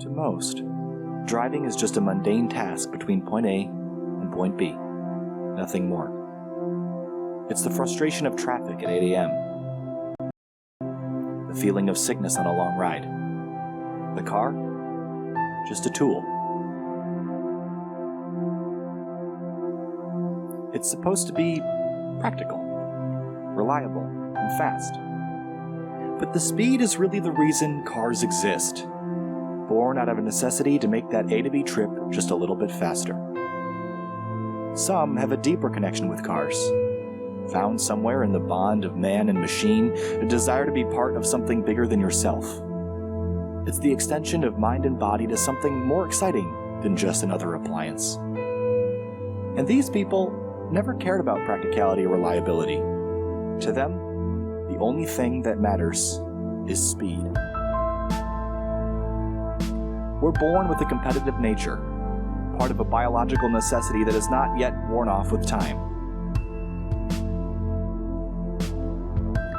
To most, driving is just a mundane task between point A and point B. Nothing more. It's the frustration of traffic at 8 a.m. The feeling of sickness on a long ride. The car? Just a tool. It's supposed to be practical, reliable, and fast. But the speed is really the reason cars exist. Born out of a necessity to make that A to B trip just a little bit faster. Some have a deeper connection with cars. Found somewhere in the bond of man and machine, a desire to be part of something bigger than yourself. It's the extension of mind and body to something more exciting than just another appliance. And these people never cared about practicality or reliability. To them, the only thing that matters is speed. We're born with a competitive nature, part of a biological necessity that is not yet worn off with time.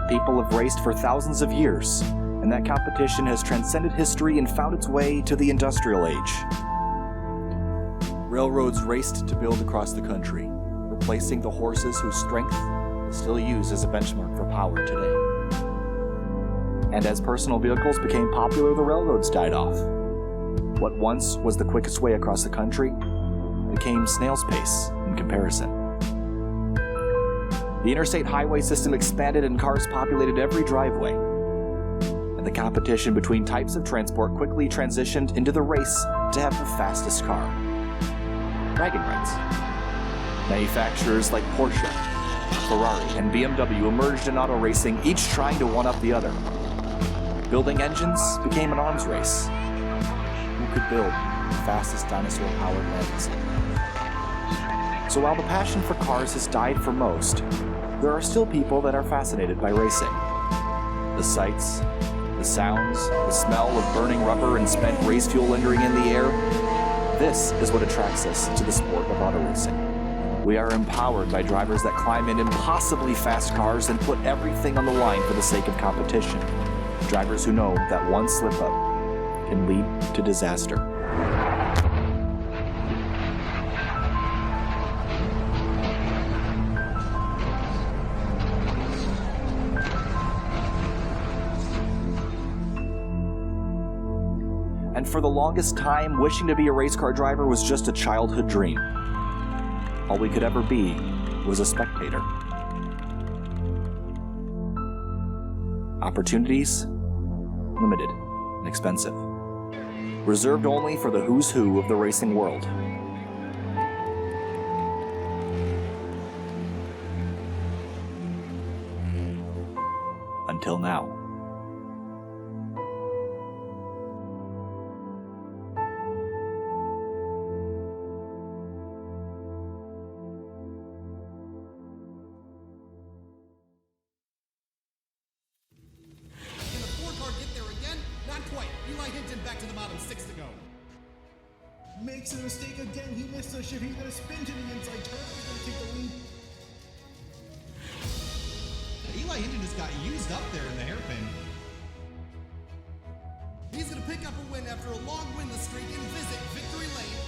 People have raced for thousands of years, and that competition has transcended history and found its way to the industrial age. Railroads raced to build across the country, replacing the horses whose strength is still used as a benchmark for power today. And as personal vehicles became popular, the railroads died off. What once was the quickest way across the country became snail's pace in comparison. The interstate highway system expanded and cars populated every driveway. And the competition between types of transport quickly transitioned into the race to have the fastest car. Bragging rights. Manufacturers like Porsche, Ferrari, and BMW emerged in auto racing, each trying to one-up the other. Building engines became an arms race. Who could build the fastest dinosaur-powered Lens? So while the passion for cars has died for most, there are still people that are fascinated by racing. The sights, the sounds, the smell of burning rubber and spent race fuel lingering in the air, this is what attracts us to the sport of auto racing. We are empowered by drivers that climb in impossibly fast cars and put everything on the line for the sake of competition. Drivers who know that one slip-up can lead to disaster. And for the longest time, wishing to be a race car driver was just a childhood dream. All we could ever be was a spectator. Opportunities? Limited and expensive. Reserved only for the who's who of the racing world. Until now. Makes a mistake again. He missed a shift. He's going to spin to the inside turn. He's going to take the lead. Eli Hinton just got used up there in the hairpin. He's going to pick up a win after a long winless streak and visit victory lane.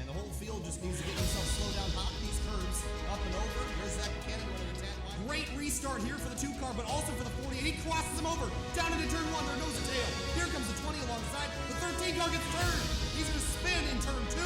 And the whole field just needs to get himself slowed down, hop these curves, up and over. There's that cannon running a tad wide. Great restart here for the 2 car, but also for the 48. He crosses him over. Down into turn 1, there goes the tail. Here comes the 20 alongside. The 13 car gets turned. He's going to spin in turn 2.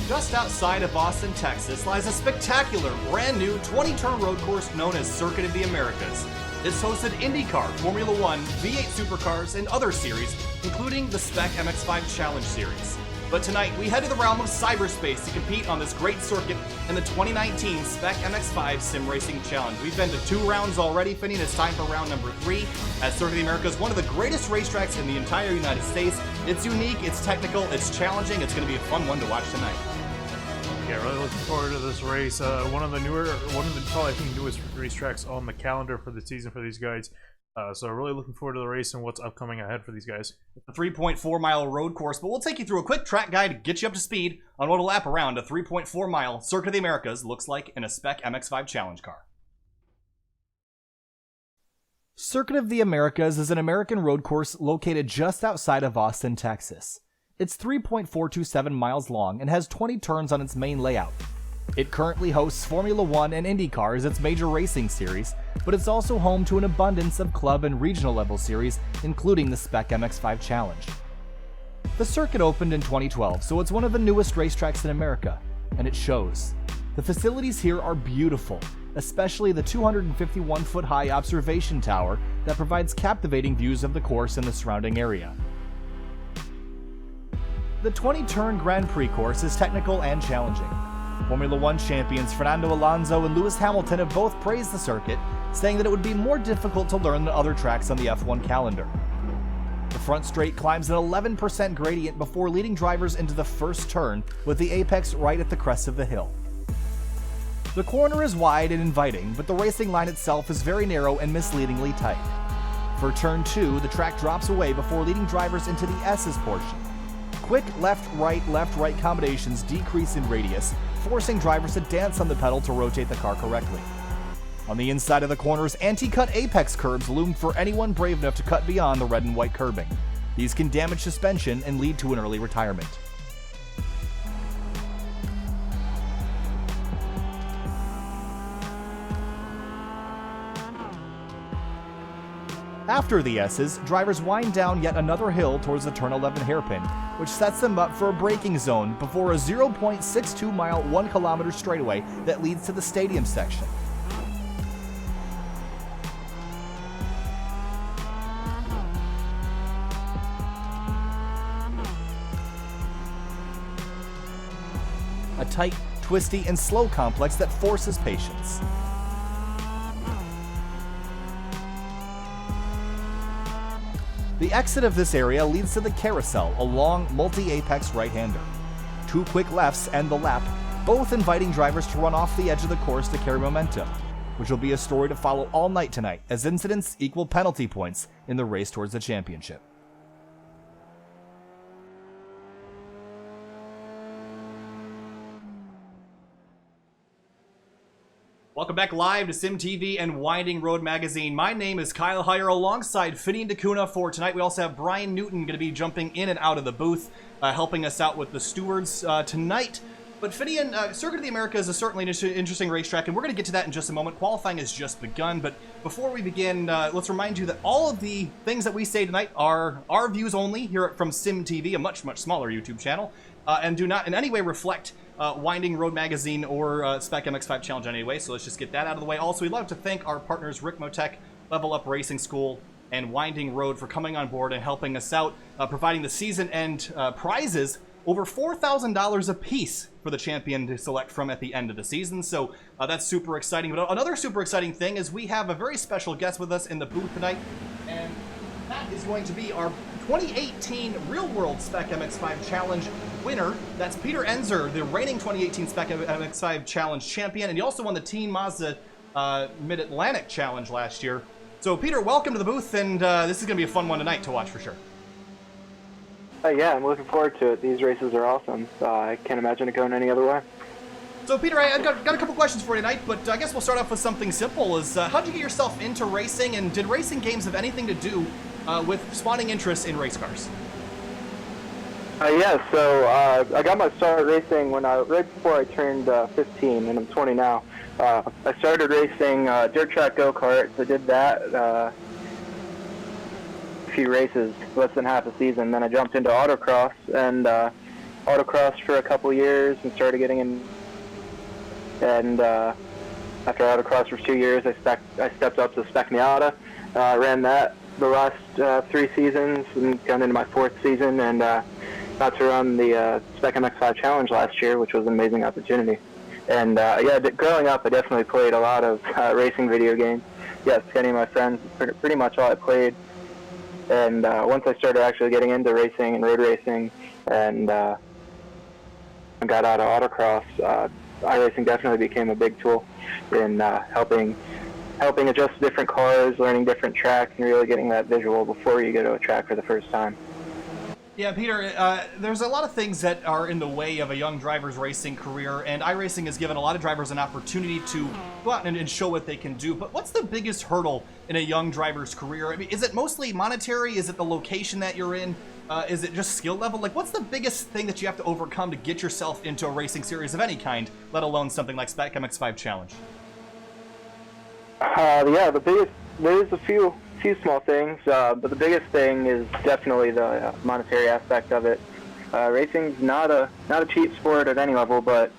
Just outside of Austin, Texas, lies a spectacular, brand new 20-turn road course known as Circuit of the Americas. It's hosted IndyCar, Formula One, V8 Supercars, and other series, including the SPEC MX-5 Challenge Series. But tonight, we head to the realm of cyberspace to compete on this great circuit in the 2019 SPEC MX-5 SimRacing Challenge. We've been to 2 rounds already, Finney, and it's time for round number 3. As Circuit of the Americas is one of the greatest racetracks in the entire United States. It's unique, it's technical, it's challenging, it's going to be a fun one to watch tonight. Yeah, really looking forward to this race. One of the probably I think newest racetracks on the calendar for the season for these guys. So really looking forward to the race and what's upcoming ahead for these guys. A 3.4-mile road course, but we'll take you through a quick track guide to get you up to speed on what a lap around a 3.4-mile Circuit of the Americas looks like in a SPEC MX-5 Challenge car. Circuit of the Americas is an American road course located just outside of Austin, Texas. It's 3.427 miles long and has 20 turns on its main layout. It currently hosts Formula One and IndyCar as its major racing series, but it's also home to an abundance of club and regional level series, including the SPEC MX-5 Challenge. The circuit opened in 2012, so it's one of the newest racetracks in America, and it shows. The facilities here are beautiful, especially the 251-foot-high observation tower that provides captivating views of the course and the surrounding area. The 20-turn Grand Prix course is technical and challenging. Formula One champions Fernando Alonso and Lewis Hamilton have both praised the circuit, saying that it would be more difficult to learn than other tracks on the F1 calendar. The front straight climbs an 11% gradient before leading drivers into the first turn, with the apex right at the crest of the hill. The corner is wide and inviting, but the racing line itself is very narrow and misleadingly tight. For turn 2, the track drops away before leading drivers into the S's portion. Quick left-right combinations decrease in radius, forcing drivers to dance on the pedal to rotate the car correctly. On the inside of the corners, anti-cut apex curbs loom for anyone brave enough to cut beyond the red and white curbing. These can damage suspension and lead to an early retirement. After the S's, drivers wind down yet another hill towards the turn 11 hairpin, which sets them up for a braking zone before a 0.62-mile 1-kilometer straightaway that leads to the stadium section. A tight, twisty, and slow complex that forces patience. The exit of this area leads to the carousel, a long, multi-apex right-hander. 2 quick lefts end the lap, both inviting drivers to run off the edge of the course to carry momentum, which will be a story to follow all night tonight, as incidents equal penalty points in the race towards the championship. Welcome back live to SimTV and Winding Road Magazine. My name is Kyle Heyer alongside Finian DeCuna for tonight. We also have Brian Newton going to be jumping in and out of the booth, helping us out with the stewards tonight. But Finian, Circuit of the Americas is certainly an interesting racetrack, and we're going to get to that in just a moment. Qualifying has just begun, but before we begin, let's remind you that all of the things that we say tonight are our views only here from SimTV, a much, much smaller YouTube channel, and do not in any way reflect Winding Road Magazine or SPEC MX-5 Challenge anyway, so let's just get that out of the way. Also, we'd love to thank our partners WeatherTech, LevelUp Racing School, and Winding Road for coming on board and helping us out, providing the season-end prizes, over $4,000 a piece for the champion to select from at the end of the season, so that's super exciting. But another super exciting thing is we have a very special guest with us in the booth tonight, and that is going to be our 2018 Real World SPEC MX-5 Challenge winner. That's Peter Enzer, the reigning 2018 SPEC MX-5 Challenge champion, and he also won the Teen Mazda Mid-Atlantic Challenge last year. So Peter, welcome to the booth, and this is going to be a fun one tonight to watch for sure. Yeah, I'm looking forward to it. These races are awesome. I can't imagine it going any other way. So Peter, I've got a couple questions for you tonight, but I guess we'll start off with something simple. How'd you get yourself into racing, and did racing games have anything to do with spawning interest in race cars? Yeah, so I got my start racing right before I turned 15, and I'm 20 now. I started racing dirt track go-karts. I did that a few races, less than half a season. Then I jumped into autocross, and autocross for a couple years and started getting in. And after autocross for 2 years, I stepped up to SPEC Miata. Ran that the last 3 seasons and got into my 4th season, and got to run the SPEC MX-5 Challenge last year, which was an amazing opportunity. And yeah, growing up, I definitely played a lot of racing video games. Yeah, Kenny and my friends, pretty much all I played. And once I started actually getting into racing and road racing, and got out of autocross, iRacing definitely became a big tool in helping adjust different cars, learning different tracks, and really getting that visual before you go to a track for the first time. Yeah, Peter, there's a lot of things that are in the way of a young driver's racing career, and iRacing has given a lot of drivers an opportunity to go out and show what they can do. But what's the biggest hurdle in a young driver's career? I mean, is it mostly monetary? Is it the location that you're in? Is it just skill level? Like, what's the biggest thing that you have to overcome to get yourself into a racing series of any kind, let alone something like SPEC MX-5 Challenge? Yeah, there's a few small things, but the biggest thing is definitely the monetary aspect of it. Racing's not a cheap sport at any level, but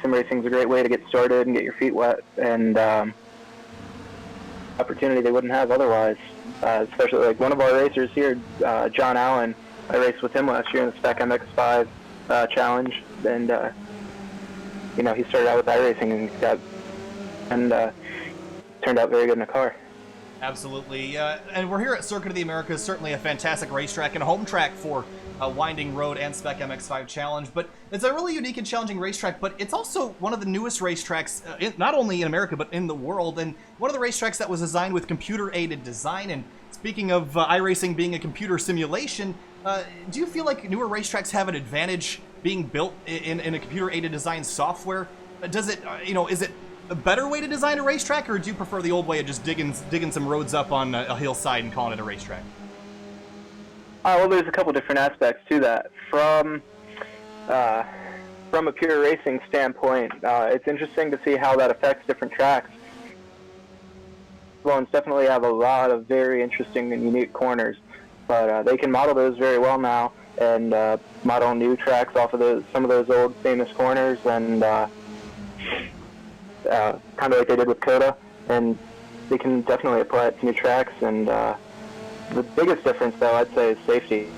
sim racing's a great way to get started and get your feet wet, and opportunity they wouldn't have otherwise. Especially like one of our racers here, John Allen. I raced with him last year in the SPEC MX-5 Challenge, and he started out with iRacing and turned out very good in a car. Absolutely. And we're here at Circuit of the Americas, certainly a fantastic racetrack and a home track for Winding Road and SPEC MX-5 Challenge. But it's a really unique and challenging racetrack, but it's also one of the newest racetracks, not only in America, but in the world. And one of the racetracks that was designed with computer-aided design. And speaking of iRacing being a computer simulation, do you feel like newer racetracks have an advantage being built in a computer-aided design software? Does it, is it a better way to design a racetrack, or do you prefer the old way of just digging some roads up on a hillside and calling it a racetrack? Well, there's a couple different aspects to that. From a pure racing standpoint, it's interesting to see how that affects different tracks. Ones definitely have a lot of very interesting and unique corners, but they can model those very well now and model new tracks off of some of those old famous corners, and kind of like they did with COTA, and they can definitely apply it to new tracks. And the biggest difference, though, I'd say, is safety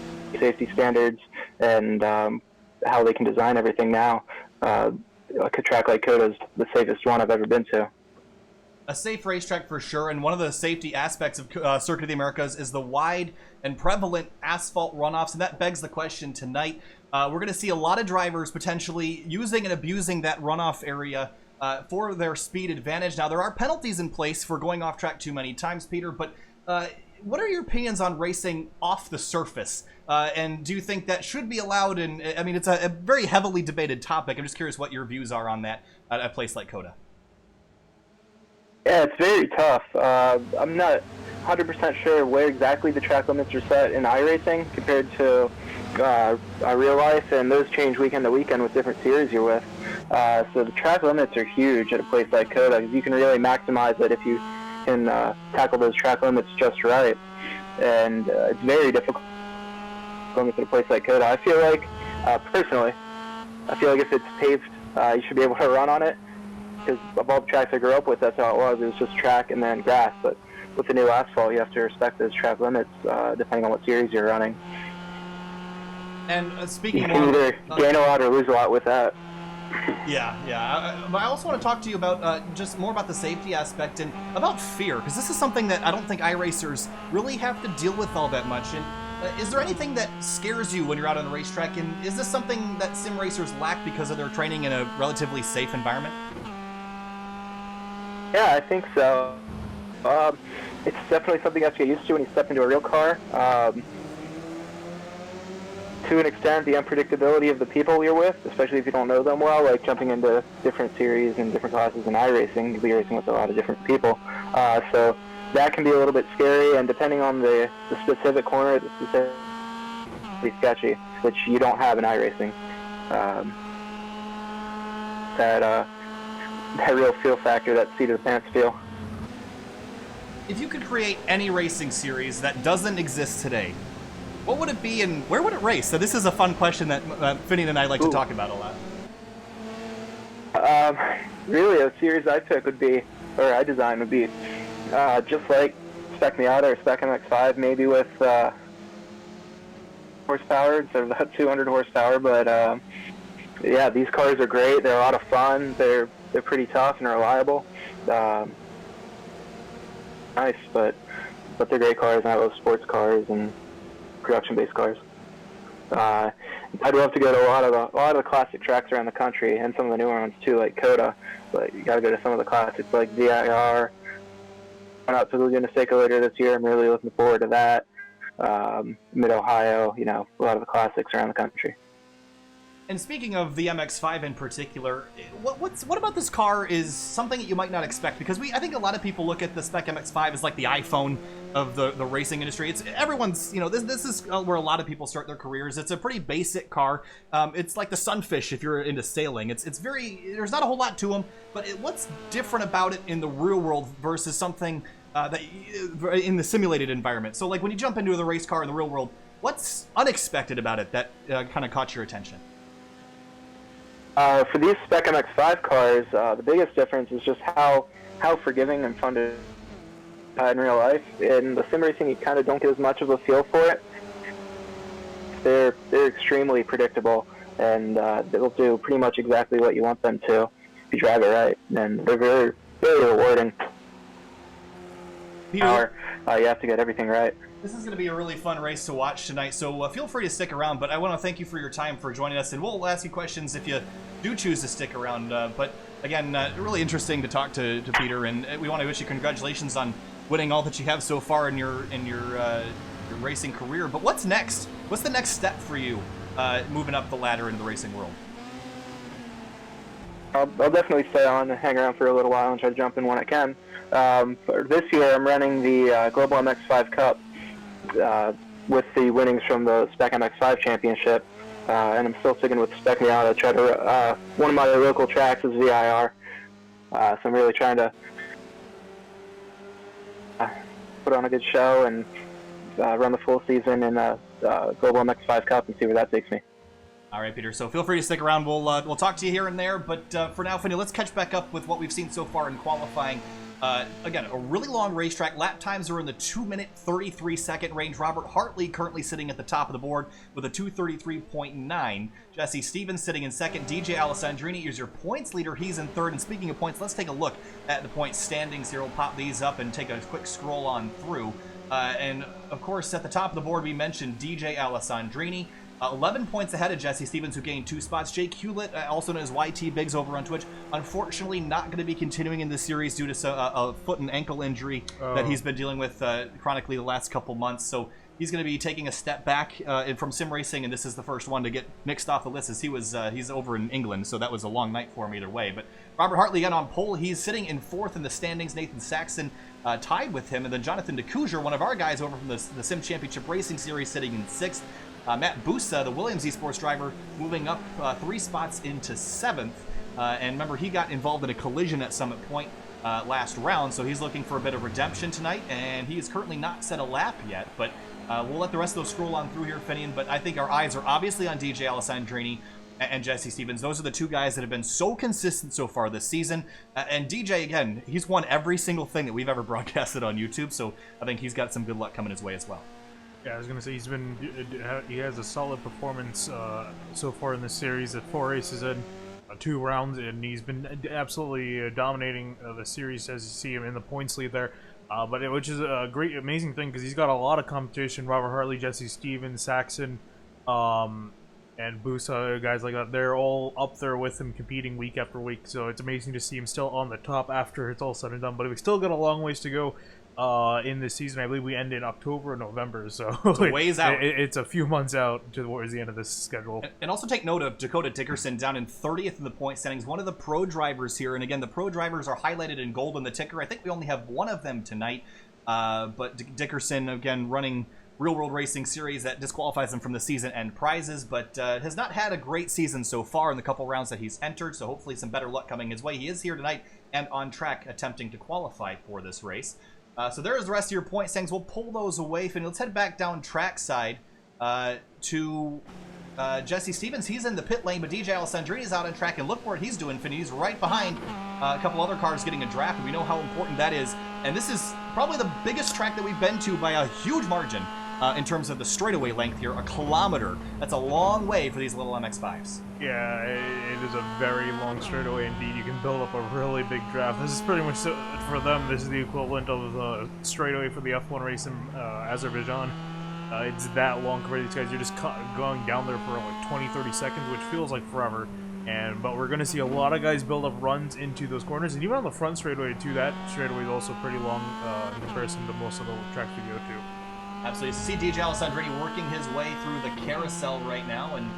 standards, and how they can design everything now. A track like COTA is the safest one I've ever been to. A safe racetrack for sure, and one of the safety aspects of Circuit of the Americas is the wide and prevalent asphalt runoffs, and that begs the question tonight. We're going to see a lot of drivers potentially using and abusing that runoff area for their speed advantage. Now, there are penalties in place for going off track too many times, Peter, but what are your opinions on racing off the surface? And do you think that should be allowed? And I mean, it's a very heavily debated topic. I'm just curious what your views are on that at a place like COTA. Yeah, it's very tough. I'm not 100% sure where exactly the track limits are set in iRacing compared to real life, and those change weekend to weekend with different series you're with. So the track limits are huge at a place like COTA, because you can really maximize it if you can tackle those track limits just right. And it's very difficult at a place like COTA. I feel like, personally, if it's paved, you should be able to run on it, because of all the tracks I grew up with, that's how it was. It was just track and then grass. But with the new asphalt, you have to respect those track limits depending on what series you're running. And speaking you can either gain a lot or lose a lot with that. Yeah. But I also want to talk to you about just more about the safety aspect and about fear, because this is something that I don't think iRacers really have to deal with all that much. And is there anything that scares you when you're out on the racetrack? And is this something that sim racers lack because of their training in a relatively safe environment? Yeah, I think so. It's definitely something you have to get used to when you step into a real car. To an extent, the unpredictability of the people you're with, especially if you don't know them well, like jumping into different series and different classes in iRacing, you'll be racing with a lot of different people. So that can be a little bit scary, and depending on the specific corner, it's specifically sketchy, which you don't have in iRacing. That real feel factor, that seat of the pants feel. If you could create any racing series that doesn't exist today, what would it be and where would it race? So this is a fun question that Finian and I like to talk about a lot. Really, a series I pick would be, or I design would be, just like SPEC Miata or SPEC MX-5, maybe with horsepower instead of about 200 horsepower. But yeah, these cars are great. They're a lot of fun. They're pretty tough and reliable. Nice, but they're great cars, and I love sports cars and production-based cars. I'd love to go to a lot of the classic tracks around the country, and some of the newer ones too, like COTA. But you got to go to some of the classics like VIR. I'm out to Laguna, Seca later this year. I'm really looking forward to that. Mid Ohio, you know, a lot of the classics around the country. And speaking of the MX-5 in particular, what about this car is something that you might not expect? Because I think a lot of people look at the SPEC MX-5 as like the iPhone of the racing industry. It's everyone's, you know, this is where a lot of people start their careers. It's a pretty basic car. It's like the Sunfish if you're into sailing. It's very, there's not a whole lot to them, but what's different about it in the real world versus something that in the simulated environment? So like when you jump into the race car in the real world, what's unexpected about it that kind of caught your attention? For these SPEC MX-5 cars, the biggest difference is just how forgiving and fun to in real life. In the sim racing, you kind of don't get as much of a feel for it. They're extremely predictable, and they'll do pretty much exactly what you want them to if you drive it right. And they're very, very rewarding. Peter, You have to get everything right. this is going to be a really fun race to watch tonight, so feel free to stick around, but I want to thank you for your time for joining us, and we'll ask you questions if you do choose to stick around. But again, really interesting to talk to Peter, and we want to wish you congratulations on winning all that you have so far in your racing career. But what's next? What's the next step for you moving up the ladder into the racing world? I'll definitely stay on and hang around for a little while and try to jump in when I can. For this year, I'm running the Global MX-5 Cup with the winnings from the SPEC MX-5 Championship, and I'm still sticking with SPEC Miata to try to. One of my local tracks is VIR, so I'm really trying to put on a good show and run the full season in the Global MX-5 Cup and see where that takes me. All right, Peter. So feel free to stick around. We'll talk to you here and there. But for now, Finney, let's catch back up with what we've seen so far in qualifying. Again, a really long racetrack. Lap times are in the 2-minute 33-second range. Robert Hartley currently sitting at the top of the board with a 2:33.9. Jesse Stevens sitting in second. DJ Alessandrini is your points leader. He's in third. And speaking of points, let's take a look at the point standings here. We'll pop these up and take a quick scroll on through. And of course, at the top of the board, we mentioned DJ Alessandrini. 11 points ahead of Jesse Stevens, who gained 2 spots. Jake Hewlett, also known as YT Biggs over on Twitch, unfortunately not going to be continuing in this series due to a foot and ankle injury that he's been dealing with chronically the last couple months. So he's going to be taking a step back from sim racing, and this is the first one to get mixed off the list, as he's over in England, so that was a long night for him either way. But Robert Hartley got on pole. He's sitting in 4th in the standings. Nathan Saxon tied with him, and then Jonathan DeCouger, one of our guys over from the Sim Championship Racing Series, sitting in 6th. Matt Busa, the Williams Esports driver, moving up 3 spots into 7th. And remember, he got involved in a collision at Summit Point last round, so he's looking for a bit of redemption tonight, and he is currently not set a lap yet. But we'll let the rest of those scroll on through here, Finian. But I think our eyes are obviously on DJ Alessandrini and Jesse Stevens. Those are the 2 guys that have been so consistent so far this season. And DJ, again, he's won every single thing that we've ever broadcasted on YouTube, so I think he's got some good luck coming his way as well. Yeah, I was gonna say he has a solid performance so far in this series at 4 races in 2 rounds, and he's been absolutely dominating the series as you see him in the points lead there. Which is a great, amazing thing because he's got a lot of competition. Robert Hartley, Jesse Stevens, Saxon, and Busa, guys like that. They're all up there with him competing week after week. So it's amazing to see him still on the top after it's all said and done. But we've still got a long ways to go. In this season, I believe we end in October or November, so it's a ways out. It's a few months out towards the end of this schedule. And also take note of Dakota Dickerson down in 30th in the point standings, one of the pro drivers here. And again, the pro drivers are highlighted in gold on the ticker. I think we only have one of them tonight, but Dickerson, again, running Real World Racing Series that disqualifies him from the season end prizes, but has not had a great season so far in the couple rounds that he's entered, so hopefully some better luck coming his way. He is here tonight and on track attempting to qualify for this race. So there's the rest of your point standings. We'll pull those away. Finney, let's head back down trackside to Jesse Stevens. He's in the pit lane, but DJ Alessandrini is out on track, and look where he's doing, Finney. He's right behind a couple other cars getting a draft, and we know how important that is. And this is probably the biggest track that we've been to by a huge margin in terms of the straightaway length here, 1 kilometer. That's a long way for these little MX-5s. Yeah, it is a very long straightaway indeed. You can build up a really big draft. This is pretty much, for them, this is the equivalent of the straightaway for the F1 race in Azerbaijan. it's that long compared to these guys. You're just going down there for like 20-30 seconds, which feels like forever. But we're going to see a lot of guys build up runs into those corners, and even on the front straightaway too. That straightaway is also pretty long in comparison to most of the tracks we go to. Absolutely. So see DJ Alessandrini working his way through the carousel right now, and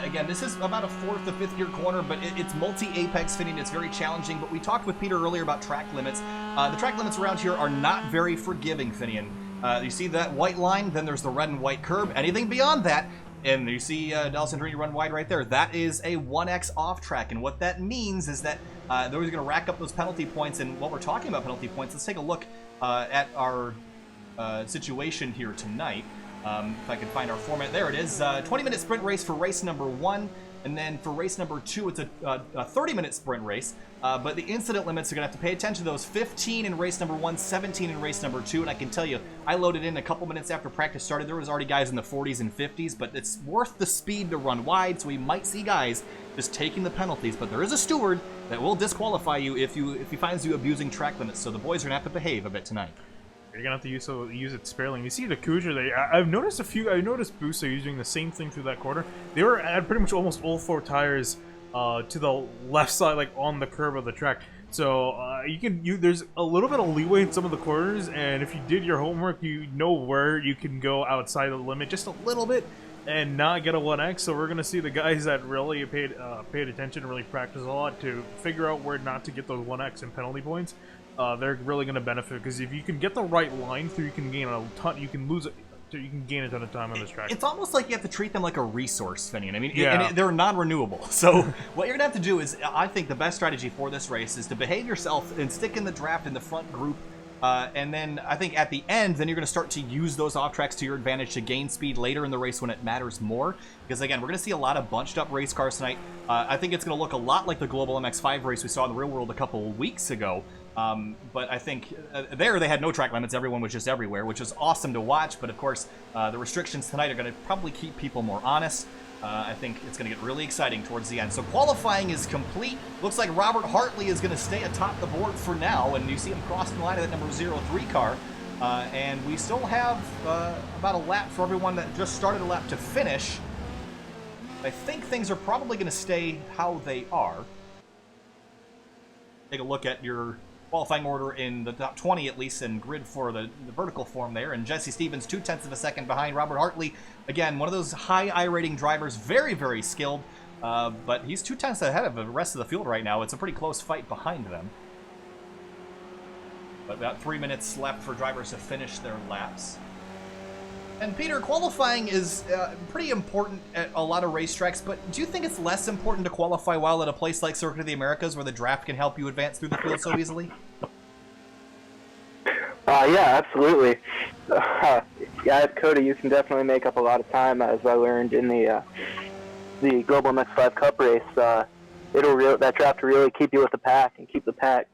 again, this is about a 4th to 5th gear corner, but it's multi-apex fitting. It's very challenging, but we talked with Peter earlier about track limits. The track limits around here are not very forgiving, Finian. You see that white line, then there's the red and white curb. Anything beyond that, and you see Alessandrini run wide right there, that is a 1x off track, and what that means is that they're going to rack up those penalty points. And while we're talking about penalty points, let's take a look at our situation here tonight. If I can find our format, there it is. 20-minute sprint race for race number 1, and then for race number 2, it's a 30-minute sprint race. But the incident limits are going to have to pay attention to those. 15 in race number 1, 17 in race number 2, and I can tell you, I loaded in a couple minutes after practice started. There was already guys in the 40s and 50s, but it's worth the speed to run wide, so we might see guys just taking the penalties. But there is a steward that will disqualify you if he finds you abusing track limits, so the boys are going to have to behave a bit tonight. You're gonna have to use it sparingly. You see the Kuja, I've noticed I noticed Boost are using the same thing through that corner. They were at pretty much almost all 4 tires to the left side, like on the curve of the track. So there's a little bit of leeway in some of the corners, and if you did your homework, you know where you can go outside of the limit just a little bit and not get a 1x. So we're gonna see the guys that really paid attention and really practiced a lot to figure out where not to get those 1x and penalty points. They're really going to benefit, because if you can get the right line through, you can gain a ton. You can gain a ton of time on this track. It's almost like you have to treat them like a resource, Finian. I mean, yeah. They're non-renewable. So what you're going to have to do is, I think the best strategy for this race is to behave yourself and stick in the draft in the front group. And then I think at the end, then you're going to start to use those off tracks to your advantage to gain speed later in the race when it matters more. Because again, we're going to see a lot of bunched up race cars tonight. I think it's going to look a lot like the Global MX-5 race we saw in the real world a couple of weeks ago. But I think there they had no track limits. Everyone was just everywhere, which is awesome to watch. But of course, the restrictions tonight are going to probably keep people more honest. I think it's going to get really exciting towards the end. So qualifying is complete. Looks like Robert Hartley is going to stay atop the board for now. And you see him crossing the line of that number 03 car. And we still have about a lap for everyone that just started a lap to finish. I think things are probably going to stay how they are. Take a look at your qualifying order in the top 20, at least, in grid for the vertical form there. And Jesse Stevens, 0.2 of a second behind Robert Hartley. Again, one of those high I-rating drivers, very, very skilled. But he's 0.2 ahead of the rest of the field right now. It's a pretty close fight behind them. But about 3 minutes left for drivers to finish their laps. And Peter, qualifying is pretty important at a lot of racetracks, but do you think it's less important to qualify well at a place like Circuit of the Americas, where the draft can help you advance through the field so easily? Yeah, absolutely. Yeah, at COTA, you can definitely make up a lot of time, as I learned in the Global MX-5 Cup race. That draft will really keep you with the pack and keep the pack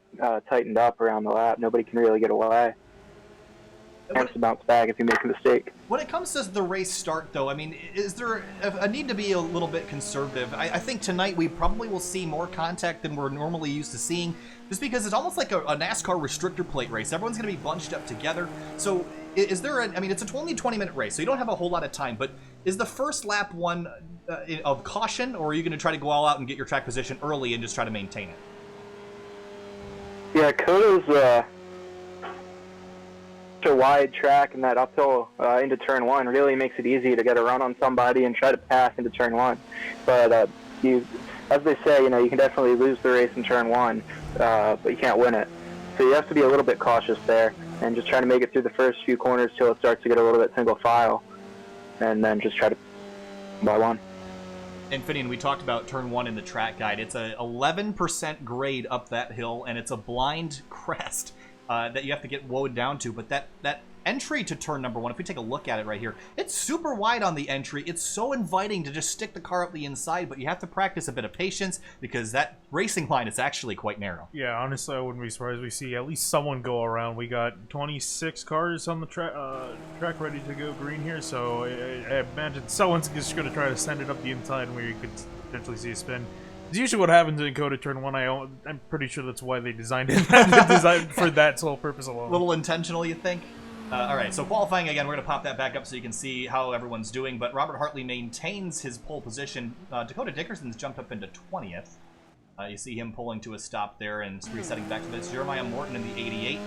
tightened up around the lap. Nobody can really get away. Chance to bounce back if you make a mistake. When it comes to the race start, though, I mean, is there a need to be a little bit conservative? I think tonight we probably will see more contact than we're normally used to seeing, just because it's almost like a NASCAR restrictor plate race. Everyone's going to be bunched up together. So is there I mean, it's only a 20-minute race, so you don't have a whole lot of time, but is the first lap one of caution, or are you going to try to go all out and get your track position early and just try to maintain it? Yeah, COTA's a wide track, and that uphill into turn 1 really makes it easy to get a run on somebody and try to pass into turn 1. But as they say, you can definitely lose the race in turn 1, but you can't win it. So you have to be a little bit cautious there and just try to make it through the first few corners till it starts to get a little bit single file, and then just try to by one. And Finian, we talked about turn 1 in the track guide. It's a 11% grade up that hill, and it's a blind crest that you have to get woed down to. But that entry to turn number 1, if we take a look at it right here, it's super wide on the entry. It's so inviting to just stick the car up the inside, but you have to practice a bit of patience because that racing line is actually quite narrow. Yeah, honestly, I wouldn't be surprised we see at least someone go around. We got 26 cars on the track ready to go green here, so I imagine someone's just going to try to send it up the inside where you could potentially see a spin. It's usually what happens in COTA turn 1. I'm pretty sure that's why they designed it. Designed for that sole purpose alone. A little intentional, you think? All right, so qualifying again, we're going to pop that back up so you can see how everyone's doing. But Robert Hartley maintains his pole position. Dakota Dickerson's jumped up into 20th. You see him pulling to a stop there and resetting back to this. Jeremiah Morton in the 88.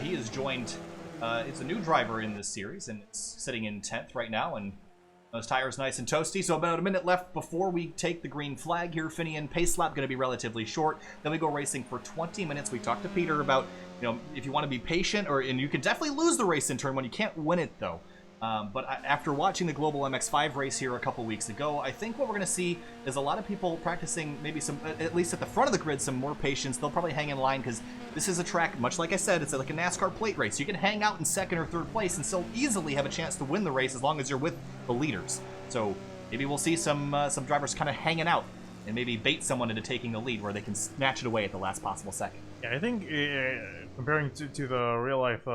He has joined, it's a new driver in this series, and it's sitting in 10th right now. And those tires nice and toasty. So about a minute left before we take the green flag here, Finian. Pace lap going to be relatively short. Then we go racing for 20 minutes. We talked to Peter about, you know, if you want to be patient, and you can definitely lose the race in turn one. You can't win it though. But after watching the Global MX-5 race here a couple weeks ago, I think what we're going to see is a lot of people practicing maybe some, at least at the front of the grid, some more patience. They'll probably hang in line because this is a track, much like I said, it's like a NASCAR plate race. You can hang out in second or third place and still easily have a chance to win the race as long as you're with the leaders. So maybe we'll see some drivers kind of hanging out and maybe bait someone into taking the lead where they can snatch it away at the last possible second. Yeah, I think comparing to the real life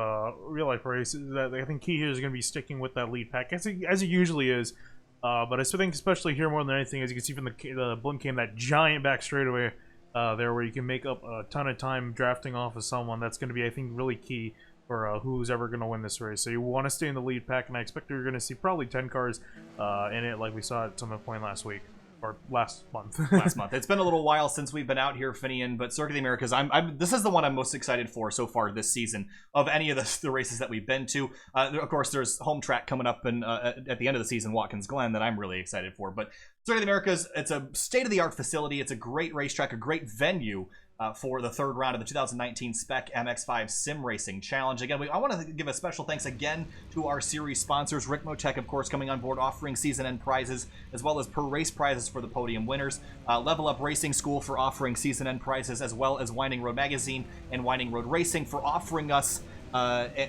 races, that I think key here is going to be sticking with that lead pack as it usually is. But I still think, especially here more than anything, as you can see from the blimp cam, that giant back straightaway there, where you can make up a ton of time drafting off of someone. That's going to be, I think, really key for who's ever going to win this race. So you want to stay in the lead pack, and I expect you're going to see probably 10 cars in it, like we saw at some point last week. Or last month. Last month. It's been a little while since we've been out here, Finian, but Circuit of the Americas, this is the one I'm most excited for so far this season of any of the races that we've been to. Of course, there's home track coming up at the end of the season, Watkins Glen, that I'm really excited for. But Circuit of the Americas, it's a state-of-the-art facility. It's a great racetrack, a great venue for the third round of the 2019 SPEC MX-5 SimRacing Challenge. Again, I want to give a special thanks again to our series sponsors. WeatherTech, of course, coming on board, offering season-end prizes, as well as per-race prizes for the podium winners. LevelUp Racing School for offering season-end prizes, as well as Winding Road Magazine and Winding Road Racing for offering us,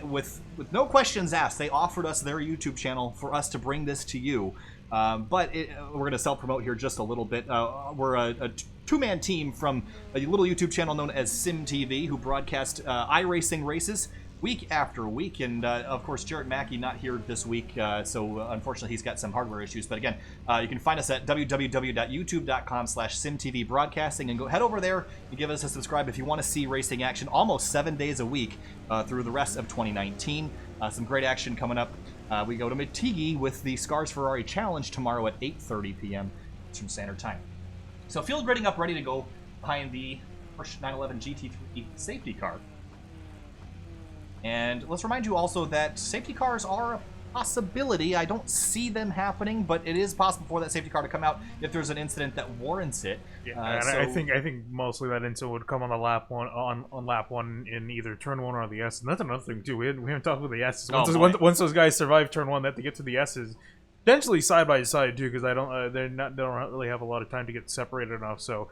with no questions asked, they offered us their YouTube channel for us to bring this to you. But we're going to self-promote here just a little bit. We're a two-man team from a little YouTube channel known as SimTV, who broadcast iRacing races week after week. And, of course, Jarrett Mackey not here this week, so unfortunately he's got some hardware issues. But again, you can find us at www.youtube.com/SimTV Broadcasting, and head over there and give us a subscribe if you want to see racing action almost 7 days a week through the rest of 2019. Some great action coming up. We go to Matigi with the Scars Ferrari Challenge tomorrow at 8:30 p.m. Eastern Standard Time. So field gridding up, ready to go behind the Porsche 911 GT3 safety car. And let's remind you also that safety cars are a possibility. I don't see them happening, but it is possible for that safety car to come out if there's an incident that warrants it. Yeah, and I think mostly that incident would come on the lap one on lap one in either turn one or the S. And that's another thing too. We haven't talked about the S's. Once those guys survive turn one, they have to get to the S's. Potentially side by side too, because they don't really have a lot of time to get separated enough. So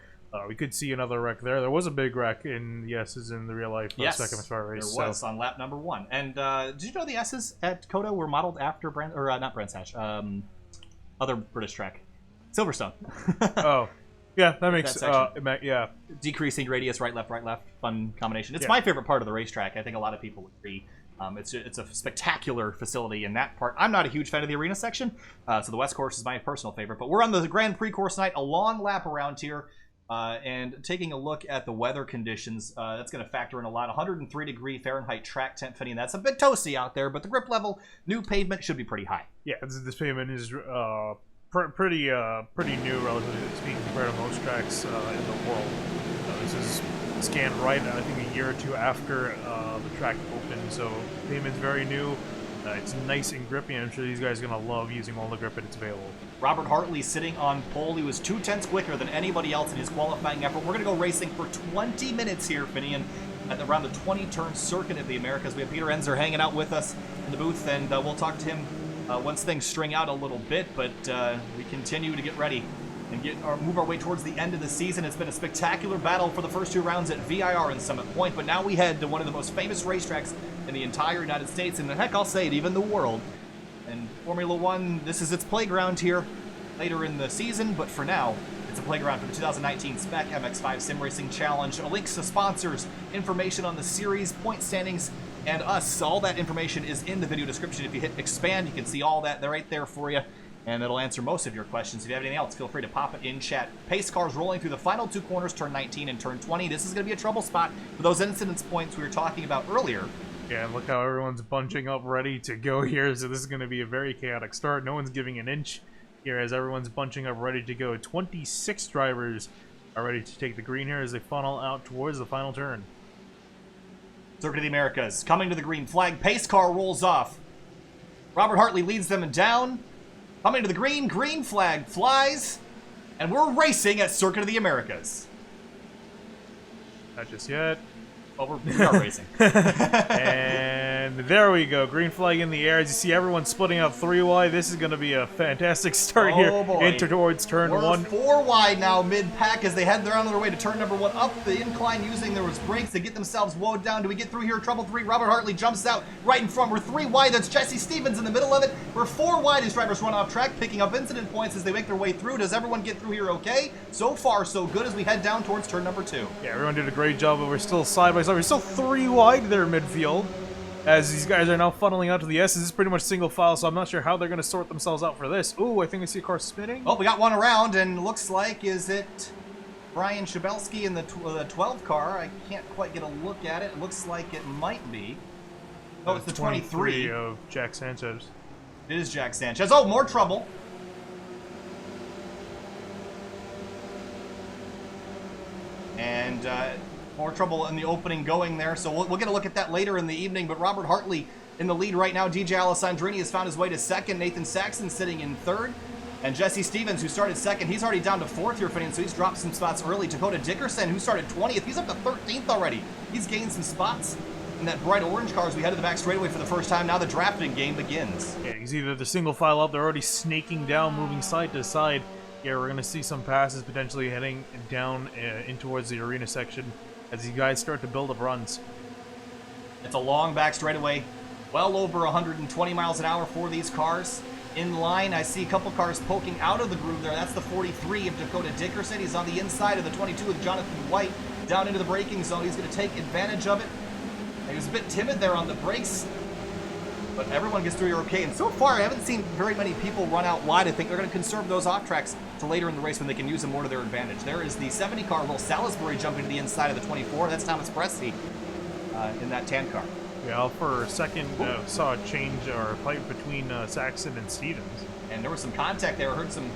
we could see another wreck there. There was a big wreck in the S's in the real life SPEC MX-5 race. There was on lap number 1. And did you know the S's at COTA were modeled after not Brands Hatch, other British track, Silverstone. Oh, yeah, that makes yeah. Decreasing radius, right, left, fun combination. It's my favorite part of the racetrack. I think a lot of people would agree. It's a spectacular facility in that part. I'm not a huge fan of the arena section, so the West Course is my personal favorite. But we're on the Grand Prix course night, a long lap around here, and taking a look at the weather conditions. That's going to factor in a lot. 103 degree Fahrenheit track temp fitting. That's a bit toasty out there, but the grip level, new pavement, should be pretty high. Yeah, this pavement is pretty new, relatively speaking, compared to most tracks in the world. This is scanned right, I think, a year or two after the track opened, so the pavement's very new. It's nice and grippy, and I'm sure these guys are going to love using all the grip that's available. Robert Hartley sitting on pole. He was 2/10 quicker than anybody else in his qualifying effort. We're going to go racing for 20 minutes here, Finian, at around the 20-turn Circuit of the Americas. We have Peter Enzer hanging out with us in the booth, and we'll talk to him once things string out a little bit, but we continue to get ready and move our way towards the end of the season. It's been a spectacular battle for the first 2 rounds at VIR in Summit Point, but now we head to one of the most famous racetracks in the entire United States, and heck, I'll say it, even the world. And Formula One, this is its playground here later in the season, but for now, it's a playground for the 2019 SPEC MX-5 SimRacing Challenge. Links to sponsors, information on the series, point standings, and us. All that information is in the video description. If you hit expand, you can see all that. They're right there for you, and it'll answer most of your questions. If you have anything else, feel free to pop it in chat. Pace cars rolling through the final 2 corners, turn 19 and turn 20. This is going to be a trouble spot for those incidence points we were talking about earlier. Yeah, and look how everyone's bunching up ready to go here. So this is going to be a very chaotic start. No one's giving an inch here as everyone's bunching up ready to go. 26 drivers are ready to take the green here as they funnel out towards the final turn. Circuit of the Americas coming to the green flag. Pace car rolls off. Robert Hartley leads them down. Coming to the green. Green flag flies. And we're racing at Circuit of the Americas. Not just yet. Well, we are racing. And there we go. Green flag in the air. As you see everyone splitting out 3 wide. This is going to be a fantastic start here. Boy. Into towards turn We're 1. 4 wide now mid-pack as they head on their way to turn number 1. Up the incline using their brakes to get themselves woed down. Do we get through here? Trouble 3. Robert Hartley jumps out right in front. We're 3 wide. That's Jesse Stevens in the middle of it. We're 4 wide as drivers run off track, picking up incident points as they make their way through. Does everyone get through here okay? So far, so good as we head down towards turn number 2. Yeah, everyone did a great job, but we're still side by side. We're still 3 wide there midfield. As these guys are now funneling out to the S's. This is pretty much single file, so I'm not sure how they're going to sort themselves out for this. Ooh, I think I see a car spinning. Oh, we got one around, and looks like, is it Brian Shabelski in the 12 car? I can't quite get a look at it. It looks like it might be. Oh, it's the 23 of Jack Sanchez. It is Jack Sanchez. Oh, more trouble. And more trouble in the opening going there, so we'll get a look at that later in the evening. But Robert Hartley in the lead right now. DJ Alessandrini has found his way to second. Nathan Saxon sitting in third. And Jesse Stevens, who started second, he's already down to 4th here, so he's dropped some spots early. Dakota Dickerson, who started 20th, he's up to 13th already. He's gained some spots in that bright orange car as we head to the back straightaway for the first time. Now the drafting game begins. Yeah, you see the single file up. They're already snaking down, moving side to side. Yeah, we're going to see some passes potentially heading down in towards the arena section as these guys start to build up runs. It's a long back straightaway, well over 120 miles an hour for these cars. In line, I see a couple cars poking out of the groove there. That's the 43 of Dakota Dickerson. He's on the inside of the 22 with Jonathan White down into the braking zone. He's going to take advantage of it. He was a bit timid there on the brakes, but everyone gets through here okay. And so far, I haven't seen very many people run out wide. I think they're going to conserve those off tracks to later in the race when they can use them more to their advantage. There is the 70 car, Will Salisbury, jumping to the inside of the 24. That's Thomas Presti in that tan car. Yeah, for a second, saw a change or a fight between Saxon and Stevens. And there was some contact there. I heard some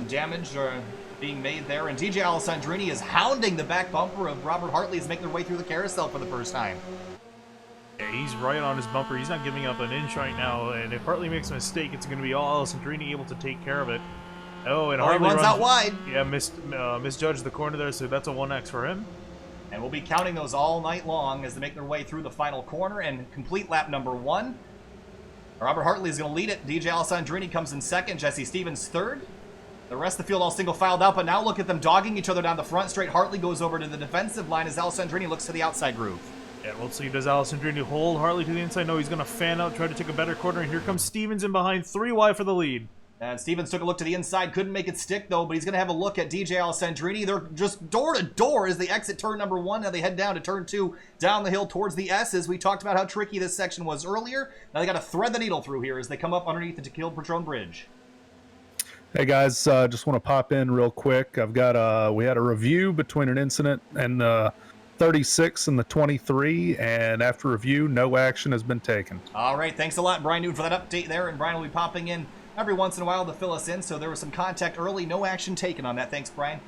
damage being made there. And DJ Alessandrini is hounding the back bumper of Robert Hartley as making their way through the carousel for the first time. Yeah, he's right on his bumper. He's not giving up an inch right now. And if Hartley makes a mistake, it's going to be all Alessandrini able to take care of it. Oh, and Hartley runs out wide. Yeah, misjudged the corner there, so that's a 1X for him. And we'll be counting those all night long as they make their way through the final corner and complete lap number 1. Robert Hartley is going to lead it. DJ Alessandrini comes in second. Jesse Stevens third. The rest of the field all single filed out, but now look at them dogging each other down the front straight. Hartley goes over to the defensive line as Alessandrini looks to the outside groove. Yeah, we'll see. Does Alessandrini hold Hartley to the inside? No, he's going to fan out, try to take a better corner, and here comes Stevens in behind, 3 wide for the lead. And Stevens took a look to the inside, couldn't make it stick though, but he's going to have a look at DJ Alessandrini. They're just door to door as they exit turn number 1. Now they head down to turn 2, down the hill towards the S's. We talked about how tricky this section was earlier. Now they got to thread the needle through here as they come up underneath the Tequila Patron Bridge. Hey guys, just want to pop in real quick. I've got we had a review between an incident and the 36 and the 23, and after review, no action has been taken. All right, thanks a lot, Brian Newton, for that update there, and Brian will be popping in every once in a while to fill us in. So there was some contact early, no action taken on that. Thanks, Brian.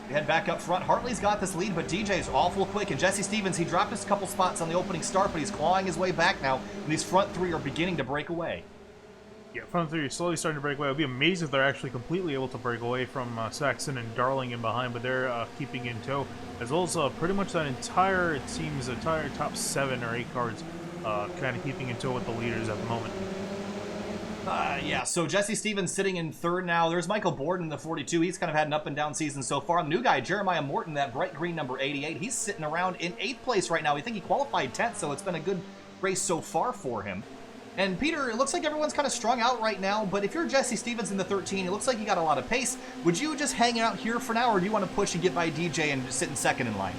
We head back up front. Hartley's got this lead, but DJ's awful quick. And Jesse Stevens, he dropped us a couple spots on the opening start, but he's clawing his way back now. And these front 3 are beginning to break away. Yeah, front 3 are slowly starting to break away. I'd be amazed if they're actually completely able to break away from Saxon and Darling in behind, but they're keeping in tow. As well as pretty much that entire, it seems, entire top 7 or 8 cars kind of keeping in tow with the leaders at the moment. Yeah, so Jesse Stevens sitting in third now. There's Michael Borden in the 42. He's kind of had an up-and-down season so far. The new guy, Jeremiah Morton, that bright green number 88, he's sitting around in 8th place right now. We think he qualified 10th, so it's been a good race so far for him. And Peter, it looks like everyone's kind of strung out right now, but if you're Jesse Stevens in the 13, it looks like you got a lot of pace. Would you just hang out here for now, or do you want to push and get by DJ and just sit in second in line?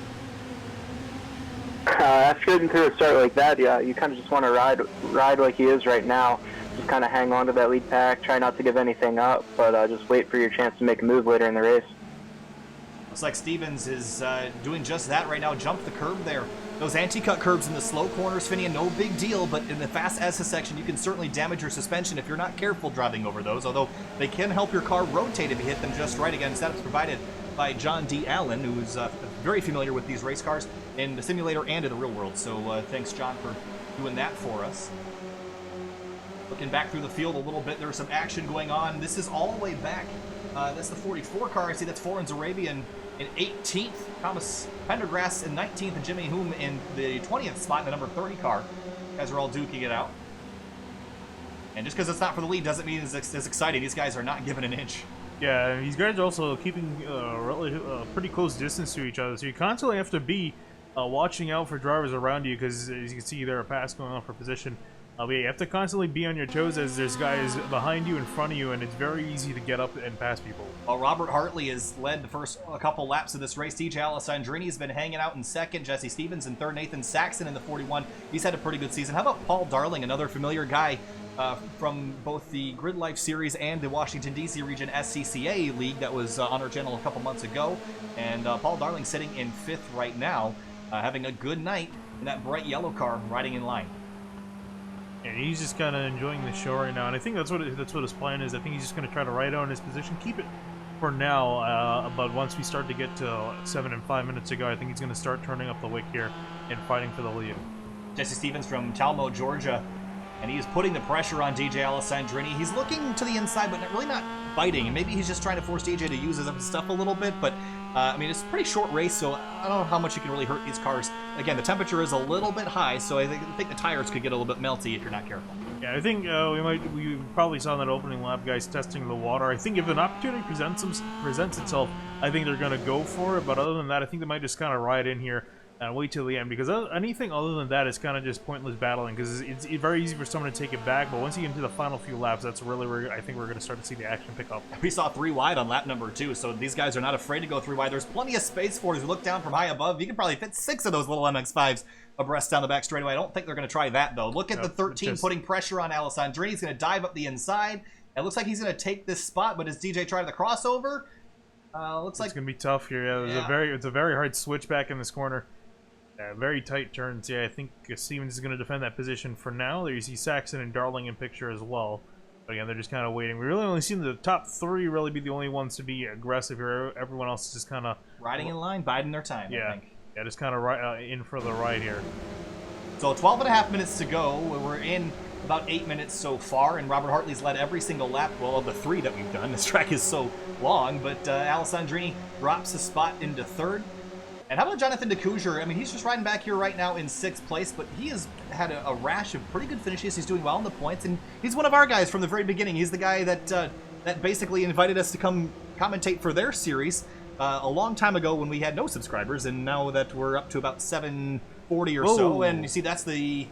After getting through a start like that, yeah, you kind of just want to ride like he is right now. Just kind of hang on to that lead pack, try not to give anything up, but just wait for your chance to make a move later in the race. Looks like Stevens is doing just that right now. Jumped the curb there Those anti-cut curbs in the slow corners, Finian, no big deal, but in the fast S section, you can certainly damage your suspension if you're not careful driving over those, although they can help your car rotate if you hit them just right. Again, setups provided by John D. Allen, who's very familiar with these race cars in the simulator and in the real world. So thanks, John, for doing that for us. Looking back through the field a little bit, there's some action going on. This is all the way back. That's the 44 car. I see that's Foreign Arabian in 18th. Thomas Pendergrass in 19th, and Jimmy Hume in the 20th spot in the number 30 car. You guys are all duking it out. And just because it's not for the lead doesn't mean it's as exciting. These guys are not giving an inch. Yeah, these guys are also keeping pretty close distance to each other, so you constantly have to be watching out for drivers around you, because as you can see, there are pass going on for position. But yeah, you have to constantly be on your toes as there's guys behind you, in front of you, and it's very easy to get up and pass people. Well, Robert Hartley has led the first couple laps of this race. DJ Alessandrini's been hanging out in second. Jesse Stevens in third. Nathan Saxon in the 41. He's had a pretty good season. How about Paul Darling, another familiar guy from both the Grid Life Series and the Washington, D.C. region SCCA League that was on our channel a couple months ago. And Paul Darling sitting in 5th right now, having a good night in that bright yellow car riding in line. And he's just kind of enjoying the show right now, and I think that's what his plan is. I think he's just going to try to ride on his position, keep it for now, but once we start to get to 7 and 5 minutes ago, I think he's going to start turning up the wick here and fighting for the lead. Jesse Stevens from Talmo, Georgia, and he is putting the pressure on DJ Alessandrini. He's looking to the inside, but really not biting, and maybe he's just trying to force DJ to use his stuff a little bit, but I mean, it's a pretty short race, so I don't know how much you can really hurt these cars. Again, the temperature is a little bit high, so I think the tires could get a little bit melty if you're not careful. Yeah, I think we probably saw in that opening lap guys testing the water. I think if an opportunity presents itself, I think they're going to go for it, but other than that, I think they might just kind of ride in here and wait till the end, because anything other than that is kind of just pointless battling, because it's very easy for someone to take it back, but once you get into the final few laps, that's really where I think we're going to start to see the action pick up. We saw 3 wide on lap number 2, so these guys are not afraid to go 3 wide. There's plenty of space for it. As you look down from high above, you can probably fit 6 of those little MX-5s abreast down the back straightaway. I don't think they're going to try that, though. Look at the 13 putting pressure on Alessandrini. He's going to dive up the inside. It looks like he's going to take this spot, but as DJ tried the crossover, looks like it's going to be tough here. Yeah, it's a very hard switch back in this corner. Very tight turns. Yeah, I think Stevens is going to defend that position for now. There you see Saxon and Darling in picture as well. But again, they're just kind of waiting. We really only seen the top 3 really be the only ones to be aggressive here. Everyone else is just kind of riding in line, biding their time. Yeah, I think. Yeah, just kind of in for the ride here. So 12 and a half minutes to go. We're in about 8 minutes so far, and Robert Hartley's led every single lap. Well, of the 3 that we've done. This track is so long, but Alessandrini drops a spot into 3rd. And how about Jonathan DeCousier? I mean, he's just riding back here right now in 6th place, but he has had a rash of pretty good finishes. He's doing well in the points, and he's one of our guys from the very beginning. He's the guy that that basically invited us to come commentate for their series a long time ago when we had no subscribers, and now that we're up to about 740 or so, and you see that's the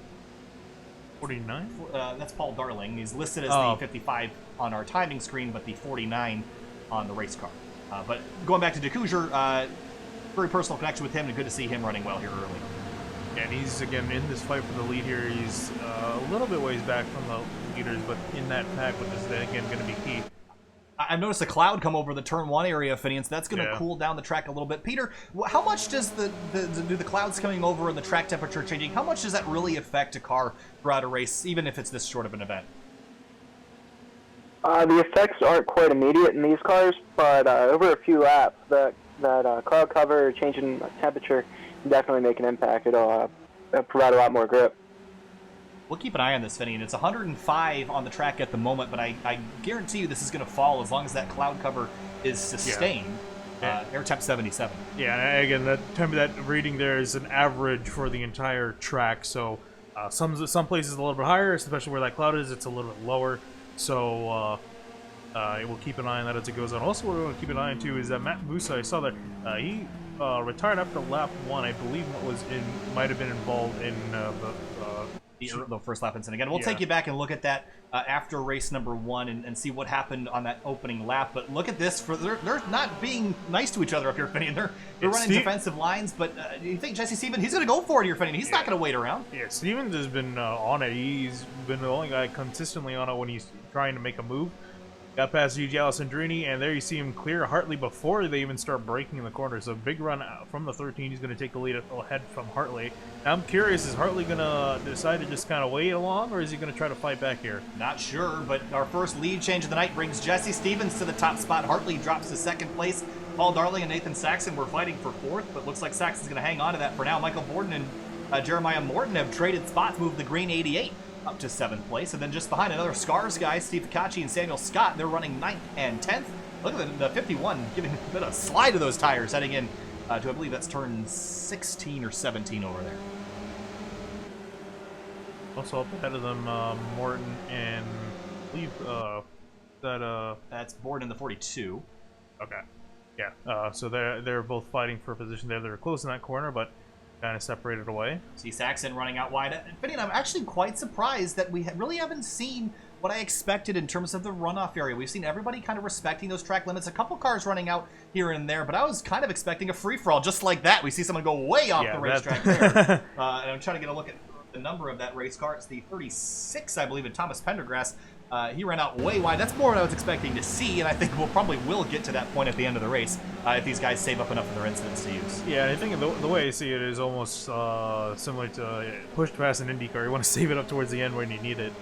49? That's Paul Darling. He's listed as the 55 on our timing screen, but the 49 on the race car. But going back to DeCousier, very personal connection with him, and good to see him running well here early. Yeah, and he's, again, in this fight for the lead here. He's a little bit ways back from the leaders, but in that pack, which is, again, going to be key. I've noticed a cloud come over the turn 1 area, Finian, so that's going to cool down the track a little bit. Peter, how much does do the clouds coming over and the track temperature changing, how much does that really affect a car throughout a race, even if it's this short of an event? The effects aren't quite immediate in these cars, but over a few laps, that cloud cover, change in temperature, definitely make an impact. It'll provide a lot more grip. We'll keep an eye on this, Finian. It's 105 on the track at the moment, but I guarantee you this is going to fall as long as that cloud cover is sustained. Air temp 77. Yeah, and again, that reading there is an average for the entire track, so some places a little bit higher, especially where that cloud is, it's a little bit lower. So we'll keep an eye on that as it goes on. Also, what we're going to keep an eye on too is that Matt Busa, I saw that he retired after lap 1. I believe might have been involved in the first lap incident. Again, we'll take you back and look at that after race number 1 and see what happened on that opening lap. But look at this. They're not being nice to each other up here, Finian. They're running defensive lines, but you think Jesse Stevens, he's going to go for it here, Finian. He's not going to wait around. Yeah, Stevens has been on it. He's been the only guy consistently on it when he's trying to make a move. Got past Gigi Alessandrini, and there you see him clear Hartley before they even start breaking in the corner. So big run from the 13. He's going to take the lead ahead from Hartley. Now I'm curious, is Hartley going to decide to just kind of wait along, or is he going to try to fight back here? Not sure, but our first lead change of the night brings Jesse Stevens to the top spot. Hartley drops to second place. Paul Darling and Nathan Saxon were fighting for fourth, but looks like Saxon's going to hang on to that for now. Michael Borden and Jeremiah Morton have traded spots, moved the green 88 up to 7th place. And then just behind another Scars guy, Steve Ficacci and Samuel Scott, they're running 9th and 10th. Look at the 51 giving a bit of a slide to those tires, heading in to, I believe that's turn 16 or 17 over there. Also up ahead of them, Morton and I believe that's Borden in the 42. Okay. Yeah, so they're both fighting for a position there. They're close in that corner, but kind of separated away. See Saxon running out wide. Vinny, I'm actually quite surprised that we really haven't seen what I expected in terms of the runoff area. We've seen everybody kind of respecting those track limits. A couple cars running out here and there, but I was kind of expecting a free-for-all just like that. We see someone go way off the racetrack there. And I'm trying to get a look at the number of that race car. It's the 36, I believe, in Thomas Pendergrass. He ran out way wide. That's more what I was expecting to see, and I think we'll probably get to that point at the end of the race if these guys save up enough of their incidents to use. Yeah, I think the way I see it is almost similar to pushed past an IndyCar. You want to save it up towards the end when you need it,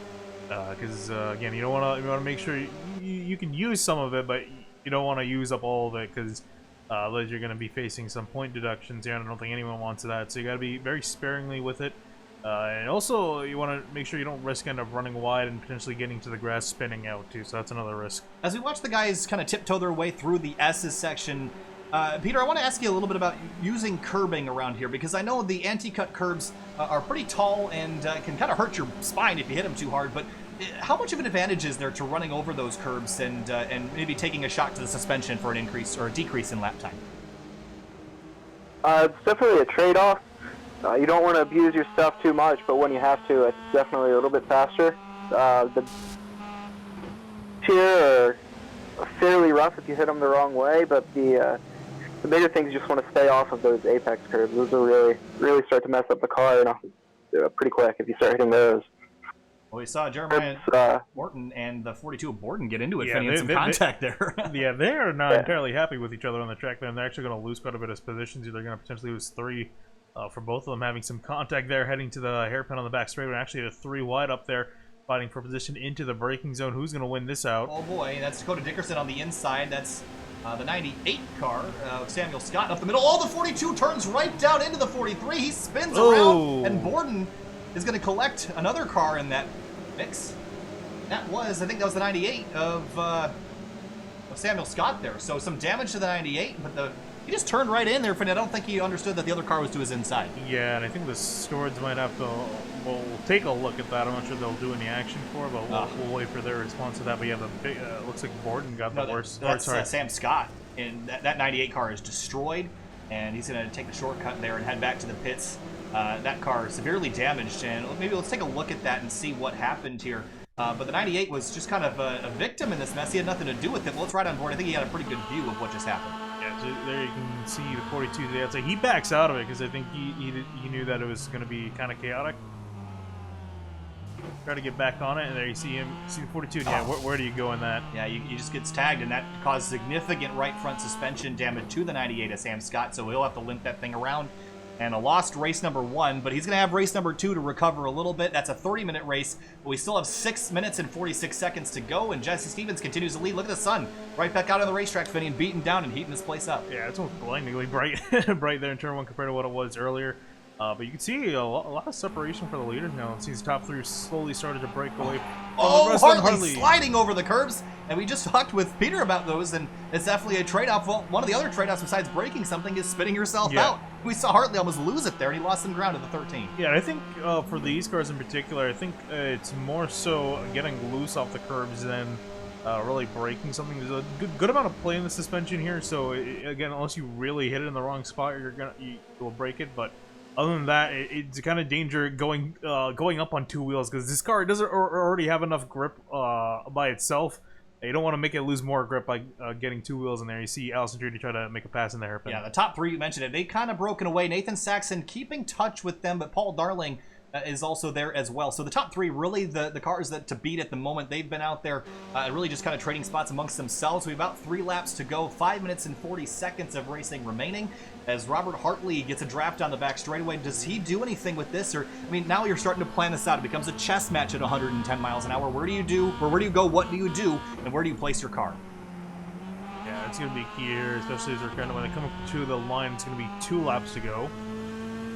because again, you want to make sure you can use some of it, but you don't want to use up all of it because otherwise you're going to be facing some point deductions here, and I don't think anyone wants that. So you got to be very sparingly with it. And also, you want to make sure you don't risk end up running wide and potentially getting to the grass spinning out, too. So that's another risk. As we watch the guys kind of tiptoe their way through the S's section, Peter, I want to ask you a little bit about using curbing around here, because I know the anti-cut curbs are pretty tall and can kind of hurt your spine if you hit them too hard, but how much of an advantage is there to running over those curbs and maybe taking a shot to the suspension for an increase or a decrease in lap time? It's definitely a trade-off. You don't want to abuse your stuff too much, but when you have to, it's definitely a little bit faster. The tier are fairly rough if you hit them the wrong way, but the bigger things you just want to stay off of those apex curves. Those will really start to mess up the car pretty quick if you start hitting those. Well, we saw Jeremiah Morton and the 42 of Borden get into it, yeah, some contact there. Yeah, they're not entirely happy with each other on the track there, and they're actually going to lose quite a bit of positions. They're going to potentially lose 3 for both of them, having some contact there, heading to the hairpin on the back straightaway. Actually, a 3 wide up there, fighting for position into the braking zone. Who's going to win this out? Oh boy, that's Dakota Dickerson on the inside. That's the 98 car, Samuel Scott up the middle. Oh, the 42 turns right down into the 43. He spins around, and Borden is going to collect another car in that mix. I think that was the 98 of Samuel Scott there. So some damage to the 98, but he just turned right in there, and I don't think he understood that the other car was to his inside. Yeah, and I think the stewards might have to, we'll take a look at that. I'm not sure they'll do any action for it, but we'll wait for their response to that. But yeah, looks like Borden got the worst. That's Sam Scott, and that 98 car is destroyed, and he's going to take the shortcut there and head back to the pits. That car is severely damaged, and maybe let's take a look at that and see what happened here. But the 98 was just kind of a victim in this mess. He had nothing to do with it. Well, let's ride on board. I think he had a pretty good view of what just happened. Yeah, so there you can see the 42 to the outside. He backs out of it because I think he knew that it was going to be kind of chaotic. Try to get back on it, and there you see him. See the 42. Yeah, where do you go in that? Yeah, he just gets tagged, and that caused significant right front suspension damage to the 98 of Sam Scott, so he'll have to limp that thing around. And a lost race number 1, but he's going to have race number 2 to recover a little bit. That's a 30-minute race, but we still have 6 minutes and 46 seconds to go, and Jesse Stevens continues to lead. Look at the sun right back out on the racetrack, Finney, and beating down and heating this place up. Yeah, it's almost blindingly bright there in turn 1 compared to what it was earlier. But you can see a lot of separation for the leaders now. It seems top 3 slowly started to break away. Hartley sliding over the curbs, and we just talked with Peter about those, and it's definitely a trade-off. Well, one of the other trade-offs besides breaking something is spinning yourself out. We saw Hartley almost lose it there, and he lost some ground at the 13. Yeah, and I think for these cars in particular, I think it's more so getting loose off the curbs than really breaking something. There's a good amount of play in the suspension here, so again, unless you really hit it in the wrong spot, you will break it, but other than that, it's kind of danger going up on 2 wheels because this car doesn't already have enough grip by itself. You don't want to make it lose more grip by getting 2 wheels in there. You see Allison Trudy try to make a pass in the hairpin. Yeah, the top 3, you mentioned it. They kind of broken away. Nathan Saxon keeping touch with them, but Paul Darling is also there as well. So the top three, really the cars that to beat at the moment. They've been out there really just kind of trading spots amongst themselves. We have about 3 laps to go, 5 minutes and 40 seconds of racing remaining. As Robert Hartley gets a draft on the back straightaway, does he do anything with this? Or, I mean, now you're starting to plan this out. It becomes a chess match at 110 miles an hour. Where do you go? What do you do? And where do you place your car? Yeah, it's going to be key here, especially as we're kind of, when they come to the line, it's going to be 2 laps to go.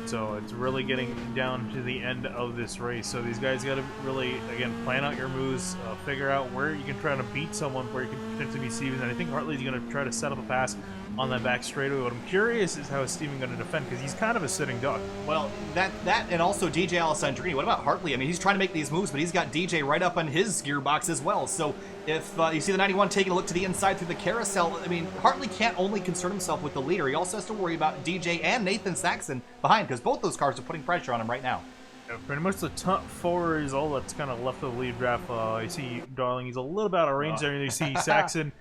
So it's really getting down to the end of this race. So these guys got to really, again, plan out your moves, figure out where you can try to beat someone, where you can potentially be Steven. And I think Hartley's going to try to set up a pass on that back straightaway. What I'm curious is how is Steven going to defend, because he's kind of a sitting duck. Well, that and also DJ Alessandrini. What about Hartley? I mean, he's trying to make these moves, but he's got DJ right up on his gearbox as well. So if you see the 91 taking a look to the inside through the carousel, I mean, Hartley can't only concern himself with the leader. He also has to worry about DJ and Nathan Saxon behind, because both those cars are putting pressure on him right now. Yeah, pretty much the top 4 is all that's kind of left of the lead draft. You see Darling, he's a little bit out of range there. And you see Saxon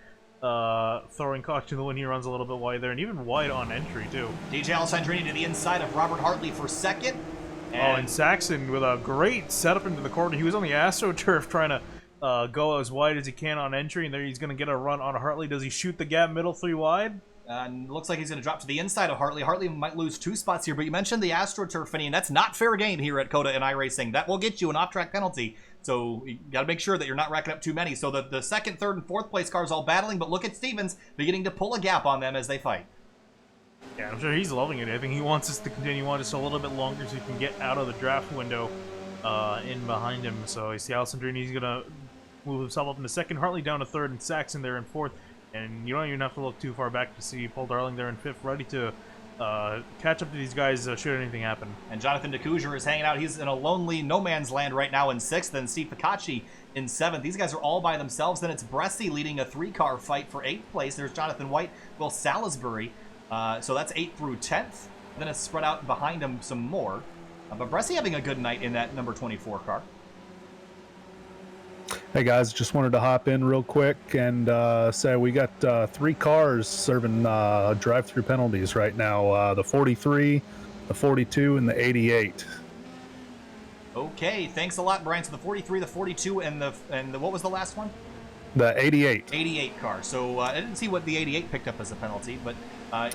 throwing caution to the wind. He runs a little bit wide there, and even wide on entry too. DJ Alessandrini to the inside of Robert Hartley for second. And Saxon with a great setup into the corner. He was on the AstroTurf trying to go as wide as he can on entry, and there he's going to get a run on Hartley. Does he shoot the gap middle 3 wide? And looks like he's going to drop to the inside of Hartley. Hartley might lose 2 spots here, but you mentioned the AstroTurf, and that's not fair game here at COTA and iRacing. That will get you an off-track penalty, so you got to make sure that you're not racking up too many. So the second, third, and fourth place cars all battling, but look at Stevens beginning to pull a gap on them as they fight. Yeah, I'm sure he's loving it. I think he wants us to continue on just a little bit longer so he can get out of the draft window in behind him. So you see Alessandrini, he's going to move himself up in the second, Hartley down to third, and Saxon there in fourth. And you don't even have to look too far back to see Paul Darling there in fifth, ready to catch up to these guys should anything happen. And Jonathan DeCousier is hanging out. He's in a lonely no man's land right now in sixth, and Steve Picacci in seventh. These guys are all by themselves. Then it's Bresci leading a 3-car fight for 8th place. There's Jonathan White, Will Salisbury. So that's 8th through 10th. Then it's spread out behind him some more. But Bresci having a good night in that number 24 car. Hey guys, just wanted to hop in real quick and say we got 3 cars serving drive-through penalties right now. The 43, the 42, and the 88. Okay, thanks a lot, Brian. So the 43, the 42, and the what was the last one? The 88. 88 car. So I didn't see what the 88 picked up as a penalty, but I'm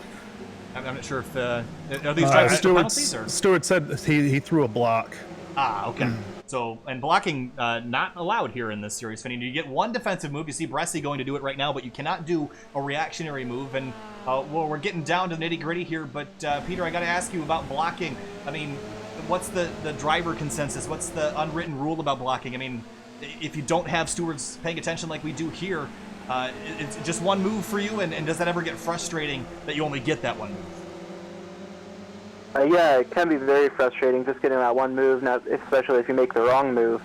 not sure if are these drive-through penalties or Stewart said he threw a block. Ah, okay. So, and blocking not allowed here in this series. Finny, you get 1 defensive move. You see Bresci going to do it right now, but you cannot do a reactionary move. And, well, we're getting down to nitty-gritty here, but, Peter, I got to ask you about blocking. I mean, what's the driver consensus? What's the unwritten rule about blocking? I mean, if you don't have stewards paying attention like we do here, it's just 1 move for you, and does that ever get frustrating that you only get that 1 move? Yeah, it can be very frustrating just getting that 1 move, now, especially if you make the wrong move.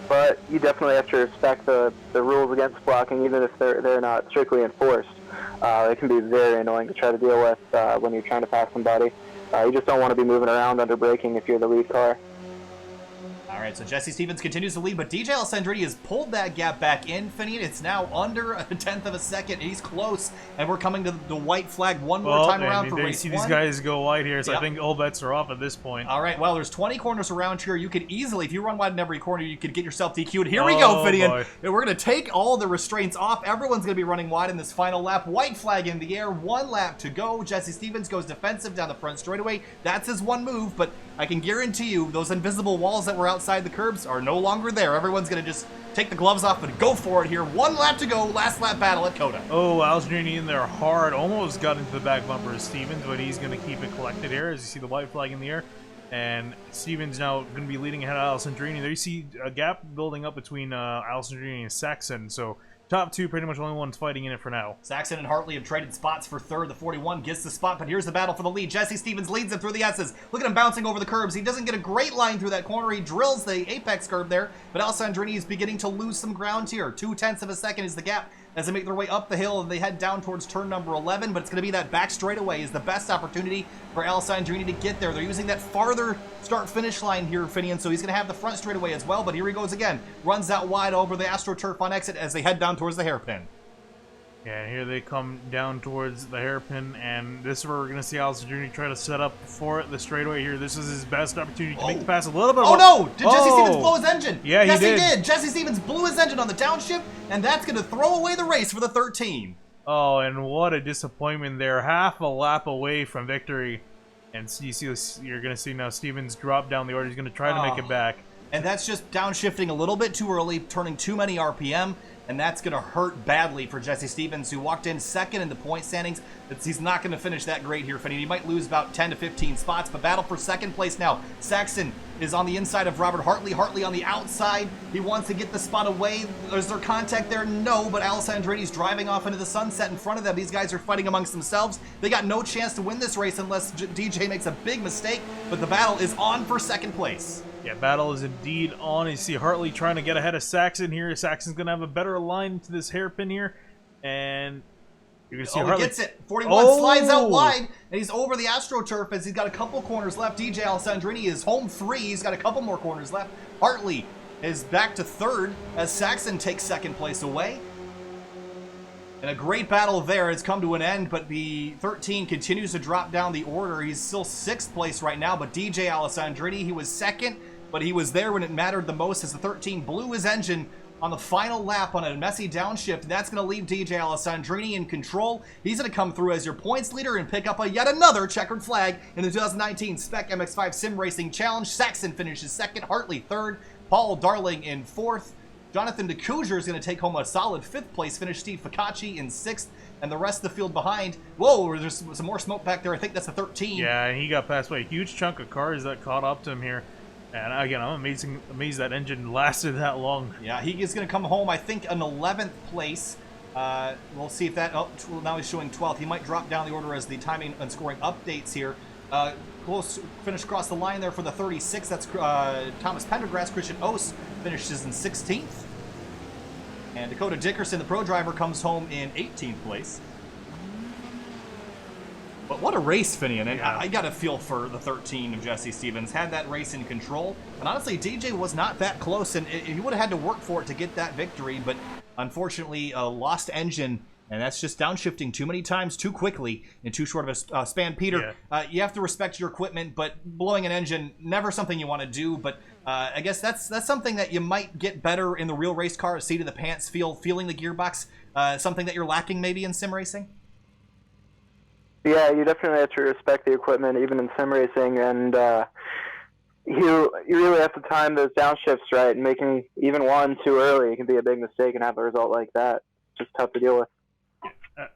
But you definitely have to respect the rules against blocking, even if they're not strictly enforced. It can be very annoying to try to deal with when you're trying to pass somebody. You just don't want to be moving around under braking if you're the lead car. All right, so Jesse Stevens continues to lead, but DJ Alessandrini has pulled that gap back in, Finny. It's now under a 1/10 of a second. He's close, and we're coming to the white flag one more time around for race 1. You see these guys go wide here, so I think all bets are off at this point. All right, well, there's 20 corners around here. You could easily, if you run wide in every corner, you could get yourself DQ'd. Here we go, Finny. And we're going to take all the restraints off. Everyone's going to be running wide in this final lap. White flag in the air, 1 lap to go. Jesse Stevens goes defensive down the front straightaway. That's his 1 move, but I can guarantee you those invisible walls that were outside the curbs are no longer there. Everyone's going to just take the gloves off and go for it here. 1 lap to go, last lap battle at COTA. Oh, Alessandrini in there hard. Almost got into the back bumper of Stevens, but he's going to keep it collected here as you see the white flag in the air. And Stevens now going to be leading ahead of Alessandrini. There you see a gap building up between Alessandrini and Saxon. So top 2 pretty much only ones fighting in it for now. Saxon and Hartley have traded spots for third. The 41 gets the spot, but here's the battle for the lead. Jesse Stevens leads him through the S's. Look at him bouncing over the curbs. He doesn't get a great line through that corner. He drills the apex curb there, but Alessandrini is beginning to lose some ground here. 0.2 of a second is the gap as they make their way up the hill and they head down towards turn number 11, but it's going to be that back straightaway is the best opportunity for Alessandrini to get there. They're using that farther start-finish line here, Finian, so he's going to have the front straightaway as well, but here he goes again. Runs out wide over the AstroTurf on exit as they head down towards the hairpin. Yeah, and here they come down towards the hairpin, and this is where we're going to see Allison Jr. try to set up for it, the straightaway here. This is his best opportunity to make the pass a little bit. Oh no! Did Jesse Stevens blow his engine? Yeah, yes, he did. He did. Jesse Stevens blew his engine on the downshift, and that's going to throw away the race for the 13. Oh, and what a disappointment there. Half a lap away from victory. And you see this, you're going to see now Stevens drop down the order. He's going to try to make it back. And that's just downshifting a little bit too early, turning too many RPM, and that's going to hurt badly for Jesse Stevens, who walked in second in the point standings. He's not going to finish that great here, Finney. He might lose about 10 to 15 spots, but battle for second place now. Saxon is on the inside of Robert Hartley. Hartley on the outside. He wants to get the spot away. Is there contact there? No, but Alessandrini's driving off into the sunset in front of them. These guys are fighting amongst themselves. They got no chance to win this race unless DJ makes a big mistake, but the battle is on for second place. Yeah, battle is indeed on. You see Hartley trying to get ahead of Saxon here. Saxon's going to have a better line to this hairpin here. And you're going to see Hartley. He gets it. 41 slides out wide, and he's over the AstroTurf as he's got a couple corners left. DJ Alessandrini is home free. He's got a couple more corners left. Hartley is back to third as Saxon takes second place away. And a great battle there has come to an end, but the 13 continues to drop down the order. He's still sixth place right now, but DJ Alessandrini, he was second, but he was there when it mattered the most as the 13 blew his engine on the final lap on a messy downshift. That's going to leave DJ Alessandrini in control. He's going to come through as your points leader and pick up yet another checkered flag in the 2019 SPEC MX-5 SimRacing Challenge. Saxon finishes second, Hartley third, Paul Darling in fourth. Jonathan DeCouger is going to take home a solid fifth place finish. Steve Ficacci in sixth, and the rest of the field behind. Whoa, there's some more smoke back there. I think that's the 13. Yeah, and he got passed by a huge chunk of cars that caught up to him here. And again, I'm amazed that engine lasted that long. Yeah, he is going to come home, I think, in 11th place. We'll see if that... Oh, now he's showing 12th. He might drop down the order as the timing and scoring updates here. Close finish across the line there for the 36. That's Thomas Pendergrass. Christian Oss finishes in 16th. And Dakota Dickerson, the pro driver, comes home in 18th place. But what a race, Finian. And I got a feel for the 13 of Jesse Stevens. Had that race in control. And honestly, DJ was not that close, and he would have had to work for it to get that victory. But unfortunately, a lost engine, and that's just downshifting too many times too quickly in too short of a span. Peter, you have to respect your equipment, but blowing an engine, never something you want to do. But I guess that's something that you might get better in the real race car, seat of the pants, feeling the gearbox, something that you're lacking maybe in sim racing. Yeah, you definitely have to respect the equipment, even in sim racing, and you really have to time those downshifts right. And making even one too early can be a big mistake and have a result like that. It's just tough to deal with.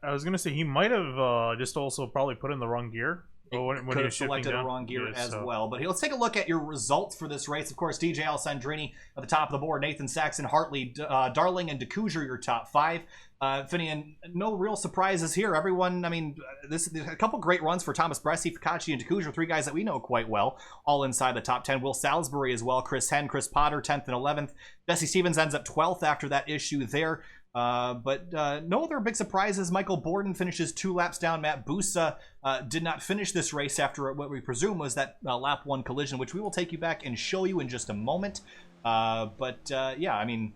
I was gonna say he might have just also probably put in the wrong gear. When could have selected a wrong gear as well. But hey, let's take a look at your results for this race. Of course, DJ Alessandrini at the top of the board, Nathan Saxon, Hartley, Darling, and DeCouger, your top five. Finian, no real surprises here. Everyone, I mean, there's a couple great runs for Thomas Bresci, Ficacci, and DeCouger, three guys that we know quite well, all inside the top 10. Will Salisbury as well, Chris Henn, Chris Potter, 10th and 11th. Jesse Stevens ends up 12th after that issue there. But no other big surprises. Michael Borden finishes 2 laps down. Matt Busa did not finish this race after what we presume was that lap 1 collision, which we will take you back and show you in just a moment. Yeah, I mean,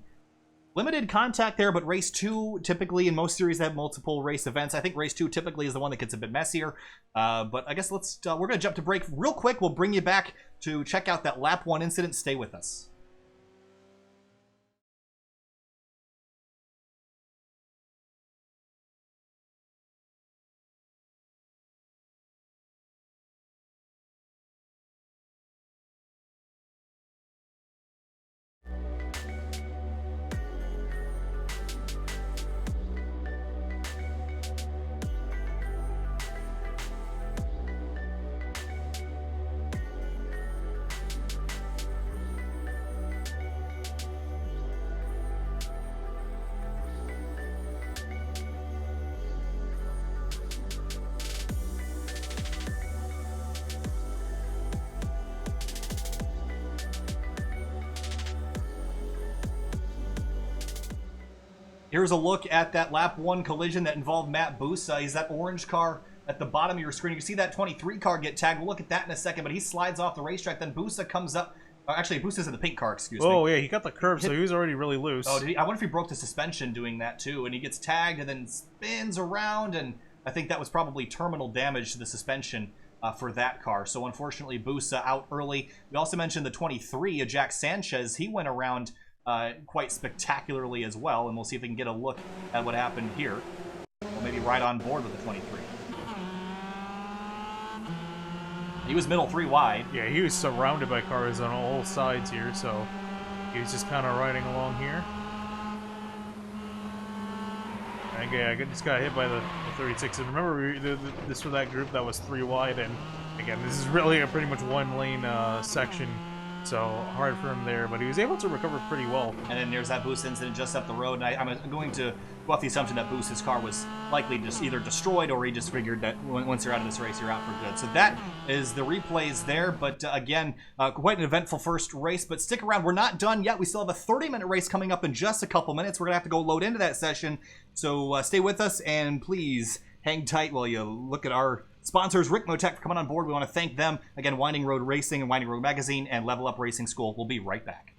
limited contact there, but race 2 typically in most series have multiple race events. I think race 2 typically is the one that gets a bit messier. But I guess we're going to jump to break real quick. We'll bring you back to check out that lap 1 incident. Stay with us. Here's a look at that lap 1 collision that involved Matt Busa. He's that orange car at the bottom of your screen. You can see that 23 car get tagged. We'll look at that in a second, but he slides off the racetrack. Then Busa comes up, Actually, Busa's in the pink car, excuse Oh, me. yeah, he got the curb, so he was already really loose. Oh, did he? I wonder if he broke the suspension doing that, too. And he gets tagged and then spins around, and I think that was probably terminal damage to the suspension for that car. So, unfortunately, Busa out early. We also mentioned the 23, Jack Sanchez. He went around quite spectacularly as well, and we'll see if we can get a look at what happened here. Or maybe right on board with the 23. He was middle 3 wide. Yeah, he was surrounded by cars on all sides here, so he was just kind of riding along here. Okay, I just got hit by the 36. And remember, this was that group that was 3 wide, and again, this is really a pretty much one-lane section, so hard for him there, but he was able to recover pretty well. And then there's that Busa incident just up the road, and I'm going to go off the assumption that Busa's car was likely just either destroyed, or he just figured that once you're out of this race, you're out for good. So that is the replays there, but again, quite an eventful first race, but stick around. We're not done yet. We still have a 30-minute race coming up in just a couple minutes. We're going to have to go load into that session, so stay with us, and please hang tight while you look at our sponsors, WeatherTech, for coming on board. We want to thank them. Again, Winding Road Racing and Winding Road Magazine and LevelUp Racing School. We'll be right back.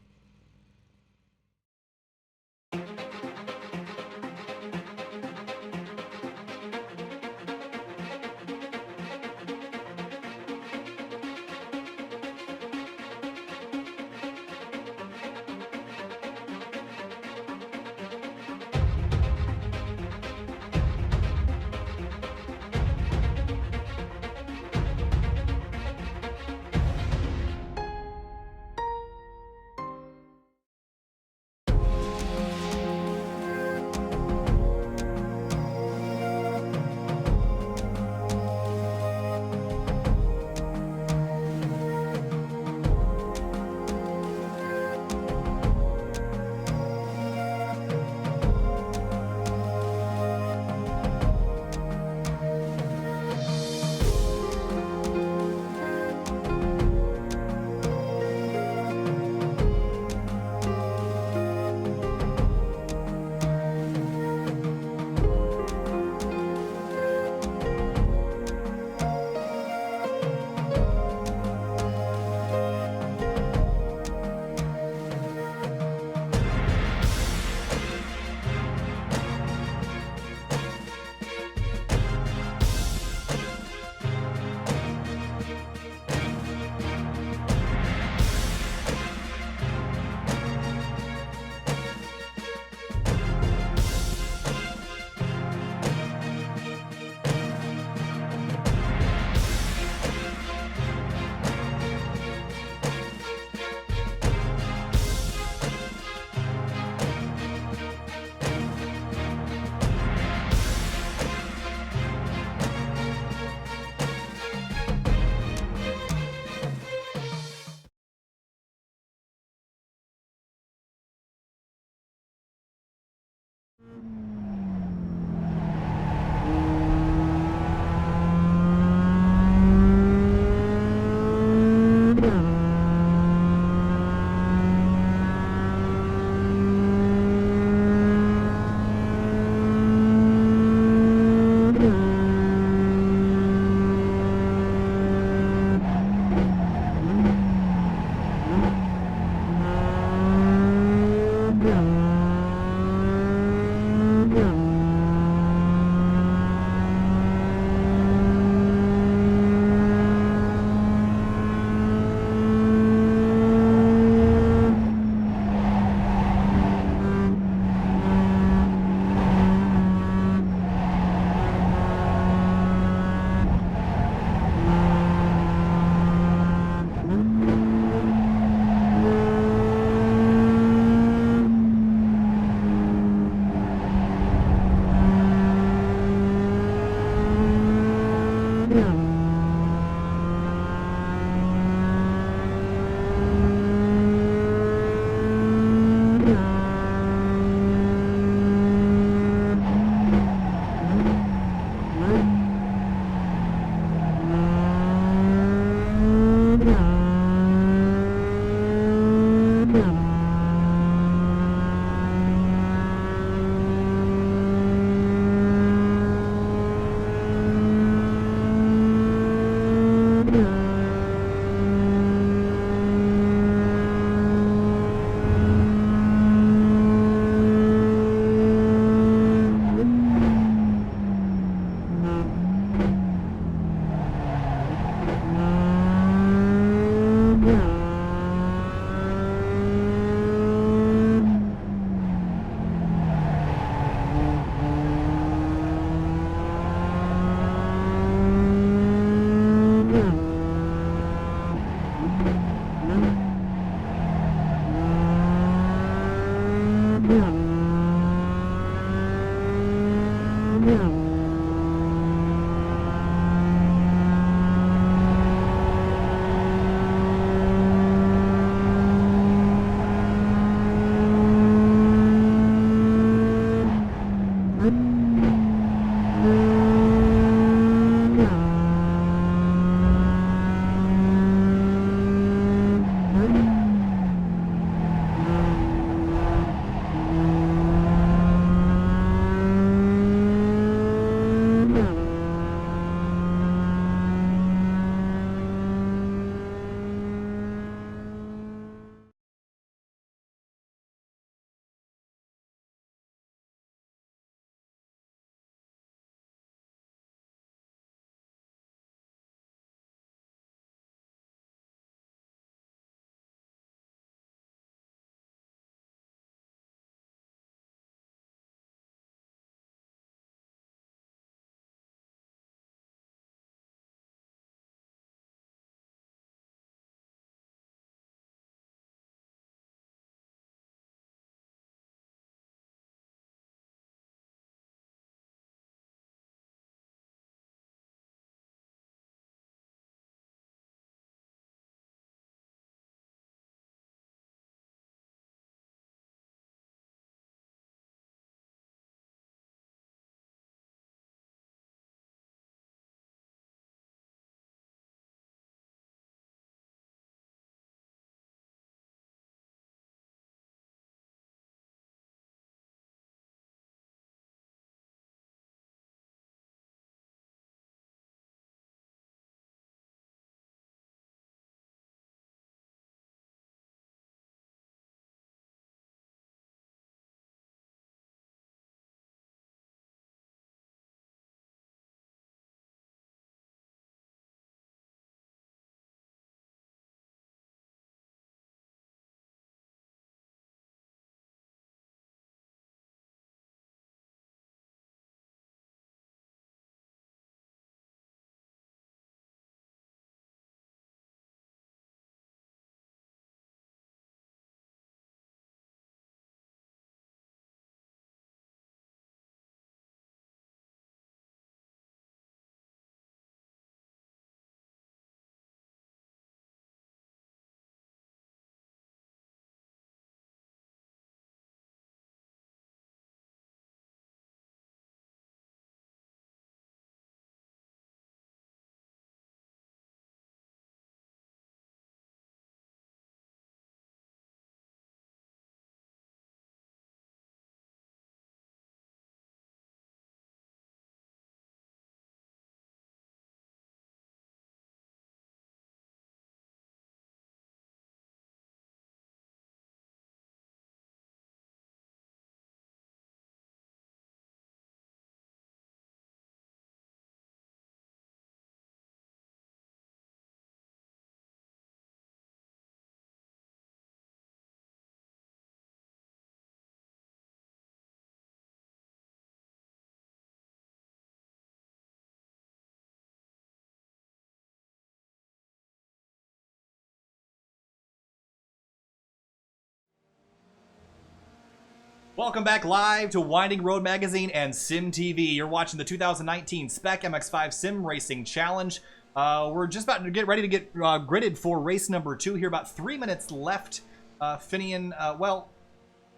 Welcome back live to Winding Road Magazine and Sim TV. You're watching the 2019 SPEC MX-5 SimRacing Challenge. We're just about to get ready to get gridded for race number 2 here. About 3 minutes left. Finian, well,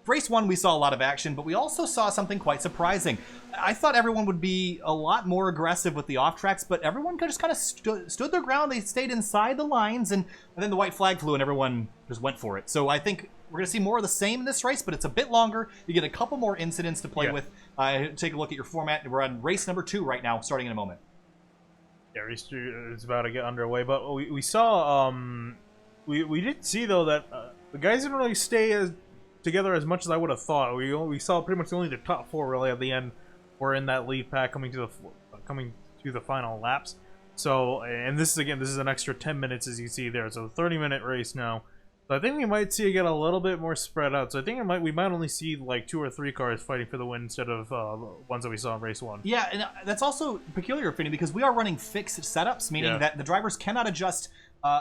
race 1 we saw a lot of action, but we also saw something quite surprising. I thought everyone would be a lot more aggressive with the off-tracks, but everyone just kind of stood their ground. They stayed inside the lines, and then the white flag flew and everyone just went for it. So I think we're going to see more of the same in this race, but it's a bit longer. You get a couple more incidents to play with. Take a look at your format. We're on race number 2 right now, starting in a moment. Yeah, race 2 is about to get underway, but we saw, we did see, though, that the guys didn't really stay together as much as I would have thought. We saw pretty much only the top 4 really at the end were in that lead pack coming to the final laps. So, and this is an extra 10 minutes as you see there. So 30-minute race now. So I think we might see it get a little bit more spread out. So I think we might only see like 2 or 3 cars fighting for the win instead of ones that we saw in race 1. Yeah, and that's also peculiar, Finney, because we are running fixed setups, meaning that the drivers cannot adjust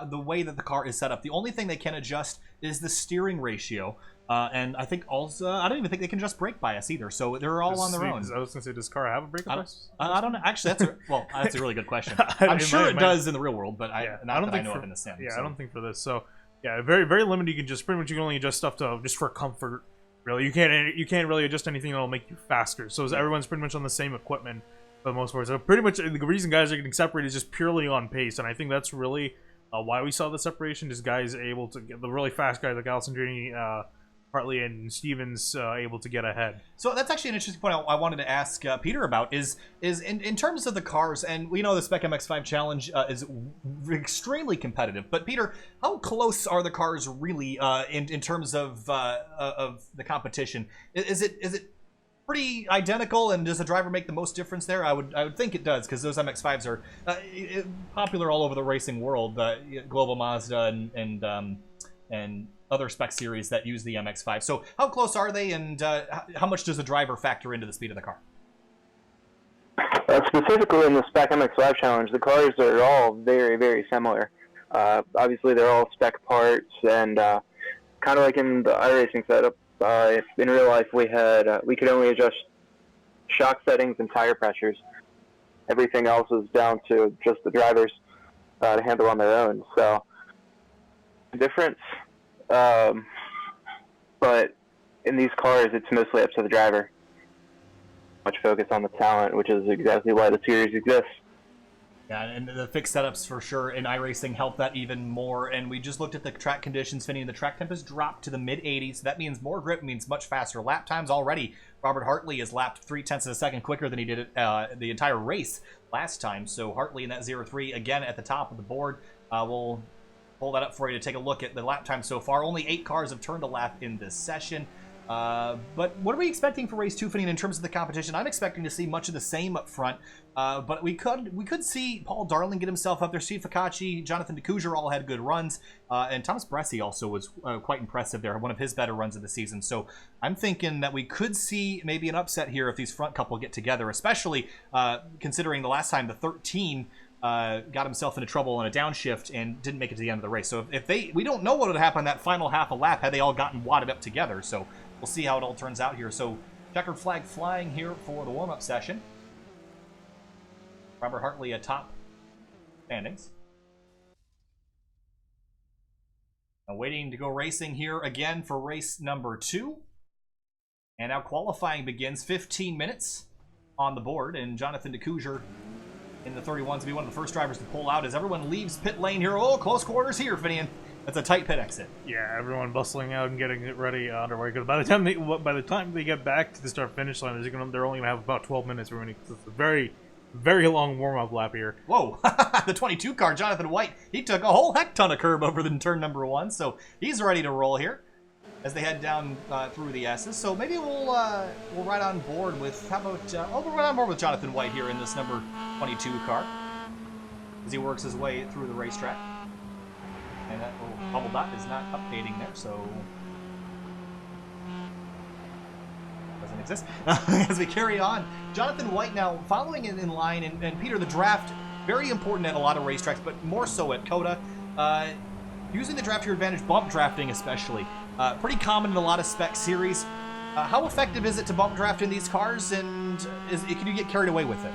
the way that the car is set up. The only thing they can adjust is the steering ratio. And I think also, I don't even think they can just brake bias either, so they're all on their own. I was going to say, does car have a brake bias? I don't know. Actually, that's a really good question. I'm sure it does in the real world, but I don't know of in the sim. Yeah, so. I don't think for this. So, yeah, very very limited. You can only adjust stuff to just for comfort. Really, you can't really adjust anything that'll make you faster. So everyone's pretty much on the same equipment for the most part. So pretty much the reason guys are getting separated is just purely on pace, and I think that's really why we saw the separation. Is guys able to get the really fast guys like Allison Drini, Hartley and Stevens able to get ahead. So that's actually an interesting point I wanted to ask Peter about is in terms of the cars, and we know the SPEC MX-5 Challenge is extremely competitive, but Peter, how close are the cars really in terms of the competition? Is it pretty identical, and does the driver make the most difference there? I would think it does, because those MX-5s are popular all over the racing world, Global Mazda and other spec series that use the MX-5. So how close are they, and how much does the driver factor into the speed of the car? Specifically in the SPEC MX-5 Challenge, the cars are all very, very similar. Obviously, they're all spec parts, and kind of like in the iRacing setup, in real life, we could only adjust shock settings and tire pressures. Everything else is down to just the drivers to handle on their own. So the difference, but in these cars, it's mostly up to the driver. Much focus on the talent, which is exactly why the series exists. Yeah, and the fixed setups for sure in iRacing help that even more. And we just looked at the track conditions, Finney, and the track temp has dropped to the mid-80s. So that means more grip, means much faster lap times already. Robert Hartley has lapped 0.3 of a second quicker than he did the entire race last time. So Hartley in that 0.3 again at the top of the board. We'll pull that up for you to take a look at the lap time so far. Only 8 cars have turned a lap in this session. But what are we expecting for race 2, Finney, in terms of the competition? I'm expecting to see much of the same up front, but we could see Paul Darling get himself up there. Steve Ficacci, Jonathan DeCouger all had good runs, and Thomas Bresci also was quite impressive there, one of his better runs of the season. So I'm thinking that we could see maybe an upset here if these front couple get together, especially considering the last time the 13 got himself into trouble on a downshift and didn't make it to the end of the race. So if we don't know what would happen that final half a lap had they all gotten wadded up together. So we'll see how it all turns out here. So checkered flag flying here for the warm-up session. Robert Hartley atop standings. Now waiting to go racing here again for race number 2. And now qualifying begins. 15 minutes on the board, and Jonathan DeCouger in the 31s to be one of the first drivers to pull out as everyone leaves pit lane here. Oh, close quarters here, Finian. That's a tight pit exit. Yeah, everyone bustling out and getting it ready underway. Because by the time they get back to the start-finish line, they're only going to have about 12 minutes remaining. It's a very, very long warm-up lap here. Whoa, the 22 car, Jonathan White, he took a whole heck ton of curb over the turn number 1, so he's ready to roll here as they head down through the S's. So maybe we'll ride on board with, we'll ride on board with Jonathan White here in this number 22 car as he works his way through the racetrack. And that little bubble dot is not updating there, so doesn't exist. As we carry on, Jonathan White now following in line, and Peter, the draft, very important at a lot of racetracks, but more so at COTA. Using the draft to your advantage, bump drafting especially. Pretty common in a lot of spec series. How effective is it to bump draft in these cars, and can you get carried away with it?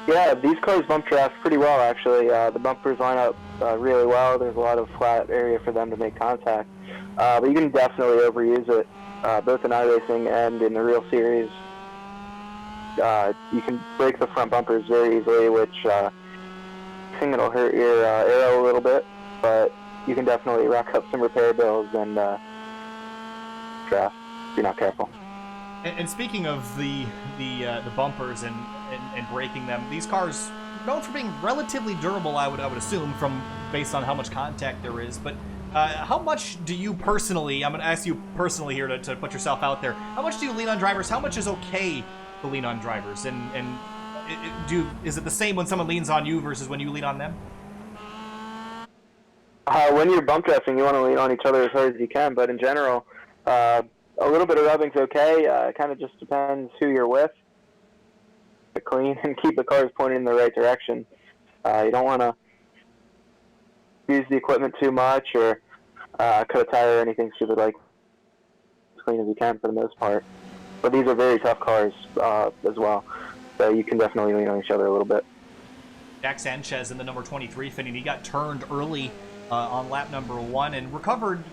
Yeah, these cars bump draft pretty well, actually. The bumpers line up really well. There's a lot of flat area for them to make contact. But you can definitely overuse it, both in iRacing and in the real series. You can break the front bumpers very easily, which I think it'll hurt your aero a little bit, but you can definitely rack up some repair bills and draft if you're not careful. And speaking of the bumpers and breaking them, these cars known for being relatively durable, I would assume, based on how much contact there is. But how much do you personally? I'm going to ask you personally here to put yourself out there. How much do you lean on drivers? How much is okay to lean on drivers? And is it the same when someone leans on you versus when you lean on them? When you're bump drafting, you want to lean on each other as hard as you can. But in general, a little bit of rubbing's okay. It kind of just depends who you're with. Clean and keep the cars pointed in the right direction. You don't want to use the equipment too much or cut a tire or anything stupid like as clean as you can for the most part. But these are very tough cars as well, so you can definitely lean on each other a little bit. Jack Sanchez in the number 23 Finian. He got turned early on lap number 1 and recovered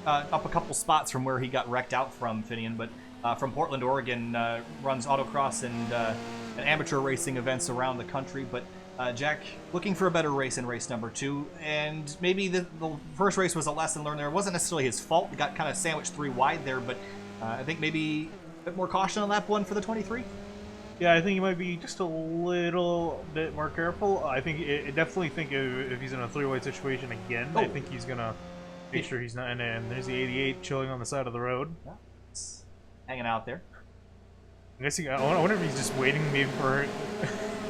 up a couple spots from where he got wrecked out from, Finian, but from Portland, Oregon, runs autocross and amateur racing events around the country. But Jack looking for a better race in race number 2, and maybe the first race was a lesson learned there. It wasn't necessarily his fault. He got kind of sandwiched 3 wide there, but I think maybe a bit more caution on lap 1 for the 23. Yeah, I think he might be just a little bit more careful. I definitely think if he's in a 3-wide situation again, I think he's gonna make sure he's not. And there's the 88 chilling on the side of the road. Yeah, it's hanging out there. I'm guessing. I wonder if he's just waiting maybe for.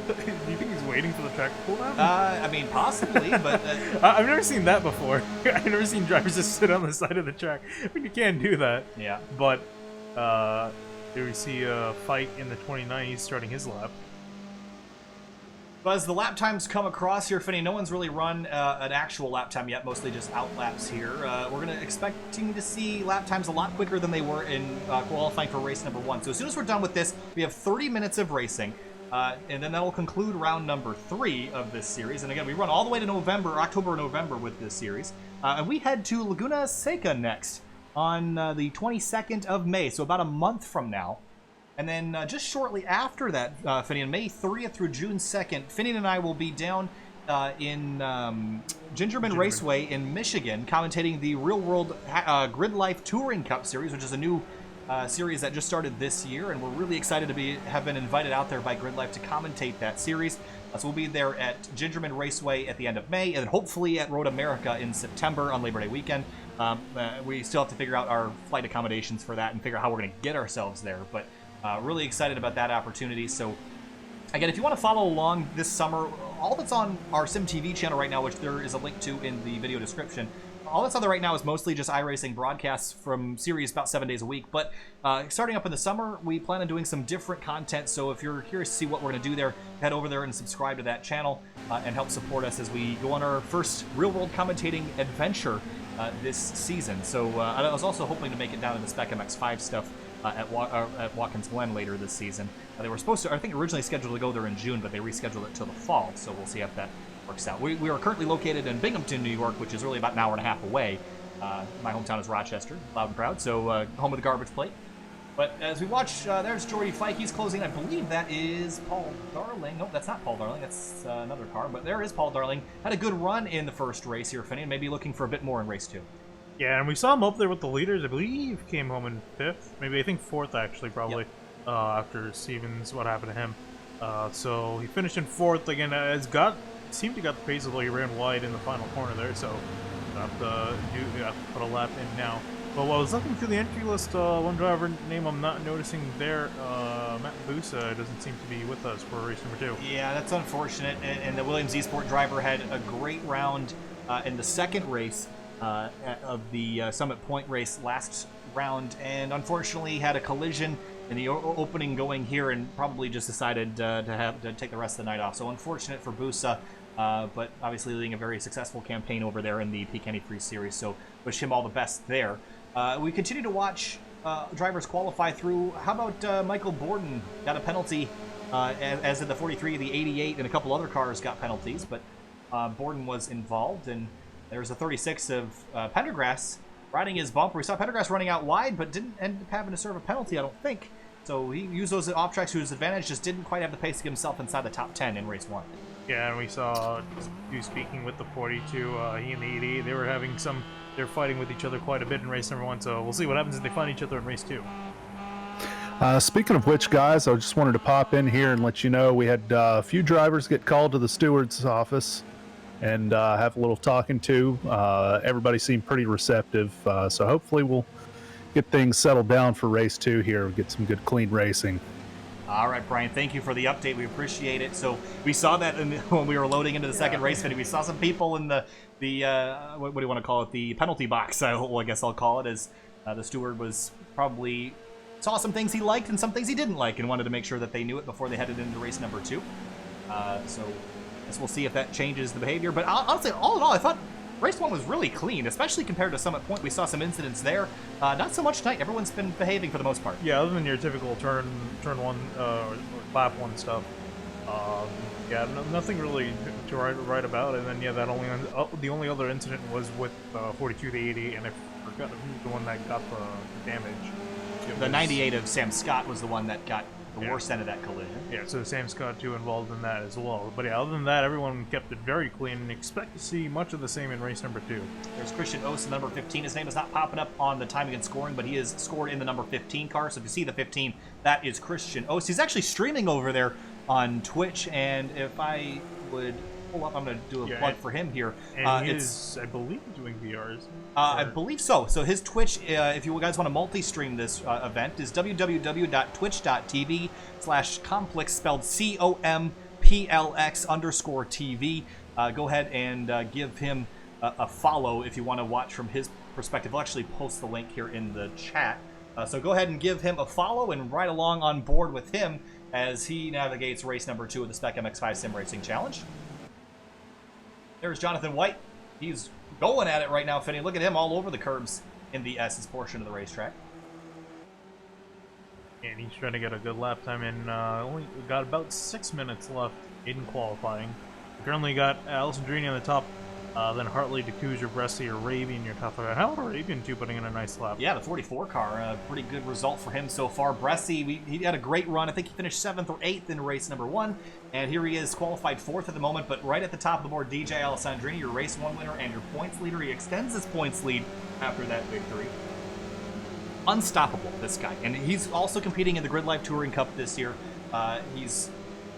Do you think he's waiting for the track to cool down? I mean, possibly, but I've never seen that before. I've never seen drivers just sit on the side of the track. I mean, you can do that. Yeah. But here we see a fight in the 29. He's starting his lap. But as the lap times come across here, Finney, no one's really run an actual lap time yet, mostly just out laps here. We're expecting to see lap times a lot quicker than they were in qualifying for race number 1. So as soon as we're done with this, we have 30 minutes of racing, and then that will conclude round number 3 of this series. And again, we run all the way to October, November with this series. And we head to Laguna Seca next on the 22nd of May, so about a month from now. And then just shortly after that, Finian, May 30th through June 2nd, Finian and I will be down in Gingerman Raceway in Michigan, commentating the Real World Grid Life Touring Cup Series, which is a new series that just started this year, and we're really excited to have been invited out there by Grid Life to commentate that series. So we'll be there at Gingerman Raceway at the end of May, and hopefully at Road America in September on Labor Day weekend. We still have to figure out our flight accommodations for that and figure out how we're going to get ourselves there, but really excited about that opportunity. So again, if you want to follow along this summer, all that's on our SimTV channel right now, which there is a link to in the video description, all that's on there right now is mostly just iRacing broadcasts from series about 7 days a week. But starting up in the summer, we plan on doing some different content. So if you're curious to see what we're going to do there, head over there and subscribe to that channel and help support us as we go on our first real-world commentating adventure this season. So I was also hoping to make it down to the SPEC MX-5 stuff at Watkins Glen later this season. They were supposed to, I think, originally scheduled to go there in June, but they rescheduled it till the fall. So we'll see if that works out. We are currently located in Binghamton, New York, which is really about an hour and a half away. My hometown is Rochester, loud and proud, so home of the garbage plate. But as we watch, there's Jordy Fike. He's closing. I believe that is Paul Darling. Nope, that's not Paul Darling. That's another car. But there is Paul Darling. Had a good run in the first race here, Finney, and maybe looking for a bit more in race 2. Yeah, and we saw him up there with the leaders. I believe came home in 5th. Maybe, I think 4th, actually, probably, yep. After Stevens, what happened to him. So he finished in 4th. Again, seemed to got the pace, although he ran wide in the final corner there, so have to put a lap in now. But while I was looking through the entry list, one driver name I'm not noticing there, Matt Busa, doesn't seem to be with us for race number 2. Yeah, that's unfortunate. And the Williams eSport driver had a great round in the second race of the Summit Point race last round, and unfortunately had a collision in the opening going here, and probably just decided to take the rest of the night off. So unfortunate for Busa. But obviously leading a very successful campaign over there in the Peak Free Series, so wish him all the best there. We continue to watch drivers qualify through. How about Michael Borden got a penalty, as did the 43, the 88, and a couple other cars got penalties, but Borden was involved, and there's a 36 of Pendergrass riding his bumper. We saw Pendergrass running out wide, but didn't end up having to serve a penalty, I don't think. So he used those off tracks to his advantage, just didn't quite have the pace to get himself inside the top 10 in race 1. Yeah, and we saw, speaking with the 42, he and the 88, they're fighting with each other quite a bit in race number 1, so we'll see what happens if they find each other in race 2. Speaking of which, guys, I just wanted to pop in here and let you know we had a few drivers get called to the steward's office and have a little talking to. Everybody seemed pretty receptive, so hopefully we'll get things settled down for race 2 here, get some good clean racing. All right, Brian, thank you for the update. We appreciate it. So we saw that when we were loading into the second race, and we saw some people in the what do you want to call it? The penalty box, I guess I'll call it, as the steward was probably saw some things he liked and some things he didn't like, and wanted to make sure that they knew it before they headed into race number 2. So I guess we'll see if that changes the behavior. But honestly, all in all, I thought race 1 was really clean, especially compared to Summit Point. We saw some incidents there. Not so much tonight. Everyone's been behaving for the most part. Yeah, other than your typical turn 1 or lap 1 stuff. Yeah, nothing really to write about. And then yeah, the only other incident was with 42 to 80, and I forgot who's the one that got the damage. The 98 of Sam Scott was the one that got the worst end of that collision. Yeah, so Sam Scott too involved in that as well. But yeah, other than that, everyone kept it very clean, and expect to see much of the same in race number 2. There's Christian Oss, number 15. His name is not popping up on the timing and scoring, but he is scored in the number 15 car. So if you see the 15, that is Christian Oss. He's actually streaming over there on Twitch, and if I would pull up, I'm going to do a plug for him here. And he is, I believe, doing VRs. I believe so. So his Twitch, if you guys want to multi-stream this event, is www.twitch.tv/complex, spelled COMPLX_TV. Go ahead and give him a follow if you want to watch from his perspective. I'll actually post the link here in the chat. So go ahead and give him a follow and ride along on board with him as he navigates race number 2 of the SPEC MX-5 SimRacing Challenge. There's Jonathan White. He's going at it right now, Finney. Look at him all over the curbs in the S's portion of the racetrack. And he's trying to get a good lap time, and only got about 6 minutes left in qualifying. Currently got Allison Drini on the top, then Hartley, DeCuser, Bresci, Arabian, your top 5. How about Arabian too putting in a nice lap? Yeah, the 44 car, a pretty good result for him so far. Bresci, he had a great run. I think he finished 7th or 8th in race number 1, and here he is qualified 4th at the moment, but right at the top of the board, DJ Alessandrini, your race 1 winner and your points leader. He extends his points lead after that victory. Unstoppable, this guy. And he's also competing in the Grid Life Touring Cup this year. He's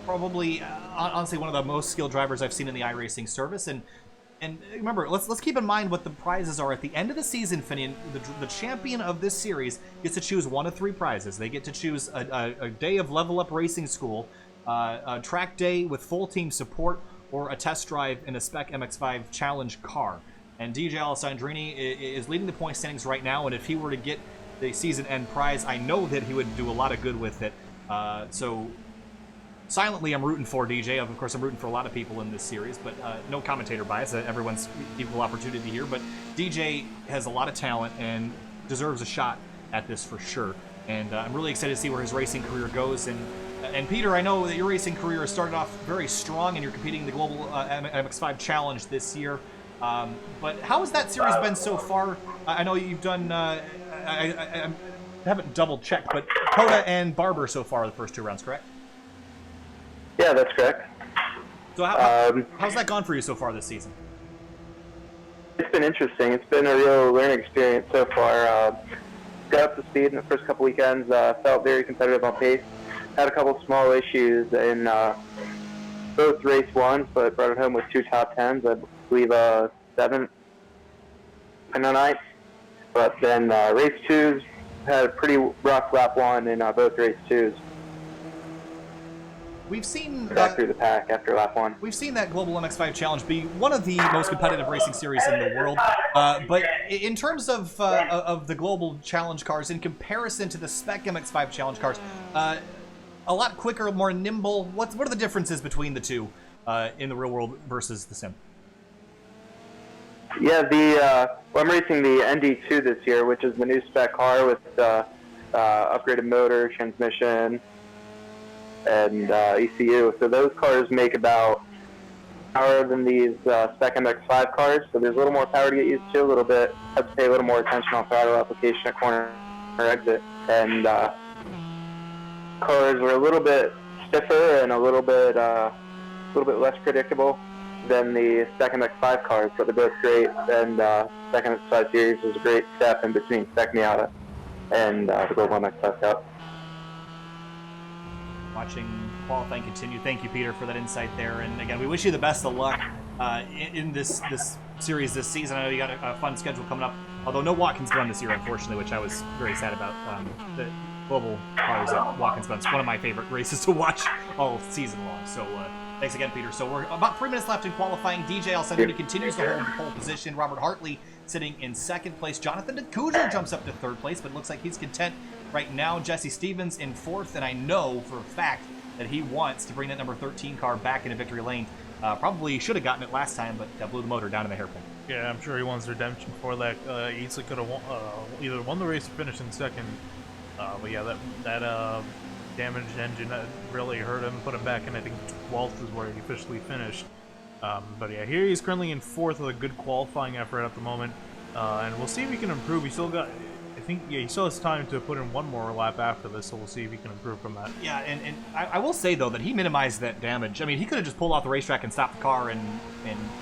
probably, honestly, one of the most skilled drivers I've seen in the iRacing service, and remember, let's keep in mind what the prizes are at the end of the season, Finian. The champion of this series gets to choose 1 of 3 prizes. They get to choose a day of LevelUp Racing School, a track day with full team support, or a test drive in a SPEC MX-5 Challenge car. And DJ Alessandrini is leading the point standings right now, and if he were to get the season end prize, I know that he would do a lot of good with it. So silently, I'm rooting for DJ. Of course, I'm rooting for a lot of people in this series, but no commentator bias. Everyone's equal opportunity here. But DJ has a lot of talent and deserves a shot at this for sure. And I'm really excited to see where his racing career goes. And Peter, I know that your racing career has started off very strong, and you're competing in the Global MX-5 Challenge this year. But how has that series been so far? I know you've done, I haven't double-checked, but COTA and Barber so far the first 2 rounds, correct? Yeah, that's correct. So how's that gone for you so far this season? It's been interesting. It's been a real learning experience so far. Got up to speed in the first couple weekends. Felt very competitive on pace. Had a couple small issues in both race 1s, but brought it home with 2 top 10s. I believe 7th and a 9th. But then race 2s had a pretty rough lap 1 in both race 2s. We've seen back through the pack after lap 1. We've seen that Global MX-5 Challenge be one of the most competitive racing series in the world. But in terms of the Global Challenge cars, in comparison to the SPEC MX-5 Challenge cars, a lot quicker, more nimble. What are the differences between the two in the real world versus the sim? Yeah, I'm racing the ND2 this year, which is the new spec car with upgraded motor, transmission, and ECU. So those cars make about power than these SPEC MX-5 cars. So there's a little more power to get used to, a little bit. Have to pay a little more attention on throttle application at corner or exit. And cars are a little bit stiffer and a little bit less predictable than the SPEC MX-5 cars, but they're both great. And SPEC MX-5 series is a great step in between SPEC Miata and the Global MX-5 Cup. Watching qualifying continue. Thank you, Peter, for that insight there. And again, we wish you the best of luck in this series this season. I know you got a fun schedule coming up, although no Watkins Glen this year, unfortunately, which I was very sad about. The global cars at Watkins Glen is one of my favorite races to watch all season long. So thanks again, Peter. So we're about 3 minutes left in qualifying. DJ Alessandrini continues to hold pole position. Robert Hartley sitting in 2nd place. Jonathan DeCuser jumps up to 3rd place, but looks like he's content right now. Jesse Stevens in 4th, and I know for a fact that he wants to bring that number 13 car back into victory lane Probably should have gotten it last time, but blew the motor down in the hairpin. Yeah, I'm sure he wants redemption for that. He easily could have either won the race or finished in second. But yeah, that damaged engine really hurt him, put him back in, I think, 12th is where he officially finished. But yeah, here he's currently in 4th with a good qualifying effort at the moment. And we'll see if he can improve. He still got, I think, yeah, he still has time to put in one more lap after this, so we'll see if he can improve from that. Yeah, and I will say, though, that he minimized that damage. I mean, he could have just pulled off the racetrack and stopped the car and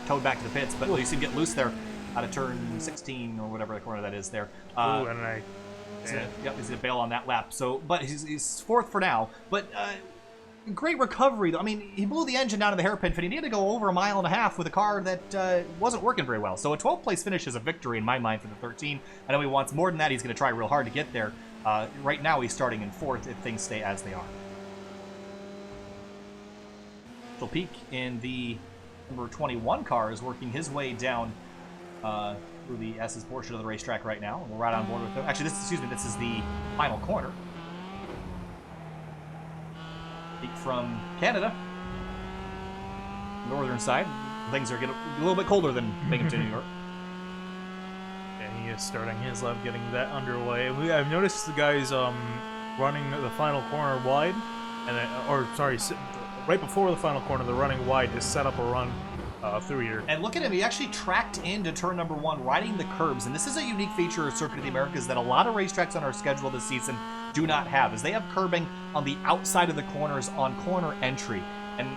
towed back to the pits, but you see him get loose there out of turn 16 or whatever the corner that is there. Ooh, and he's gonna bail on that lap. So, but he's 4th for now. But great recovery, though. I mean, he blew the engine down to the hairpin, and he needed to go over 1.5 miles with a car that wasn't working very well. So a 12th place finish is a victory in my mind for the 13. I know he wants more than that. He's going to try real hard to get there. Right now, he's starting in 4th if things stay as they are. He'll peak in the number 21 car is working his way down through the S's portion of the racetrack right now. We're right on board with him. Actually, this is the final corner. Peak from Canada, northern side. Things are getting a little bit colder than Binghamton, New York. And he is starting his lap, getting that underway. I've noticed the guys running the final corner wide, and right before the final corner, they're running wide to set up a run through here. And look at him, he actually tracked into turn number 1, riding the curbs. And this is a unique feature of Circuit of the Americas that a lot of racetracks on our schedule this season do not have, is they have curbing on the outside of the corners on corner entry. And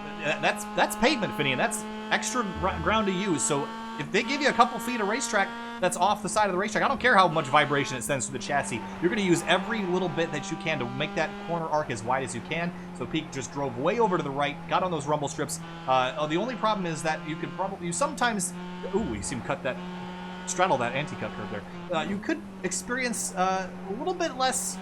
that's pavement, Finian. That's extra ground to use. So if they give you a couple feet of racetrack that's off the side of the racetrack, I don't care how much vibration it sends through the chassis, you're going to use every little bit that you can to make that corner arc as wide as you can. So Peak just drove way over to the right, got on those rumble strips. The only problem is that you sometimes, you see him straddle that anti-cut curve there. You could experience a little bit less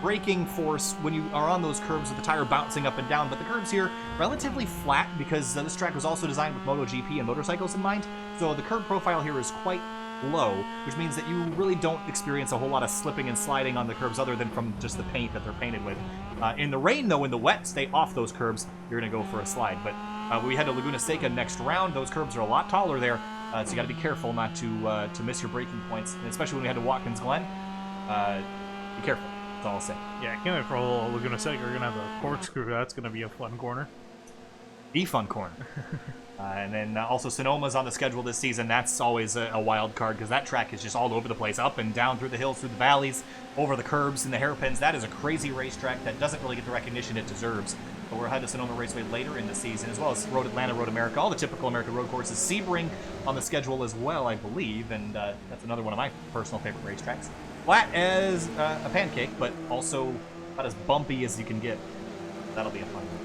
braking force when you are on those curves with the tire bouncing up and down, but the curves here relatively flat because this track was also designed with MotoGP and motorcycles in mind, so the curb profile here is quite low, which means that you really don't experience a whole lot of slipping and sliding on the curbs other than from just the paint that they're painted with. In the rain, though, in the wet, stay off those curbs, you're going to go for a slide. But when we head to Laguna Seca next round, those curbs are a lot taller there, so you got to be careful not to miss your braking points, and especially when we head to Watkins Glen. Be careful. That's all I'll say. Yeah, I can't wait for a little Laguna Seca. We're going to have a corkscrew. That's going to be a fun corner. The fun corner. And then also Sonoma's on the schedule this season. That's always a wild card because that track is just all over the place, up and down through the hills, through the valleys, over the curbs and the hairpins. That is a crazy racetrack that doesn't really get the recognition it deserves. But we're headed to Sonoma Raceway later in the season, as well as Road Atlanta, Road America, all the typical American road courses. Sebring on the schedule as well, I believe, and that's another one of my personal favorite racetracks. Flat as a pancake, but also about as bumpy as you can get. That'll be a fun one.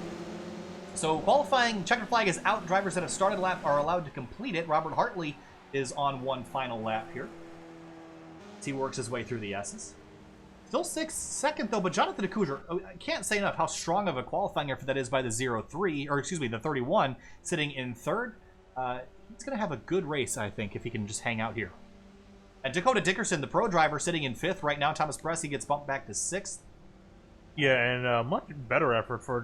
So qualifying, checkered flag is out. Drivers that have started a lap are allowed to complete it. Robert Hartley is on one final lap here. As he works his way through the S's. Still second though, but Jonathan Akuzer, I can't say enough how strong of a qualifying effort that is by the 03, or excuse me, the 31, sitting in third. He's going to have a good race, I think, if he can just hang out here. And Dakota Dickerson, the pro driver, sitting in 5th right now. Thomas Bressy gets bumped back to 6th. Yeah, and much better effort for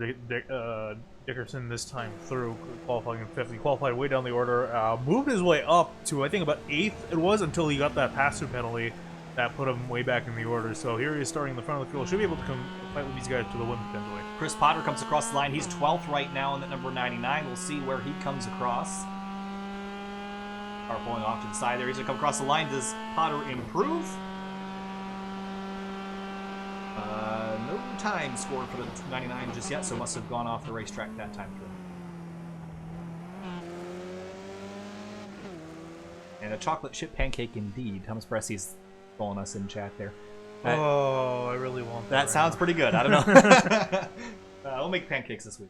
Dickerson this time through, qualifying in 5th. He qualified way down the order, moved his way up to, I think, about 8th it was, until he got that pass-through penalty that put him way back in the order. So here he is starting in the front of the field. Should be able to fight with these guys to the win, potentially. Chris Potter comes across the line. He's 12th right now in that number 99. We'll see where he comes across. Car pulling off to the side there. He's going to come across the line. Does Potter improve? No time scored for the 99 just yet, so must have gone off the racetrack that time through. And a chocolate chip pancake indeed. Thomas Bressy's calling us in chat there. I really want that. That sounds pretty good. I don't know. We'll make pancakes this week.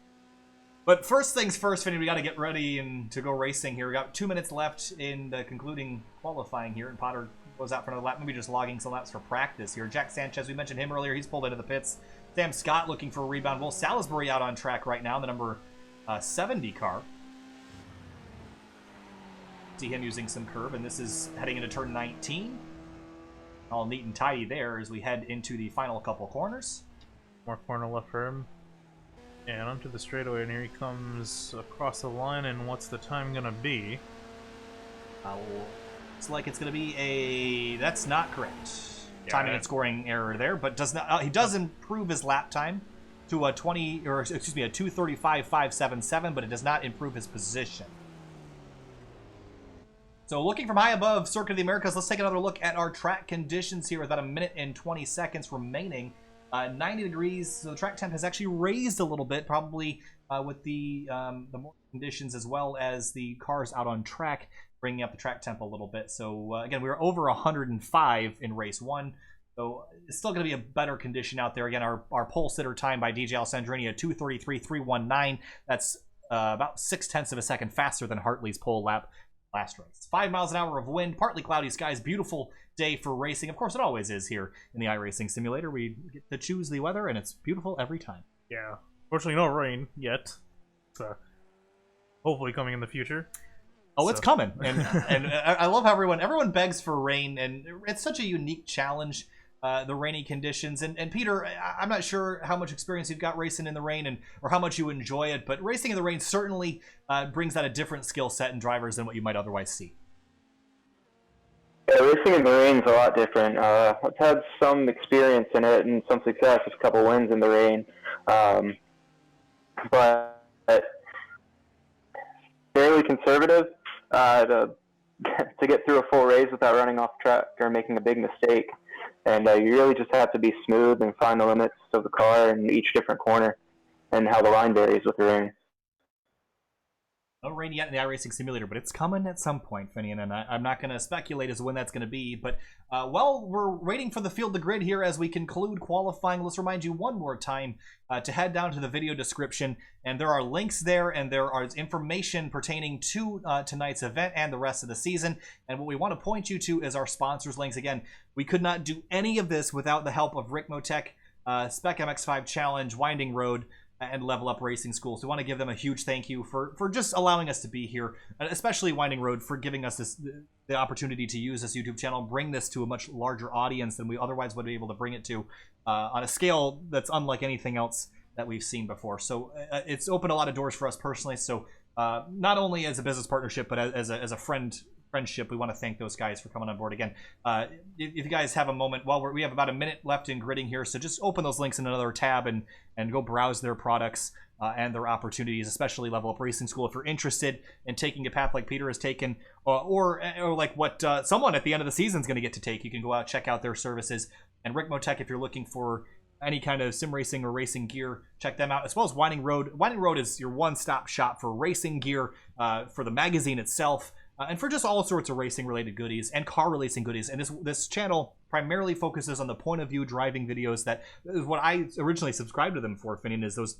But first things first, Finney, we got to get ready and to go racing here. We got 2 minutes left in the concluding qualifying here, and Potter goes out for another lap, maybe just logging some laps for practice here. Jack Sanchez, we mentioned him earlier. He's pulled into the pits. Sam Scott looking for a rebound. Will Salisbury out on track right now, the number 70 car. See him using some curb, and this is heading into turn 19. All neat and tidy there as we head into the final couple corners. More corner left for him. And onto the straightaway, and here he comes across the line, and what's the time gonna be? Looks like it's gonna be a... That's not correct. Yeah. Timing and scoring error there, but does not. He does improve his lap time to a 2:35.577, but it does not improve his position. So looking from high above Circuit of the Americas, let's take another look at our track conditions here with about 1 minute and 20 seconds remaining. 90 degrees, so the track temp has actually raised a little bit, probably with the more conditions as well as the cars out on track, bringing up the track temp a little bit. So again, we were over 105 in race 1. So it's still going to be a better condition out there. Again, our pole sitter time by DJ Alessandrini at 2:33.319. That's about 0.6 of a second faster than Hartley's pole lap last race. 5 miles an hour of wind, partly cloudy skies, beautiful day for racing. Of course, it always is here in the iRacing simulator. We get to choose the weather, and it's beautiful every time. Yeah. Fortunately, no rain yet. So hopefully coming in the future. Oh, it's coming, and I love how everyone begs for rain, and it's such a unique challenge. The rainy conditions, and Peter, I'm not sure how much experience you've got racing in the rain or how much you enjoy it, but racing in the rain certainly brings out a different skill set in drivers than what you might otherwise see. Yeah, racing in the rain is a lot different. I've had some experience in it and some success, just a couple wins in the rain, but fairly conservative to get through a full race without running off track or making a big mistake. And you really just have to be smooth and find the limits of the car in each different corner and how the line varies with the rain. No rain yet in the iRacing simulator, but it's coming at some point, Finian, and I'm not going to speculate as to when that's going to be. But while we're waiting for the field to grid here as we conclude qualifying, let's remind you one more time to head down to the video description, and there are links there, and there is information pertaining to tonight's event and the rest of the season. And what we want to point you to is our sponsors links. Again, we could not do any of this without the help of WeatherTech, SPEC MX-5 Challenge, Winding Road, and LevelUp Racing School. So we want to give them a huge thank you for just allowing us to be here, especially Winding Road for giving us the opportunity to use this YouTube channel and bring this to a much larger audience than we otherwise would be able to bring it to on a scale that's unlike anything else that we've seen before. So it's opened a lot of doors for us personally. So not only as a business partnership, but as a friendship, we want to thank those guys for coming on board again. If you guys have a moment, we have about a minute left in gridding here, so just open those links in another tab and go browse their products and their opportunities, especially LevelUp Racing School. If you're interested in taking a path like Peter has taken, or like what someone at the end of the season is going to get to take, you can go out, check out their services. And WeatherTech, if you're looking for any kind of sim racing or racing gear, check them out, as well as Winding Road. Winding Road is your one-stop shop for racing gear, for the magazine itself, and for just all sorts of racing-related goodies and car racing goodies. And this channel primarily focuses on the point-of-view driving videos. That is what I originally subscribed to them for, Finian, is those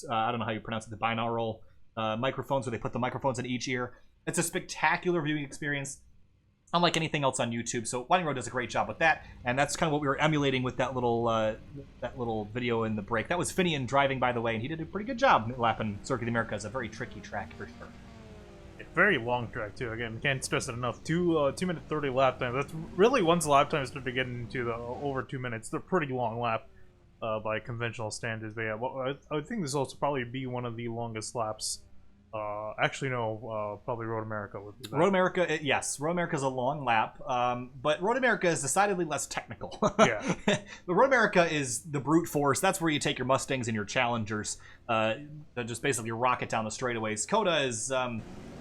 I don't know how you pronounce it, the binaural microphones, where they put the microphones in each ear. It's a spectacular viewing experience, unlike anything else on YouTube. So Winding Road does a great job with that, and that's kind of what we were emulating with that little video in the break. That was Finian driving, by the way, and he did a pretty good job lapping Circuit of the Americas. A very tricky track for sure. Very long track too. Again, can't stress it enough. 2 minute 30 lap time. That's really, once the lap times start to get into the over 2 minutes, they're pretty long lap by conventional standards. But yeah, well, I think this will also probably be one of the longest laps. Actually, no, probably Road America would be that. Road America, yes, Road America is a long lap, but Road America is decidedly less technical. Yeah, the Road America is the brute force. That's where you take your Mustangs and your Challengers, that just basically rocket down the straightaways. COTA is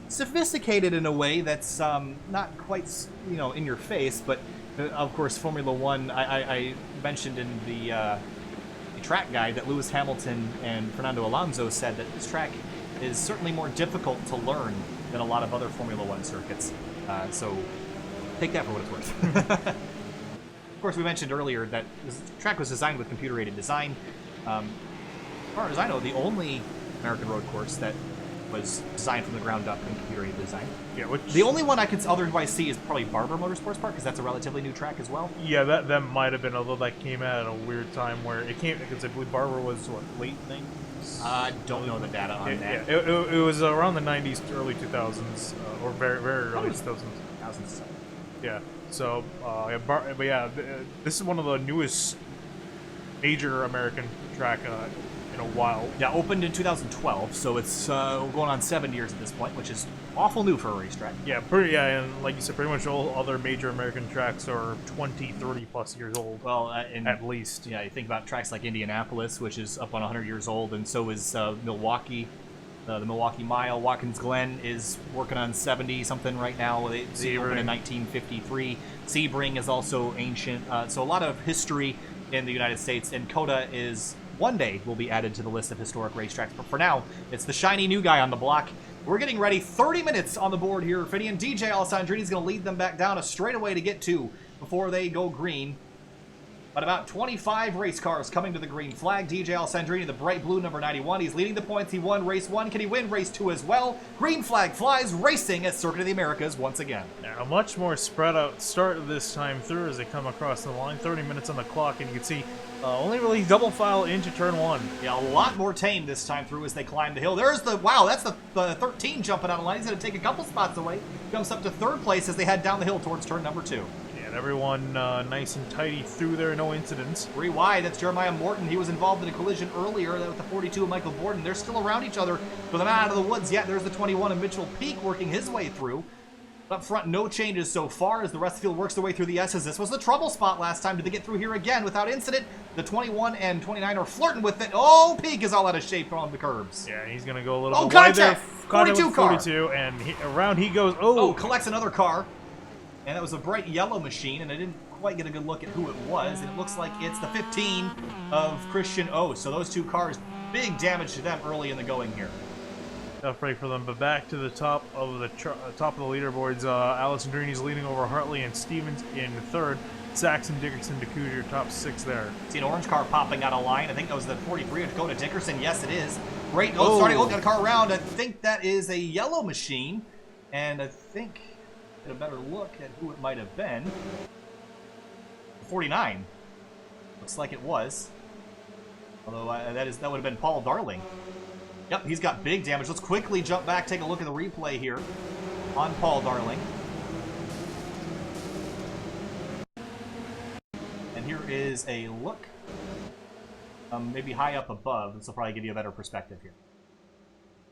sophisticated in a way that's not quite, in your face, but of course Formula One, I mentioned in the track guide that Lewis Hamilton and Fernando Alonso said that this track is certainly more difficult to learn than a lot of other Formula One circuits, so take that for what it's worth. Of course, we mentioned earlier that this track was designed with computer-aided design. As far as I know, the only American road course that was designed from the ground up in computer-aided design. Yeah, the only one I could otherwise see is probably Barber Motorsports Park, because that's a relatively new track as well. Yeah, that might have been, although that came out at a weird time where it came, because I believe Barber was, what, late 90s? I don't know the data on that. Yeah, it was around the 90s, early 2000s, or very, very early 2000s. Yeah, so, but yeah, this is one of the newest major American track in a while. Yeah, opened in 2012, so it's going on 7 years at this point, which is awful new for a racetrack. Yeah, and like you said, pretty much all other major American tracks are 20, 30 plus years old. Well, at least. Yeah, you think about tracks like Indianapolis, which is up on 100 years old, and so is Milwaukee. The Milwaukee Mile. Watkins Glen is working on 70-something right now. They opened in 1953. Sebring is also ancient. So a lot of history in the United States, and COTA is one day will be added to the list of historic racetracks. But for now, it's the shiny new guy on the block. We're getting ready. 30 minutes on the board here. Finney and DJ Alessandrini is going to lead them back down a straightaway to get to before they go green. But about 25 race cars coming to the green flag. DJ Alessandrini, the bright blue number 91. He's leading the points. He won race 1. Can he win race 2 as well? Green flag flies, racing at Circuit of the Americas once again. A much more spread out start this time through as they come across the line. 30 minutes on the clock, and you can see only really double file into turn 1. Yeah, a lot more tame this time through as they climb the hill. There's the, wow, that's the 13 jumping out of line. He's going to take a couple spots away. Comes up to 3rd place as they head down the hill towards turn number 2. And everyone nice and tidy through there, no incidents. 3 wide, that's Jeremiah Morton. He was involved in a collision earlier with the 42 of Michael Borden. They're still around each other, but they're not out of the woods yet. There's the 21 of Mitchell Peak working his way through. Up front, no changes so far as the rest of the field works their way through the S's. This was the trouble spot last time. Did they get through here again without incident? The 21 and 29 are flirting with it. Oh, Peak is all out of shape on the curbs. Yeah, he's going to go a little bit wide there. 42 car. 42, and around he goes. Oh, collects another car. And that was a bright yellow machine, and I didn't quite get a good look at who it was. And it looks like it's the 15 of Christian O. So those 2 cars, big damage to them early in the going here. Tough break for them, but back to the top of the leaderboards. Alessandrini's leading over Hartley and Stevens in 3rd. Saxon, Dickerson, DeCoulier, top 6 there. See an orange car popping out of line. I think that was the 43 of Dakota Dickerson. Yes, it is. Great. Oh, starting to look at a car around. I think that is a yellow machine, and I think get a better look at who it might have been. 49. Looks like it was. Although that would have been Paul Darling. Yep, he's got big damage. Let's quickly jump back, take a look at the replay here on Paul Darling. And here is a look, maybe high up above. This will probably give you a better perspective here.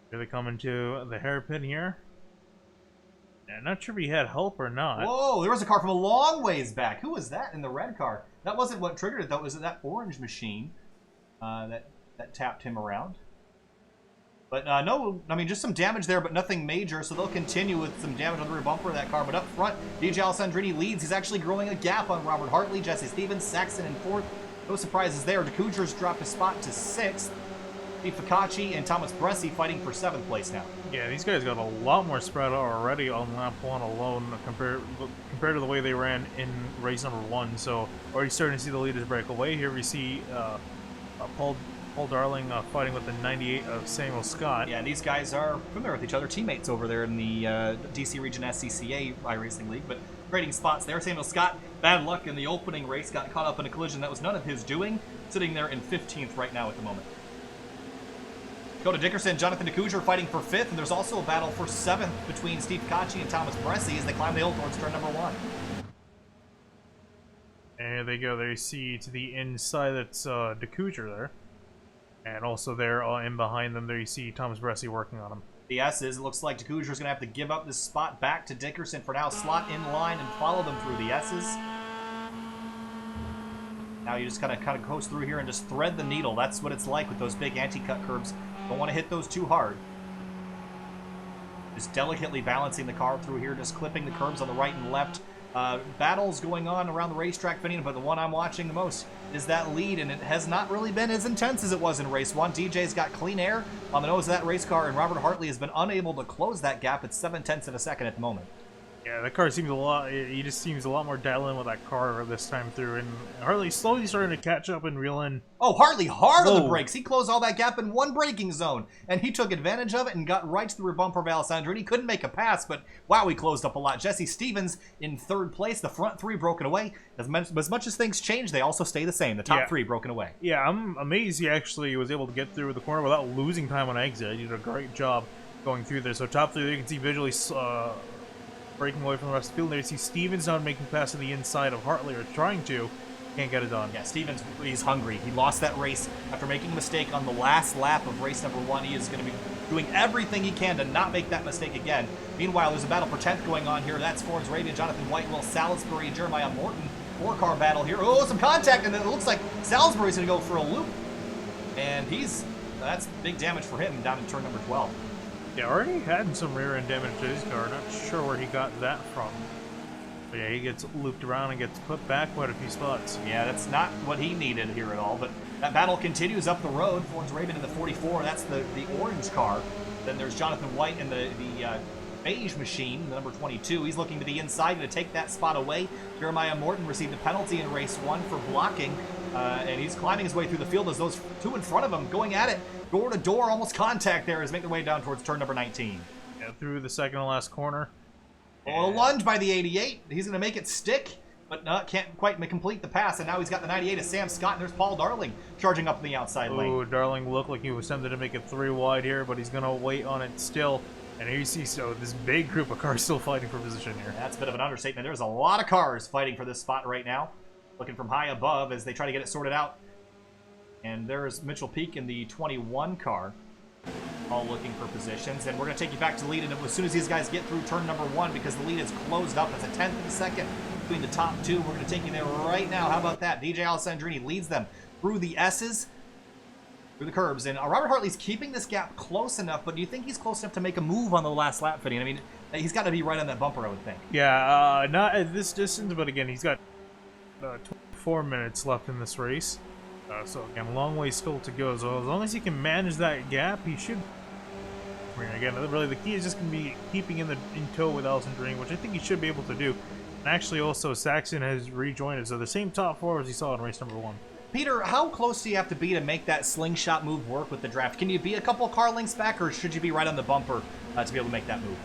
Here they come into the hairpin here. I'm not sure if he had help or not. Whoa, there was a car from a long ways back. Who was that in the red car? That wasn't what triggered it, though. It was that orange machine that tapped him around. But no, I mean, just some damage there, but nothing major, so they'll continue with some damage on the rear bumper of that car. But up front, DJ Alessandrini leads. He's actually growing a gap on Robert Hartley, Jesse Stevens, Saxon in 4th. No surprises there. DeCoulier's dropped a spot to 6th. Steve Ficacci and Thomas Bresci fighting for 7th place now. Yeah, these guys got a lot more spread out already on lap 1 alone compared to the way they ran in race number 1. So already starting to see the leaders break away. Here we see Paul Darling fighting with the 98 of Samuel Scott. Yeah, these guys are familiar with each other, teammates over there in the DC Region SCCA iRacing League, but trading spots there. Samuel Scott, bad luck in the opening race, got caught up in a collision that was none of his doing, sitting there in 15th right now at the moment. Dakota Dickerson, Jonathan DeCoulier fighting for 5th, and there's also a battle for 7th between Steve Ficacci and Thomas Bresci as they climb the hill towards turn number 1. And here they go. There you see to the inside, that's DeCoulier there. And also there, in behind them, there you see Thomas Bresci working on him. The S's, it looks like DeCoulier is going to have to give up this spot back to Dickerson for now. Slot in line and follow them through the S's. Now you just kind of coast through here and just thread the needle. That's what it's like with those big anti-cut curbs. Don't want to hit those too hard. Just delicately balancing the car through here, just clipping the curbs on the right and left. Battles going on around the racetrack, Vinny, but the one I'm watching the most is that lead, and it has not really been as intense as it was in race 1. DJ's got clean air on the nose of that race car, and Robert Hartley has been unable to close that gap at 0.7 of a second at the moment. Yeah, that car seems a lot. He just seems a lot more dialed in with that car this time through, and Hartley's slowly starting to catch up and reel in. Oh, Hartley hard on the brakes. He closed all that gap in one braking zone, and he took advantage of it and got right to the rear bumper of Alessandrini. He couldn't make a pass, but wow, he closed up a lot. Jesse Stevens in 3rd place. The front 3 broken away. As much as things change, they also stay the same. The top 3 broken away. Yeah, I'm amazed he actually was able to get through the corner without losing time on exit. He did a great job going through there. So top 3, there you can see visually breaking away from the rest of the field. There you see Stevens now making pass to the inside of Hartley, or trying to. can't get it done. Yeah, Stevens, he's hungry. He lost that race after making a mistake on the last lap of race number 1. He is going to be doing everything he can to not make that mistake again. Meanwhile, there's a battle for 10th going on here. That's Fords Rabian, Jonathan White, Will Salisbury, and Jeremiah Morton. 4-car battle here. Oh, some contact, and it looks like Salisbury's going to go for a loop. And that's big damage for him down in turn number 12. Yeah, already had some rear end damage to his car. Not sure where he got that from. But yeah, he gets looped around and gets put back quite a few spots. Yeah, that's not what he needed here at all. But that battle continues up the road. Fords Raven in the 44. That's the orange car. Then there's Jonathan White in the beige machine, the number 22. He's looking to the inside to take that spot away. Jeremiah Morton received a penalty in race 1 for blocking. And he's climbing his way through the field as those two in front of him going at it. Door to door, almost contact there as making their way down towards turn number 19. Yeah, through the second to last corner. Oh, a lunge by the 88. He's going to make it stick, but can't quite complete the pass. And now he's got the 98 of Sam Scott, and there's Paul Darling charging up in the outside lane. Oh, Darling looked like he was tempted to make it 3 wide here, but he's going to wait on it still. And here you see this big group of cars still fighting for position here. That's a bit of an understatement. There's a lot of cars fighting for this spot right now, looking from high above as they try to get it sorted out. And there's Mitchell Peak in the 21 car, all looking for positions. And we're going to take you back to the lead, and as soon as these guys get through turn number 1, because the lead is closed up, it's a 10th and a second between the top 2. We're going to take you there right now. How about that? DJ Alessandrini leads them through the S's, through the curbs. And Robert Hartley's keeping this gap close enough, but do you think he's close enough to make a move on the last lap, Fitting? I mean, he's got to be right on that bumper, I would think. Yeah, not at this distance, but again, he's got 24 minutes left in this race. So again, a long way still to go. So as long as he can manage that gap, he should. I mean, again, really the key is just going to be keeping in tow with Alessandrini, which I think he should be able to do. And actually, also Saxon has rejoined, so the same top 4 as he saw in race number 1. Peter, how close do you have to be to make that slingshot move work with the draft? Can you be a couple car lengths back, or should you be right on the bumper to be able to make that move?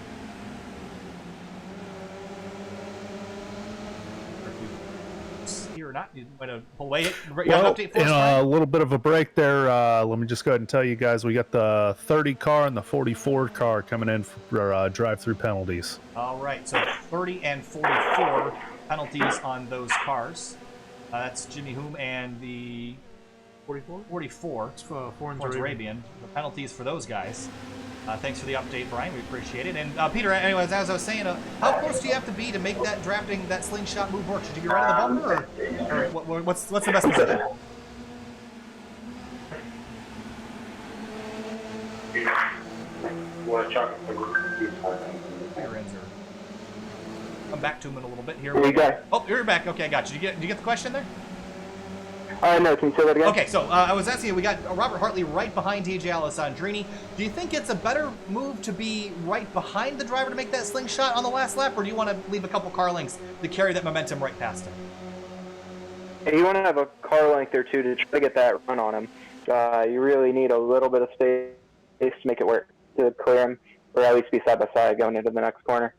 Or not? You might have pulled away. Well, in a little bit of a break there, let me just go ahead and tell you guys we got the 30 car and the 44 car coming in for drive-through penalties. All right, so 30 and 44 penalties on those cars. That's Jimmy Hume and the 44? 44. It's Fords Arabian. The penalties for those guys. Thanks for the update, Brian. We appreciate it. And Peter, anyways, as I was saying, how close do you have to be to make that drafting, that slingshot move work? Should you be right on the bumper, or what's the best position? Come back to him in a little bit here. Oh, you're back. Okay, I got you. Did you get the question there? No, can you say that again? Okay, so I was asking you, we got Robert Hartley right behind DJ Alessandrini. Do you think it's a better move to be right behind the driver to make that slingshot on the last lap, or do you want to leave a couple car lengths to carry that momentum right past him? Hey, you want to have a car length or two to try to get that run on him. You really need a little bit of space to make it work, to clear him, or at least be side by side going into the next corner.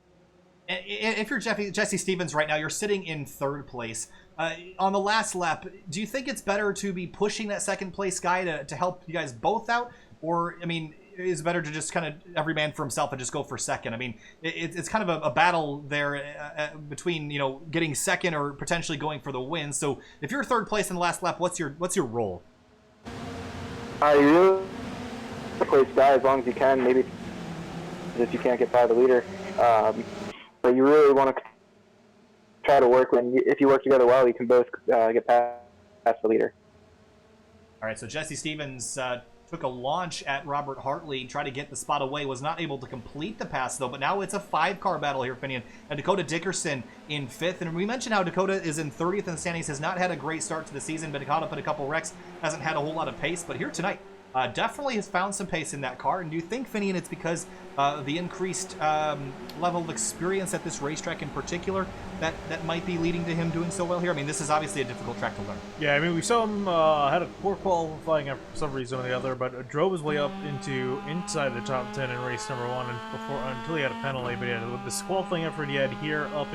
If you're Jesse Stevens right now, you're sitting in 3rd place. On the last lap, do you think it's better to be pushing that 2nd place guy to help you guys both out? Or, I mean, is it better to just kind of every man for himself and just go for 2nd? I mean, it's kind of a battle there between, you know, getting 2nd or potentially going for the win. So if you're 3rd place in the last lap, what's your role? You really place guy as long as you can, maybe if you can't get by the leader. But you really want to try to work if you work together well, you can both get past the leader. All right, so Jesse Stevens took a launch at Robert Hartley, tried to get the spot away, was not able to complete the pass though, but now it's a 5-car battle here, Finian, and Dakota Dickerson in 5th. And we mentioned how Dakota is in 30th in the standings, has not had a great start to the season, been caught up in a couple wrecks, hasn't had a whole lot of pace, but here tonight, definitely has found some pace in that car. And do you think, Finian, it's because the increased level of experience at this racetrack in particular that might be leading to him doing so well here? I mean, this is obviously a difficult track to learn. Yeah, I mean, we saw him had a poor qualifying for some reason or the other, but drove his way up inside the top 10 in race number 1 until he had a penalty. But yeah, with this qualifying effort he had here up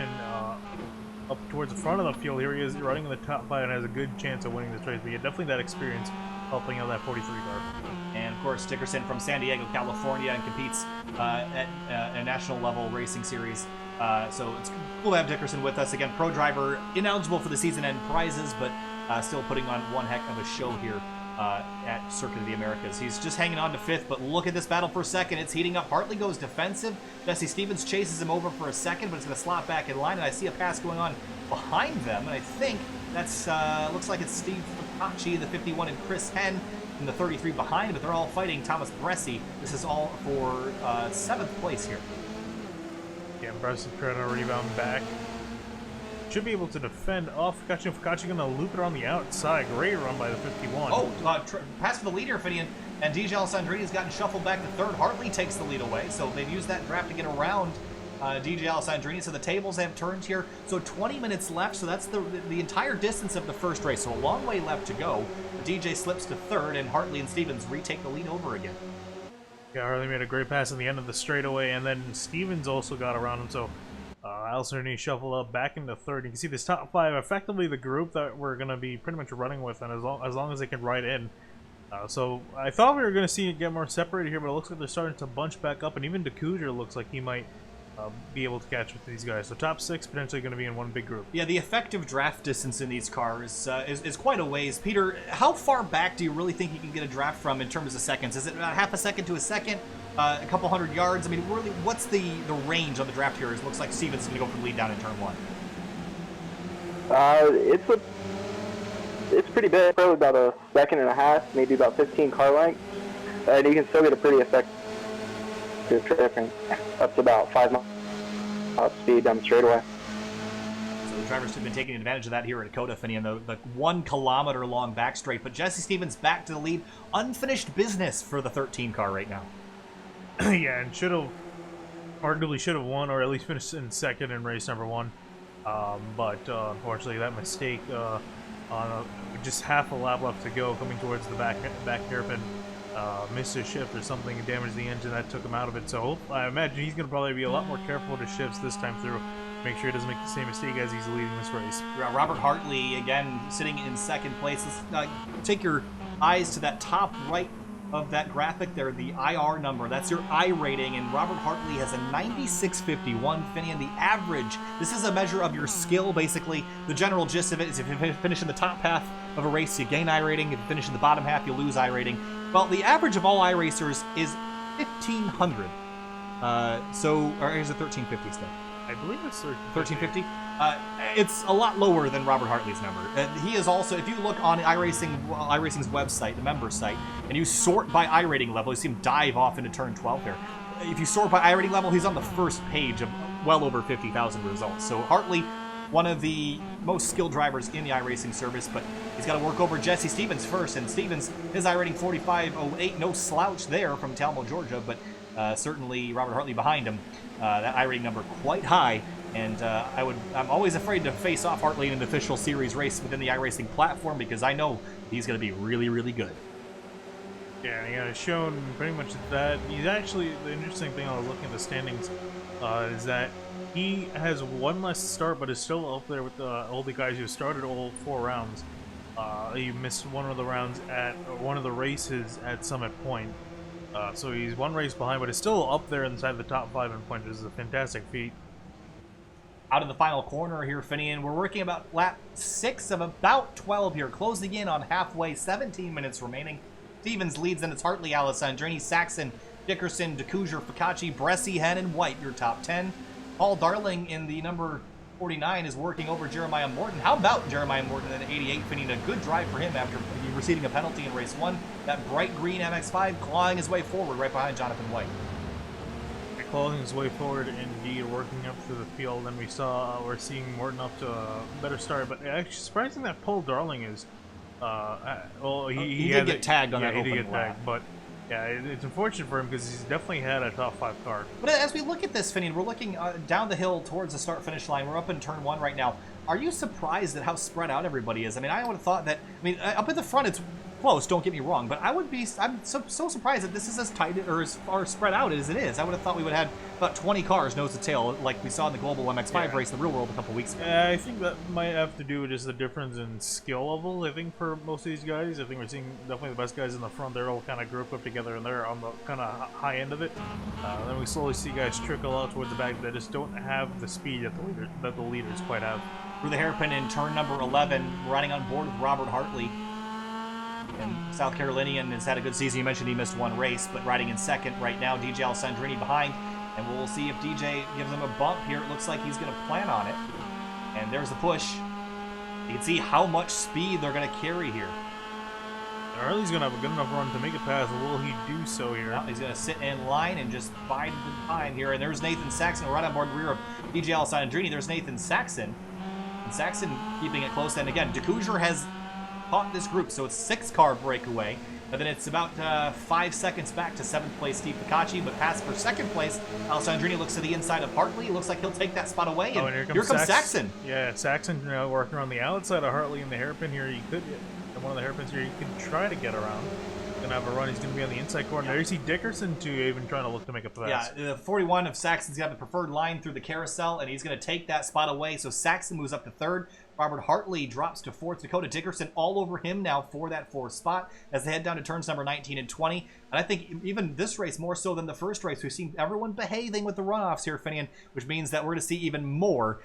towards the front of the field, here he is running in the top 5 and has a good chance of winning this race. But yeah, definitely that experience helping out that 43 car. And of course, Dickerson from San Diego, California, and competes at a national level racing series So it's cool to have Dickerson with us. Again, pro driver, ineligible for the season-end prizes, but still putting on one heck of a show here at Circuit of the Americas. He's just hanging on to 5th, but look at this battle for 2nd. It's heating up. Hartley goes defensive. Jesse Stevens chases him over for a 2nd, but it's going to slot back in line, and I see a pass going on behind them, and I think that's, looks like it's Steve Focacci, the 51, and Chris Henn in the 33 behind, but they're all fighting Thomas Bresci. This is all for 7th place here. Yeah, Bresci trying to rebound back. Should be able to defend off Focacci. Focacci going to loop it on the outside. Great run by the 51. Oh, pass for the leader, Finian. And DJ Alessandrini has gotten shuffled back to 3rd. Hartley takes the lead away, so they've used that draft to get around DJ Alessandrini. So the tables have turned here. So 20 minutes left, so that's the entire distance of the first race. So a long way left to go. DJ slips to 3rd, and Hartley and Stevens retake the lead over again. Yeah, Hartley made a great pass in the end of the straightaway, and then Stevens also got around him, so Alessandrini shuffled up back into 3rd. You can see this top 5, effectively the group that we're going to be pretty much running with, and as long as they can ride in. So I thought we were going to see it get more separated here, but it looks like they're starting to bunch back up, and even DeCouger looks like he might be able to catch with these guys. So top 6 potentially going to be in one big group. Yeah, the effective draft distance in these cars is quite a ways. Peter, how far back do you really think you can get a draft from in terms of seconds? Is it about half a second to a second? A couple hundred yards? I mean, really, what's the range on the draft here? It looks like Stevens is going to go for the lead down in turn 1. It's pretty big, probably about a second and a half, maybe about 15 car lengths, and you can still get a pretty effective tripping up to about 5 miles speed down the straightaway. So the drivers have been taking advantage of that here at COTA, Finney, and the 1 kilometer long back straight. But Jesse Stevens back to the lead. Unfinished business for the 13 car right now. Yeah, and arguably should have won, or at least finished in 2nd in race number 1. But unfortunately, that mistake on just half a lap left to go, coming towards the back hairpin, missed a shift or something and damaged the engine. That took him out of it. So I imagine he's going to probably be a lot more careful to shifts this time through. Make sure he doesn't make the same mistake as he's leading this race. Robert Hartley, again, sitting in 2nd place. Take your eyes to that top right of that graphic there, the IR number. That's your I rating, and Robert Hartley has a 96.51. Finian, the average, this is a measure of your skill, basically. The general gist of it is if you finish in the top half of a race, you gain I rating. If you finish in the bottom half, you lose I rating. Well, the average of all I racers is 1,500. Or is it 1350 still? I believe it's 1350. It's a lot lower than Robert Hartley's number. He is also, if you look on iRacing's website, the member site, and you sort by I rating level, you see him dive off into turn 12 there. If you sort by I rating level, he's on the first page of well over 50,000 results. So Hartley, one of the most skilled drivers in the iRacing service, but he's got to work over Jesse Stevens first, and Stevens, his I rating 45.08, no slouch there from Talmo, Georgia, but certainly Robert Hartley behind him. That I rating number quite high, and I'm always afraid to face off Hartley in an official series race within the iRacing platform because I know he's going to be really, really good. Yeah, yeah, it's shown pretty much that he's actually, the interesting thing I was looking at the standings is that he has 1 less start, but is still up there with all the guys who started all 4 rounds. He missed one of the rounds at one of the races at Summit Point. So he's 1 race behind, but is still up there inside the top 5 in points. This is a fantastic feat. Out in the final corner here, Finian, we're working about lap 6 of about 12 here, closing in on halfway, 17 minutes remaining. Stevens leads, and it's Hartley, Alessandrini, Saxon, Dickerson, DeCouger, Focacci, Bresci, Henn, and White, your top 10. Paul Darling in the number 49 is working over Jeremiah Morton. How about Jeremiah Morton at 88, Finian? A good drive for him after receiving a penalty in race 1. That bright green MX-5 clawing his way forward right behind Jonathan White. Clawing his way forward, indeed, working up through the field, and we're seeing Morton up to a better start. But actually, surprising that Paul Darling is. Well, he did get tagged on that opening lap. Tagged, but yeah, it's unfortunate for him because he's definitely had a top 5 car. But as we look at this, Finian, we're looking down the hill towards the start-finish line. We're up in turn 1 right now. Are you surprised at how spread out everybody is? I mean, I would have thought that, up at the front, it's close, don't get me wrong, but I'm so surprised that this is as tight or as far spread out as it is. I would have thought we would have had about 20 cars nose to tail like we saw in the Global MX-5 race in the real world a couple weeks ago. I think that might have to do with just the difference in skill level, I think, for most of these guys. I think we're seeing definitely the best guys in the front. They're all kind of grouped up together, and they're on the kind of high end of it. Then we slowly see guys trickle out towards the back that just don't have the speed that the leaders quite have. Through the hairpin in turn number 11, riding on board with Robert Hartley. And South Carolinian has had a good season. You mentioned he missed one race, but riding in second right now, DJ Alessandrini behind. And we'll see if DJ gives him a bump here. It looks like he's going to plan on it. And there's the push. You can see how much speed they're going to carry here. Hartley's going to have a good enough run to make it past. Will he do so here? Now he's going to sit in line and just bide the time here. And there's Nathan Saxon right on board the rear of DJ Alessandrini. There's Nathan Saxon. And Saxon keeping it close. And again, DeCousier has caught this group, so it's 6-car breakaway, and then it's about 5 seconds back to 7th place Steve Picacci, but past for 2nd place, Alessandrini looks to the inside of Hartley. It looks like he'll take that spot away, and here comes Saxon. Yeah, Saxon working on the outside of Hartley in the hairpin here. He could, one of the hairpins here, he could try to get around. Gonna have a run. He's gonna be on the inside corner. There you see Dickerson too, even trying to look to make a pass. Yeah, the 41 of Saxon's got the preferred line through the carousel, and he's gonna take that spot away. So Saxon moves up to 3rd. Robert Hartley drops to 4th. Dakota Dickerson all over him now for that 4th spot as they head down to turns number 19 and 20. And I think even this race, more so than the first race, we've seen everyone behaving with the runoffs here, Finian, which means that we're going to see even more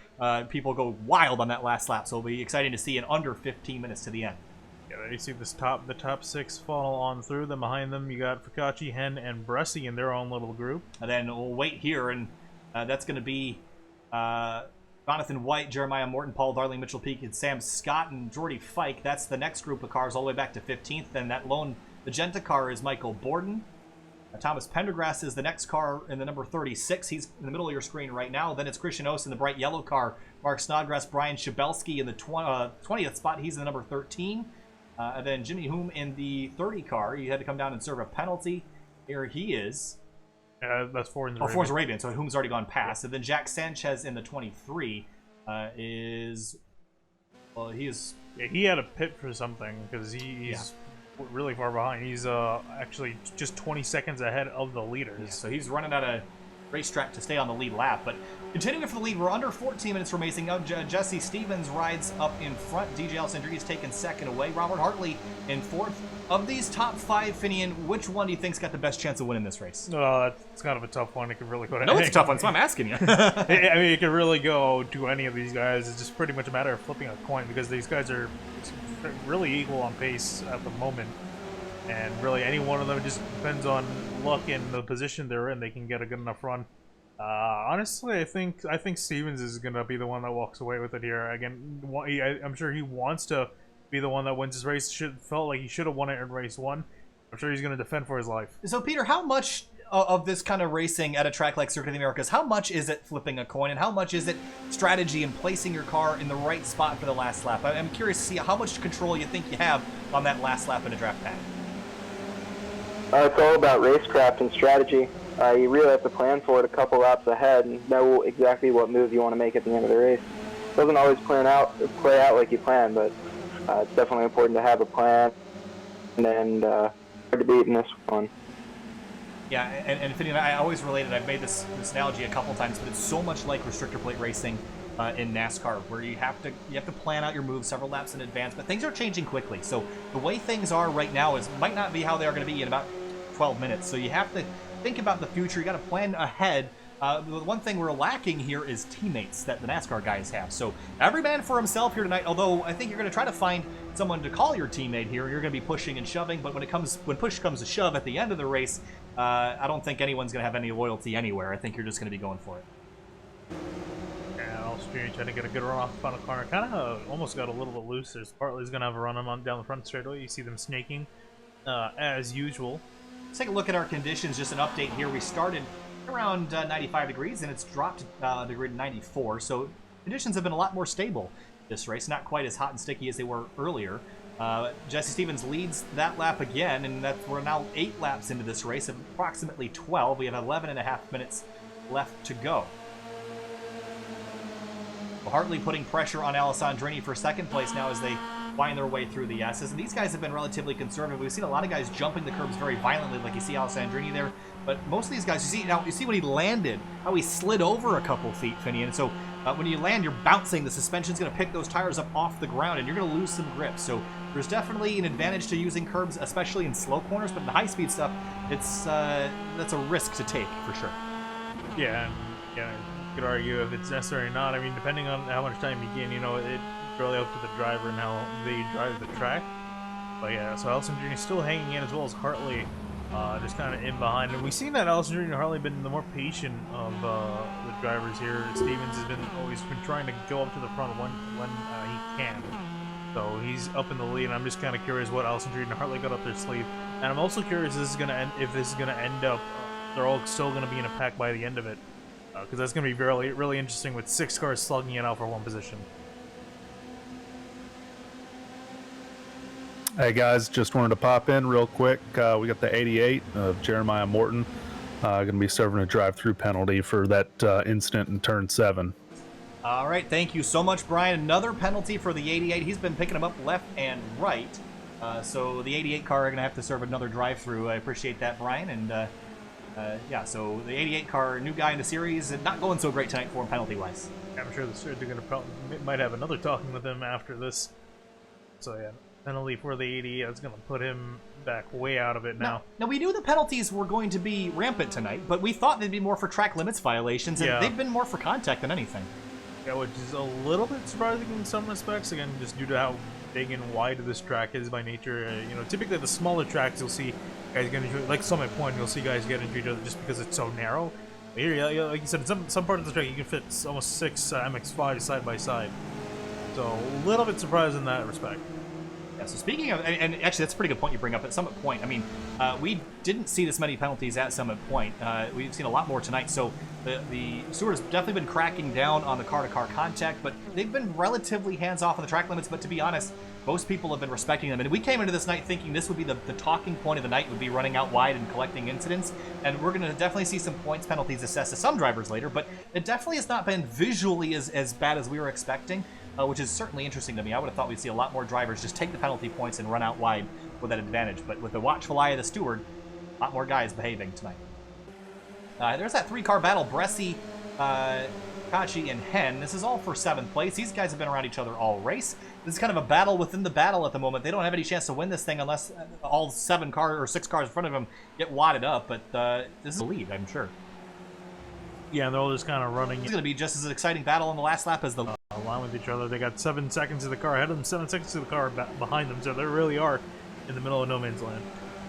people go wild on that last lap. So it'll be exciting to see in under 15 minutes to the end. Yeah, there you see the top 6 funnel on through. Then behind them, you got Picacci, Hen, and Bresci in their own little group. And then we'll wait here, and that's going to be Jonathan White, Jeremiah Morton, Paul Darling, Mitchell Peak, and Sam Scott, and Jordy Fike. That's the next group of cars all the way back to 15th. Then that lone magenta car is Michael Borden. Thomas Pendergrass is the next car in the number 36. He's in the middle of your screen right now. Then it's Christian Oss in the bright yellow car. Mark Snodgrass, Brian Shabelsky in the 20th spot. He's in the number 13. And then Jimmy Hume in the 30 car. He had to come down and serve a penalty. Here he is. That's Forza Arabian. Forza Arabian, so Hume's already gone past. And then Jack Sanchez in the 23 is... Well, he is... Yeah, he had a pit for something, because he's really far behind. He's actually just 20 seconds ahead of the leaders. Yeah, so he's running out of racetrack to stay on the lead lap. But continuing for the lead, we're under 14 minutes from racing. Now Jesse Stevens rides up in front. DJ Alessandrini is taken second away. Robert Hartley in 4th. Of these top 5, Finian, which one do you think's got the best chance of winning this race? That's kind of a tough one. It could really go to No, it's a tough one. That's why I'm asking you. I mean, it could really go to any of these guys. It's just pretty much a matter of flipping a coin, because these guys are really equal on pace at the moment. And really, any one of them just depends on luck and the position they're in. They can get a good enough run. Honestly, I think Stevens is going to be the one that walks away with it here. Again, I'm sure he wants to be the one that wins this race. Felt like he should have won it in race 1. I'm sure he's going to defend for his life. So, Peter, how much of this kind of racing at a track like Circuit of the Americas, how much is it flipping a coin, and how much is it strategy and placing your car in the right spot for the last lap? I'm curious to see how much control you think you have on that last lap in a draft pad. It's all about racecraft and strategy. You really have to plan for it a couple laps ahead and know exactly what move you want to make at the end of the race. It doesn't always play out like you plan, but it's definitely important to have a plan, and hard to beat in this one. Yeah, and Finian, I always related, I've made this analogy a couple times, but it's so much like restrictor plate racing in NASCAR, where you have to plan out your moves several laps in advance, but things are changing quickly. So the way things are right now might not be how they are going to be in about 12 minutes. So you have to think about the future. You got to plan ahead. The one thing we're lacking here is teammates that the NASCAR guys have. So every man for himself here tonight, although I think you're going to try to find someone to call your teammate here. You're going to be pushing and shoving, but when push comes to shove at the end of the race, I don't think anyone's going to have any loyalty anywhere. I think you're just going to be going for it. Yeah, Alstree trying to get a good run off the final corner. Kind of almost got a little bit loose. There's Bartley's going to have a run on down the front straightaway. You see them snaking as usual. Let's take a look at our conditions. Just an update here. We started around 95 degrees, and it's dropped the grid 94. So conditions have been a lot more stable this race. Not quite as hot and sticky as they were earlier. Jesse Stevens leads that lap again, and we're now 8 laps into this race, approximately 12. We have 11.5 minutes left to go. Hartley putting pressure on Alessandrini for second place now as they find their way through the S's. And these guys have been relatively conservative. We've seen a lot of guys jumping the curbs very violently, like you see Alessandrini there. But most of these guys, you see when he landed, how he slid over a couple feet, Finney. And so when you land, you're bouncing. The suspension's going to pick those tires up off the ground, and you're going to lose some grip. So there's definitely an advantage to using curbs, especially in slow corners. But in the high-speed stuff, that's a risk to take for sure. Yeah, you could argue if it's necessary or not. I mean, depending on how much time you gain, it's really up to the driver and how they drive the track. But yeah, so Alessandrini still hanging in, as well as Hartley just kind of in behind. And we've seen that Alessandrini and Hartley been the more patient of the drivers here. Stevens has always been trying to go up to the front when he can. So he's up in the lead, and I'm just kind of curious what Alessandrini and Hartley got up their sleeve. And I'm also curious if this is going to end up they're all still going to be in a pack by the end of it, because that's going to be really, really interesting with 6 cars slugging it out for one position. Hey guys, just wanted to pop in real quick. We got the 88 of Jeremiah Morton. Going to be serving a drive-through penalty for that incident in turn 7. All right, thank you so much, Brian. Another penalty for the 88. He's been picking them up left and right. So the 88 car are going to have to serve another drive-through. I appreciate that, Brian. And yeah, so the 88 car, new guy in the series, and not going so great tonight for him penalty-wise. I'm sure the stewards are going to might have another talking with him after this. So yeah, penalty for the 88. That's going to put him back way out of it now. Now, we knew the penalties were going to be rampant tonight, but we thought they'd be more for track limits violations, and they've been more for contact than anything. Yeah, which is a little bit surprising in some respects. Again, just due to how big and wide this track is by nature. Typically the smaller tracks, you'll see guys get into, like Summit Point, you'll see guys get into each other just because it's so narrow. But here, like you said, in some parts of the track, you can fit almost 6 MX-5 side by side. So a little bit surprised in that respect. Yeah, so speaking of, and actually that's a pretty good point you bring up at Summit Point. I mean, we didn't see this many penalties at Summit Point. We've seen a lot more tonight. So the stewards have definitely been cracking down on the car-to-car contact, but they've been relatively hands-off on the track limits. But to be honest, most people have been respecting them. And we came into this night thinking this would be the talking point of the night, would be running out wide and collecting incidents. And we're going to definitely see some points penalties assessed to some drivers later, but it definitely has not been visually as bad as we were expecting. Which is certainly interesting to me. I would have thought we'd see a lot more drivers just take the penalty points and run out wide with that advantage. But with the watchful eye of the steward, a lot more guys behaving tonight. There's that 3-car battle. Bresci, Kachi, and Hen. This is all for 7th place. These guys have been around each other all race. This is kind of a battle within the battle at the moment. They don't have any chance to win this thing unless all 7 cars or 6 cars in front of them get wadded up. But this is a lead, I'm sure. Yeah, and they're all just kind of running. It's going to be just as an exciting battle on the last lap as the along with each other. They got 7 seconds of the car ahead of them, 7 seconds of the car behind them, so they really are in the middle of no man's land.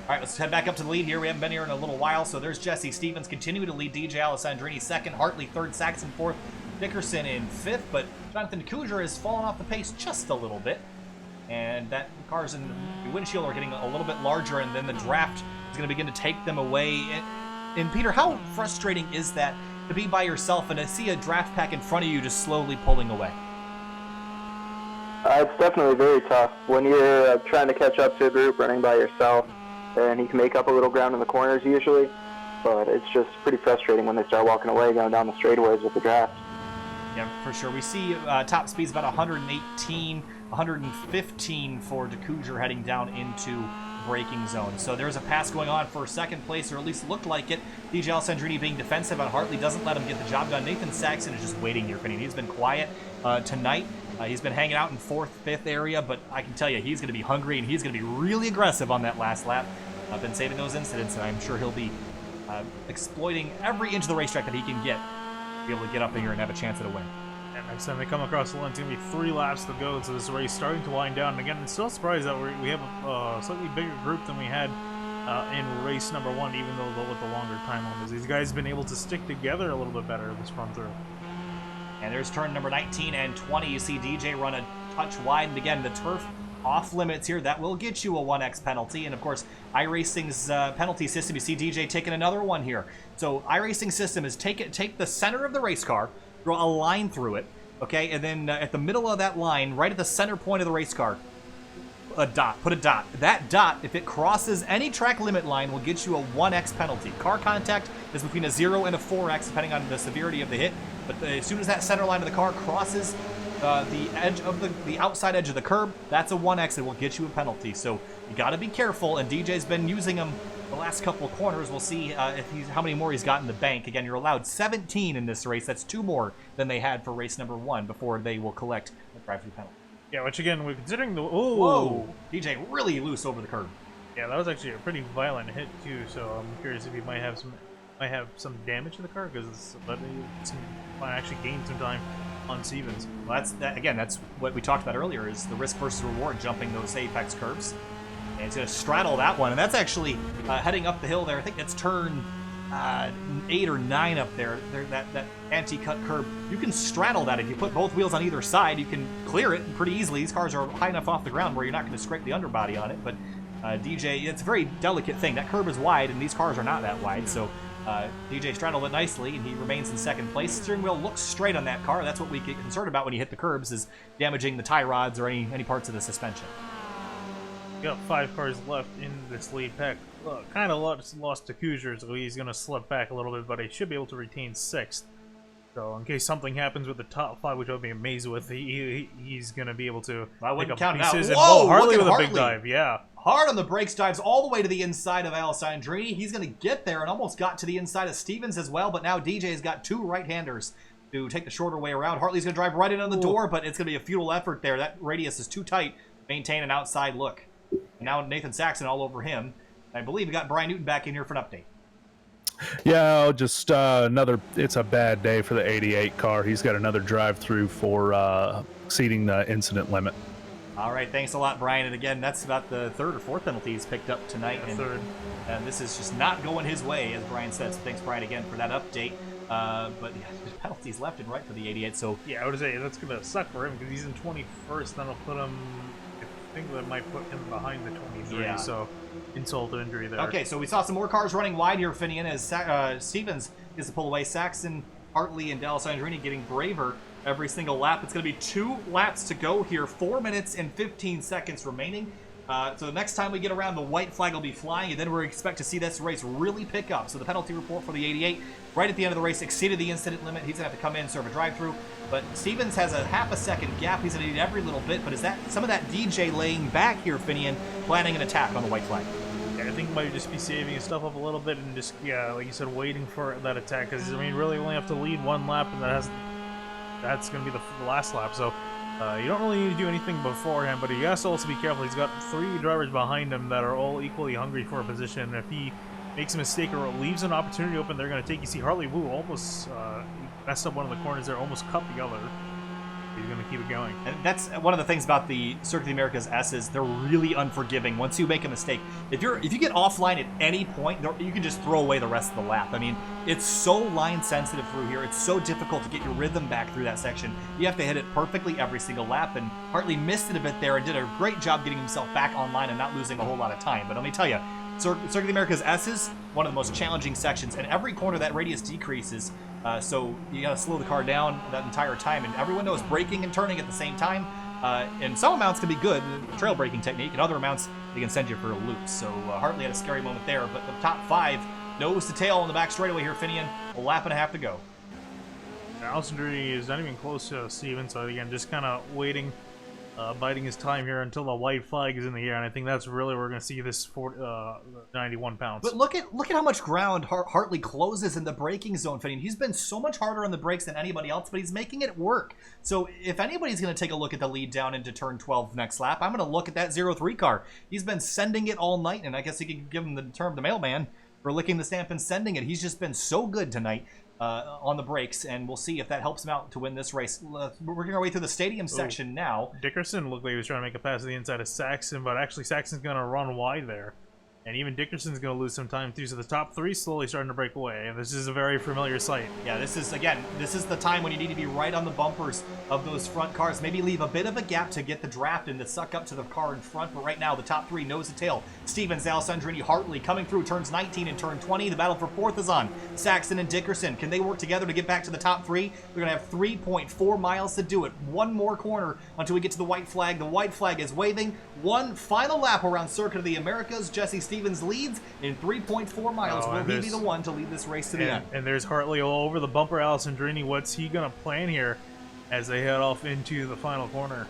All right, let's head back up to the lead here. We haven't been here in a little while, so there's Jesse Stevens continuing to lead. DJ Alessandrini 2nd, Hartley 3rd, Saxon 4th, Dickerson in 5th, but Jonathan DeCouger has fallen off the pace just a little bit, and that cars in the windshield are getting a little bit larger, and then the draft is going to begin to take them away. And Peter, how frustrating is that to be by yourself and to see a draft pack in front of you just slowly pulling away? It's definitely very tough when you're trying to catch up to a group running by yourself, and you can make up a little ground in the corners usually, but it's just pretty frustrating when they start walking away going down the straightaways with the draft. Yeah, for sure. We see top speeds about 118, 115 for DeCouger heading down into braking zone. So there's a pass going on for 2nd place, or at least looked like it. DJ Alessandrini being defensive on Hartley doesn't let him get the job done. Nathan Saxon is just waiting here, Penny. He's been quiet tonight. He's been hanging out in 4th, 5th area, but I can tell you he's going to be hungry and he's going to be really aggressive on that last lap. I've been saving those incidents, and I'm sure he'll be exploiting every inch of the racetrack that he can get to be able to get up in here and have a chance at a win. And next time they come across the line, it's going to be 3 laps to go, so this race starting to wind down. And again, I'm still surprised that we have a slightly bigger group than we had in race number 1, even though with the longer time limits. These guys have been able to stick together a little bit better this run through. And there's turn number 19 and 20. You see DJ run a touch wide, and again, the turf off limits here. That will get you a 1x penalty. And of course, iRacing's penalty system, you see DJ taking another one here. So iRacing system is take the center of the race car, draw a line through it, okay, and then at the middle of that line, right at the center point of the race car, a dot, put a dot. That dot, if it crosses any track limit line, will get you a 1x penalty. Car contact is between a 0 and a 4x, depending on the severity of the hit. But as soon as that center line of the car crosses the outside edge of the curb, that's a 1X and will get you a penalty. So you got to be careful. And DJ's been using them the last couple of corners. We'll see how many more he's got in the bank. Again, you're allowed 17 in this race. That's 2 more than they had for race number 1 before they will collect the drive-through penalty. Yeah, which again, we're considering the... Whoa! DJ really loose over the curb. Yeah, that was actually a pretty violent hit too. So I'm curious if he might have some damage to the car, because it's might actually gain some time on Stevens. Well, that's what we talked about earlier, is the risk versus reward jumping those apex curves. And it's going to straddle that one, and that's actually heading up the hill there. I think that's turn 8 or 9 up there. That anti-cut curb. You can straddle that if you put both wheels on either side. You can clear it pretty easily. These cars are high enough off the ground where you're not going to scrape the underbody on it. But DJ, it's a very delicate thing. That curb is wide, and these cars are not that wide. So DJ straddled it nicely, and he remains in second place. Steering wheel looks straight on that car. That's what we get concerned about when you hit the curbs, is damaging the tie rods or any parts of the suspension. We got 5 cars left in this lead pack. Kind of lost to Kuzier, so he's going to slip back a little bit, but he should be able to retain 6th. So in case something happens with the top 5, which I'll be amazed with, he's going to be able to pick up pieces. And Hartley with a big dive, yeah. Hard on the brakes, dives all the way to the inside of Alessandrini. He's going to get there and almost got to the inside of Stevens as well, but now DJ's got 2 right-handers to take the shorter way around. Hartley's going to drive right in on the door, but it's going to be a futile effort there. That radius is too tight to maintain an outside look. And now Nathan Saxon all over him. I believe we got Brian Newton back in here for an update. Yeah, just it's a bad day for the 88 car. He's got another drive-through for exceeding the incident limit. All right, thanks a lot, Brian. And again, that's about the 3rd or 4th penalty he's picked up tonight. Yeah, and, 3rd. And this is just not going his way, as Brian says. Thanks, Brian, again for that update. But yeah, there's penalties left and right for the 88. So yeah, I would say that's going to suck for him, because he's in 21st. That'll put him... I think that might put him behind the 23, yeah. So insult to injury there. Okay, so we saw some more cars running wide here, Finian, as Stevens gets to pull away. Saxon, Hartley, and D'Alessandrini getting braver every single lap. It's going to be 2 laps to go here, 4 minutes and 15 seconds remaining. So the next time we get around, the white flag will be flying, and then we expect to see this race really pick up. So the penalty report for the 88, right at the end of the race, exceeded the incident limit. He's going to have to come in and serve a drive-through. But Stevens has a half a second gap. He's going to need every little bit. But is that some of that DJ laying back here, Finian, planning an attack on the white flag? Yeah, I think he might just be saving his stuff up a little bit and just, yeah, like you said, waiting for that attack. Because, I mean, really only have to lead 1 lap, and that's going to be the last lap. So you don't really need to do anything beforehand, but he has to also be careful. He's got 3 drivers behind him that are all equally hungry for a position. If he makes a mistake or leaves an opportunity open, they're going to take. You see Hartley Wu almost messed up one of the corners there, almost cut the other. He's going to keep it going. And that's one of the things about the Circuit of the Americas S's. They're really unforgiving. Once you make a mistake, if you get offline at any point, you can just throw away the rest of the lap. I mean, it's so line sensitive through here. It's so difficult to get your rhythm back through that section. You have to hit it perfectly every single lap, and Hartley missed it a bit there and did a great job getting himself back online and not losing a whole lot of time. But let me tell you, Circuit of the Americas S is one of the most challenging sections, and every corner that radius decreases, so you gotta slow the car down that entire time, and everyone knows braking and turning at the same time. And some amounts can be good, trail braking technique, and other amounts they can send you for a loop. So Hartley had a scary moment there, but the top 5, nose to tail on the back straightaway here, Finian, a lap and a half to go. Alessandrini is not even close to Stevens, so again, just kind of waiting, biding his time here until the white flag is in the air, and I think that's really where we're going to see this 91 pounds. But look at how much ground Hartley closes in the braking zone, Finian. He's been so much harder on the brakes than anybody else, but he's making it work. So if anybody's going to take a look at the lead down into turn 12 next lap, I'm going to look at that 03 car. He's been sending it all night, and I guess you could give him the term the mailman for licking the stamp and sending it. He's just been so good tonight on the brakes, and we'll see if that helps him out to win this race. We're working our way through the stadium section now. Dickerson looked like he was trying to make a pass to the inside of Saxon, but actually Saxon's going to run wide there. And even Dickerson's going to lose some time too, so the top 3 slowly starting to break away. And this is a very familiar sight. Yeah, this is the time when you need to be right on the bumpers of those front cars. Maybe leave a bit of a gap to get the draft and to suck up to the car in front. But right now, the top 3, nose to tail. Stevens, Alessandrini, Hartley coming through turns 19 and turn 20. The battle for 4th is on. Saxon and Dickerson. Can they work together to get back to the top 3? They're going to have 3.4 miles to do it. 1 more corner until we get to the white flag. The white flag is waving. 1 final lap around Circuit of the Americas. Jesse Stevens leads in 3.4 miles. Will he be the one to lead this race to the end? And there's Hartley all over the bumper. Alessandrini, what's he going to plan here? as they head off into the final corner.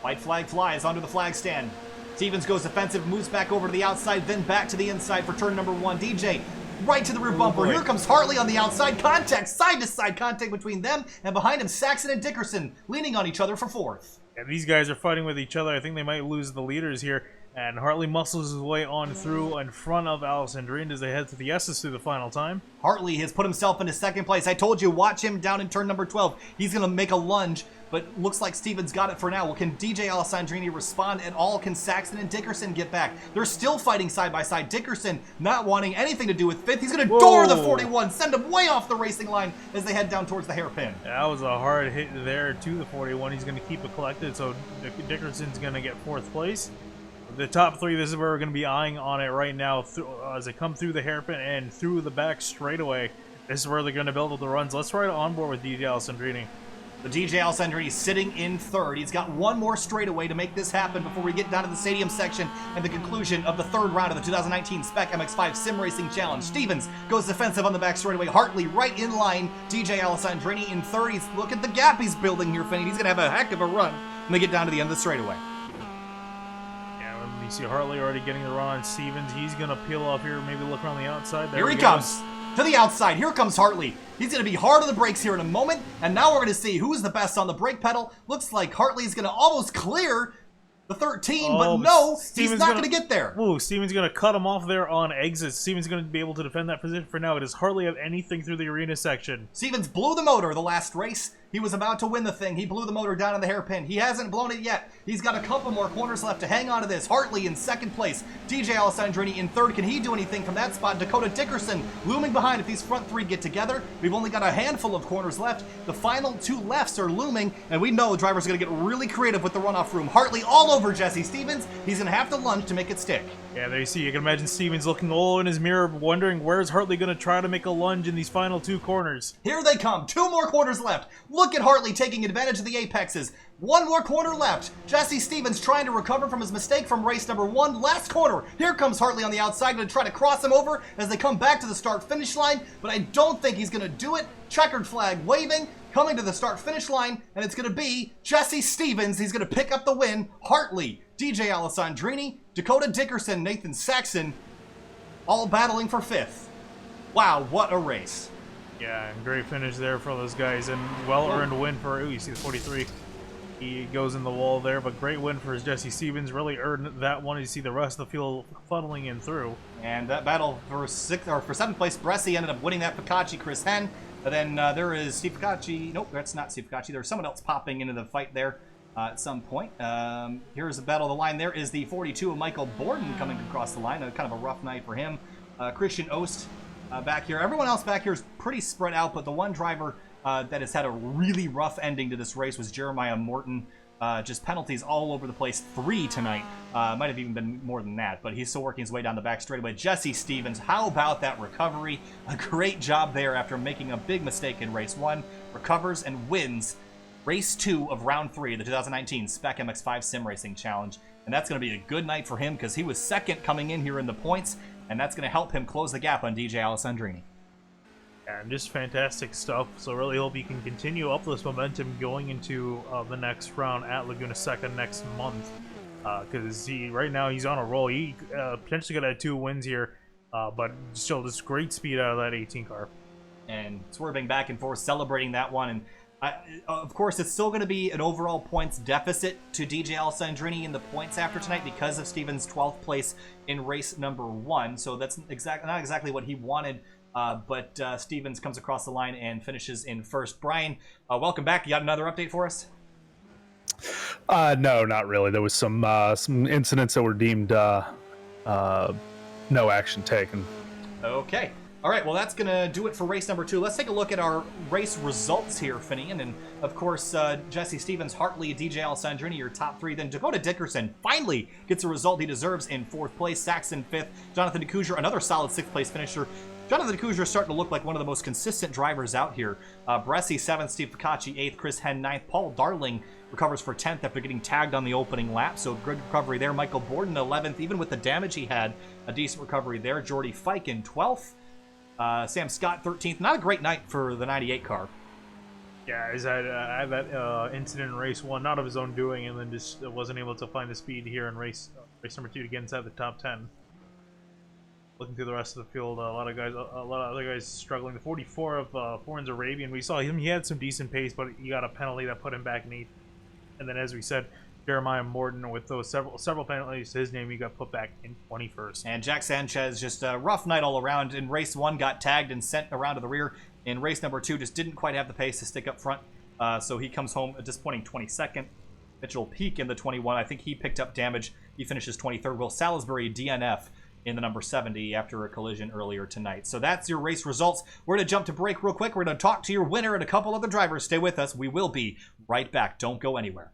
White flag flies onto the flag stand. Stevens goes defensive, moves back over to the outside, then back to the inside for turn number 1. DJ right to the rear bumper. boy. Here comes Hartley on the outside. Contact, side-to-side contact between them, and behind him, Saxon and Dickerson leaning on each other for 4th. And these guys are fighting with each other. I think they might lose the leaders here. And Hartley muscles his way on through in front of Alessandrini as they head to the S's through the final time. Hartley has put himself into 2nd place. I told you, watch him down in turn number 12. He's going to make a lunge, but looks like Stevens got it for now. Well, can DJ Alessandrini respond at all? Can Saxon and Dickerson get back? They're still fighting side by side. Dickerson not wanting anything to do with 5th. He's going to door the 41, send him way off the racing line as they head down towards the hairpin. That was a hard hit there to the 41. He's going to keep it collected, so Dickerson's going to get 4th place. The top 3, this is where we're going to be eyeing on it right now as they come through the hairpin and through the back straightaway. This is where they're going to build up the runs. Let's ride on board with DJ Alessandrini. The DJ Alessandrini sitting in 3rd. He's got one more straightaway to make this happen before we get down to the stadium section and the conclusion of the 3rd round of the 2019 SPEC MX-5 SimRacing Challenge. Stevens goes defensive on the back straightaway. Hartley right in line. DJ Alessandrini in 3rd. Look at the gap he's building here, Finney. He's going to have a heck of a run when they get down to the end of the straightaway. You see Hartley already getting the run on Stevens. He's going to peel off here, maybe look around the outside. Here he comes to the outside. Here comes Hartley. He's going to be hard on the brakes here in a moment. And now we're going to see who's the best on the brake pedal. Looks like Hartley's going to almost clear the 13, but no, he's not going to get there. Ooh, Stevens going to cut him off there on exit. Stevens going to be able to defend that position for now. Does Hartley have anything through the arena section? Stevens blew the motor the last race. He was about to win the thing. He blew the motor down in the hairpin. He hasn't blown it yet. He's got a couple more corners left to hang on to this. Hartley in 2nd place. DJ Alessandrini in 3rd. Can he do anything from that spot? Dakota Dickerson looming behind if these front 3 get together. We've only got a handful of corners left. The final 2 lefts are looming, and we know the driver's going to get really creative with the runoff room. Hartley all over Jesse Stevens. He's going to have to lunge to make it stick. Yeah, there you see. You can imagine Stevens looking all in his mirror, wondering where's Hartley going to try to make a lunge in these final 2 corners. Here they come. 2 more corners left. Look at Hartley taking advantage of the apexes. 1 more corner left. Jesse Stevens trying to recover from his mistake from race number 1. Last corner. Here comes Hartley on the outside, going to try to cross him over as they come back to the start-finish line, but I don't think he's going to do it. Checkered flag waving, coming to the start-finish line, and it's going to be Jesse Stevens. He's going to pick up the win. Hartley, DJ Alessandrini, Dakota Dickerson, Nathan Saxon, all battling for 5th. Wow, what a race. Yeah, and great finish there for those guys, and well-earned win for, you see the 43. He goes in the wall there, but great win for Jesse Stevens. Really earned that one. You see the rest of the field funneling in through. And that battle for 7th place, Bresci ended up winning that. Picacci, Chris Henn. And then there is Steve Picacci. Nope, that's not Steve Picacci. There's someone else popping into the fight there at some point. Here's the battle of the line. There is the 42 of Michael Borden coming across the line. Kind of a rough night for him. Christian Ost back here. Everyone else back here is pretty spread out, but the one driver that has had a really rough ending to this race was Jeremiah Morton. Just penalties all over the place. 3 tonight. Might have even been more than that, but he's still working his way down the back straightaway. Jesse Stevens, how about that recovery? A great job there after making a big mistake in race 1. Recovers and wins race 2 of round 3 of the 2019 SPEC MX-5 SimRacing Challenge. And that's going to be a good night for him because he was 2nd coming in here in the points, and that's going to help him close the gap on DJ Alessandrini. And just fantastic stuff. So really hope he can continue up this momentum going into the next round at Laguna Seca next month. Because right now he's on a roll. He potentially could have 2 wins here, but still just great speed out of that 18 car. And swerving back and forth, celebrating that one. And of course, it's still going to be an overall points deficit to DJ Alessandrini in the points after tonight because of Stevens' 12th place in race number 1. So that's not exactly what he wanted. But Stevens comes across the line and finishes in 1st. Brian, welcome back. You got another update for us? No, not really. There was some incidents that were deemed no action taken. Okay. All right, well, that's going to do it for race number 2. Let's take a look at our race results here, Finian. And, of course, Jesse Stevens, Hartley, DJ Alessandrini, your top 3. Then Dakota Dickerson finally gets a result he deserves in 4th place. Saxon 5th. Jonathan DeCousier, another solid 6th place finisher. Jonathan DeCousier is starting to look like one of the most consistent drivers out here. Bresci 7th, Steve Picacci 8th, Chris Henn 9th. Paul Darling recovers for 10th after getting tagged on the opening lap, so good recovery there. Michael Borden 11th, even with the damage he had, a decent recovery there. Jordy Fike in 12th. Sam Scott 13th. Not a great night for the 98 car. Yeah, he's had that incident in race 1, not of his own doing, and then just wasn't able to find the speed here in race number 2 to get inside the top 10. Looking through the rest of the field, a lot of other guys struggling. The 44 of Foreign's Arabian, we saw him. He had some decent pace, but he got a penalty that put him back in 8th. And then, as we said, Jeremiah Morton, with those several penalties to his name, he got put back in 21st. And Jack Sanchez, just a rough night all around. In race 1, got tagged and sent around to the rear. In race number 2, just didn't quite have the pace to stick up front. So he comes home a disappointing 22nd. Mitchell Peak in the 21. I think he picked up damage. He finishes 23rd. Will Salisbury DNF in the number 70 after a collision earlier tonight. So that's your race results. We're going to jump to break real quick. We're going to talk to your winner and a couple other drivers. Stay with us. We will be right back. Don't go anywhere.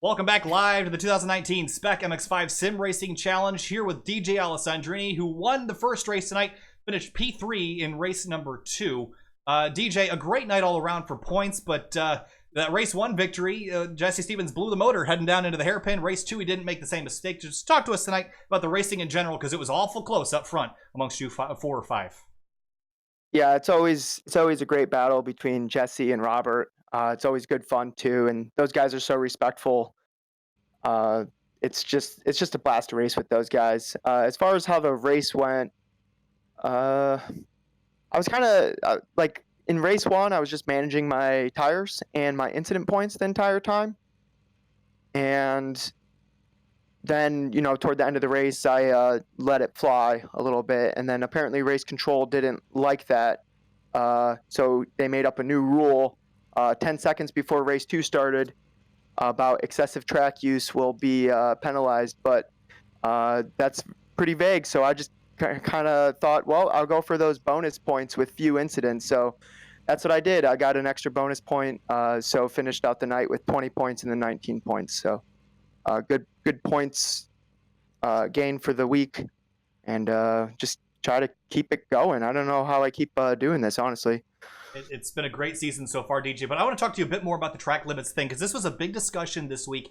Welcome back live to the 2019 SPEC MX-5 SimRacing Challenge, here with DJ Alessandrini, who won the first race tonight, finished P3 in race number 2. DJ, a great night all around for points, but that race 1 victory, Jesse Stevens blew the motor heading down into the hairpin. Race 2, he didn't make the same mistake. Just talk to us tonight about the racing in general, because it was awful close up front amongst you 4 or 5. Yeah, it's always a great battle between Jesse and Robert. It's always good fun too, and those guys are so respectful. It's just a blast to race with those guys. As far as how the race went, I was kind of like in race 1, I was just managing my tires and my incident points the entire time, and then toward the end of the race, I let it fly a little bit, and then apparently race control didn't like that, so they made up a new rule 10 seconds before race 2 started about excessive track use will be penalized, but that's pretty vague. So I just kind of thought, well, I'll go for those bonus points with few incidents. So that's what I did. I got an extra bonus point, so finished out the night with 20 points and then 19 points. So good points gain for the week, and just try to keep it going. I don't know how I keep doing this, honestly. It's been a great season so far, DJ, but I want to talk to you a bit more about the track limits thing, because this was a big discussion this week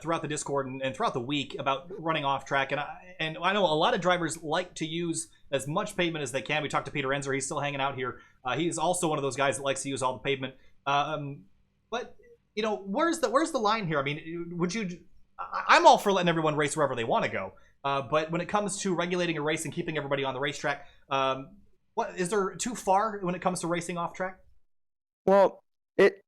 throughout the Discord and throughout the week about running off track. And I know a lot of drivers like to use as much pavement as they can. We talked to Peter Enzer. He's still hanging out here. He's also one of those guys that likes to use all the pavement. But, where's the line here? I mean, I'm all for letting everyone race wherever they want to go. But when it comes to regulating a race and keeping everybody on the racetrack, what is there too far when it comes to racing off track? Well, it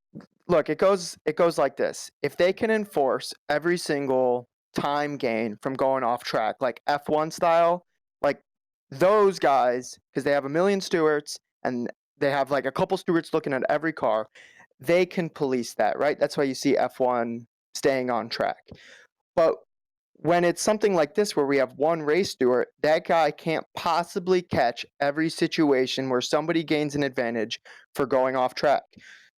goes like this. If they can enforce every single time gain from going off track, like F1 style, like those guys, because they have a million stewards and they have like a couple stewards looking at every car, they can police that, right? That's why you see F1 staying on track. But when it's something like this where we have one race steward, that guy can't possibly catch every situation where somebody gains an advantage for going off track.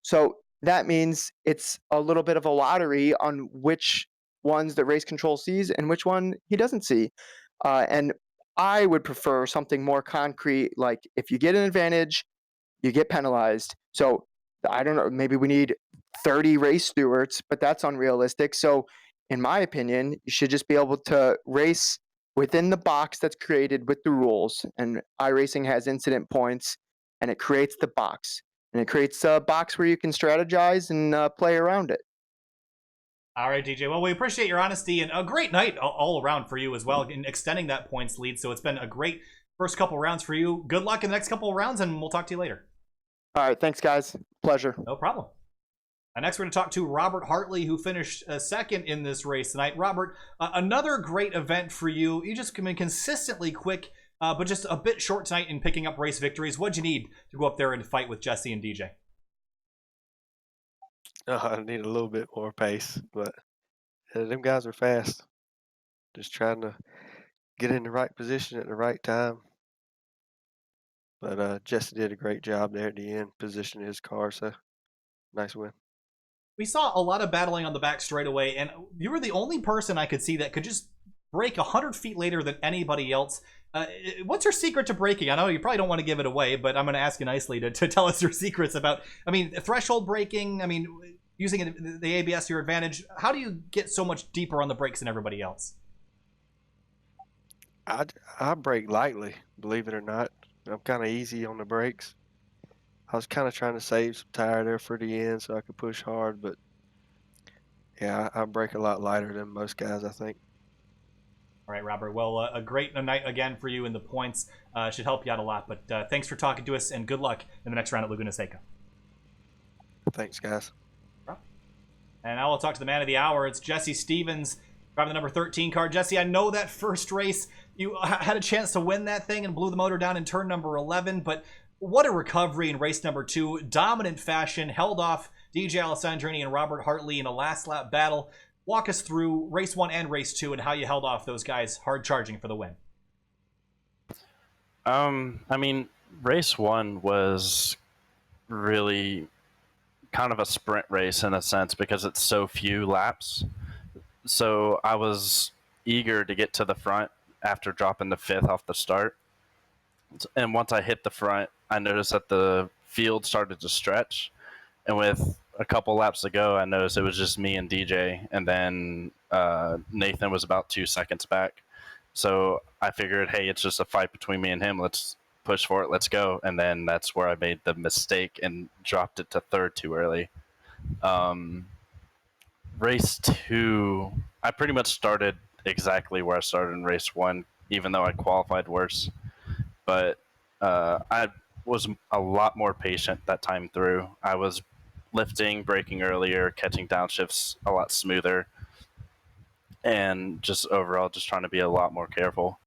So that means it's a little bit of a lottery on which ones the race control sees and which one he doesn't see. And I would prefer something more concrete, like if you get an advantage, you get penalized. So I don't know, maybe we need 30 race stewards, but that's unrealistic. So in my opinion, you should just be able to race within the box that's created with the rules. And iRacing has incident points, and it creates the box. And it creates a box where you can strategize and play around it. All right, DJ. Well, we appreciate your honesty, and a great night all around for you as well in extending that points lead. So it's been a great first couple rounds for you. Good luck in the next couple of rounds, and we'll talk to you later. All right. Thanks, guys. Pleasure. No problem. Next, we're going to talk to Robert Hartley, who finished second in this race tonight. Robert, another great event for you. You just come in consistently quick, but just a bit short tonight in picking up race victories. What'd you need to go up there and fight with Jesse and DJ? I need a little bit more pace, but them guys are fast. Just trying to get in the right position at the right time. But Jesse did a great job there at the end, positioning his car, so nice win. We saw a lot of battling on the back straightaway, and you were the only person I could see that could just break 100 feet later than anybody else. What's your secret to braking? I know you probably don't want to give it away, but I'm going to ask you nicely to tell us your secrets about, threshold braking, using the ABS to your advantage. How do you get so much deeper on the brakes than everybody else? I brake lightly, believe it or not. I'm kind of easy on the brakes. I was kind of trying to save some tire there for the end so I could push hard, but yeah, I brake a lot lighter than most guys, I think. All right, Robert. Well, a great night again for you in the points. Should help you out a lot. But thanks for talking to us, and good luck in the next round at Laguna Seca. Thanks, guys. And now we'll talk to the man of the hour. It's Jesse Stevens, driving the number 13 car. Jesse, I know that first race, you had a chance to win that thing and blew the motor down in turn number 11, but what a recovery in race number 2. Dominant fashion, held off DJ Alessandrini and Robert Hartley in a last lap battle. Walk us through race 1 and race 2 and how you held off those guys hard charging for the win. Race 1 was really kind of a sprint race in a sense because it's so few laps. So I was eager to get to the front after dropping the 5th off the start. And once I hit the front, I noticed that the field started to stretch. And with a couple laps to go, I noticed it was just me and DJ. And then Nathan was about 2 seconds back. So I figured, hey, it's just a fight between me and him. Let's push for it. Let's go. And then that's where I made the mistake and dropped it to 3rd too early. Race 2, I pretty much started exactly where I started in race 1, even though I qualified worse. But I was a lot more patient that time through. I was lifting, braking earlier, catching downshifts a lot smoother, and just overall just trying to be a lot more careful.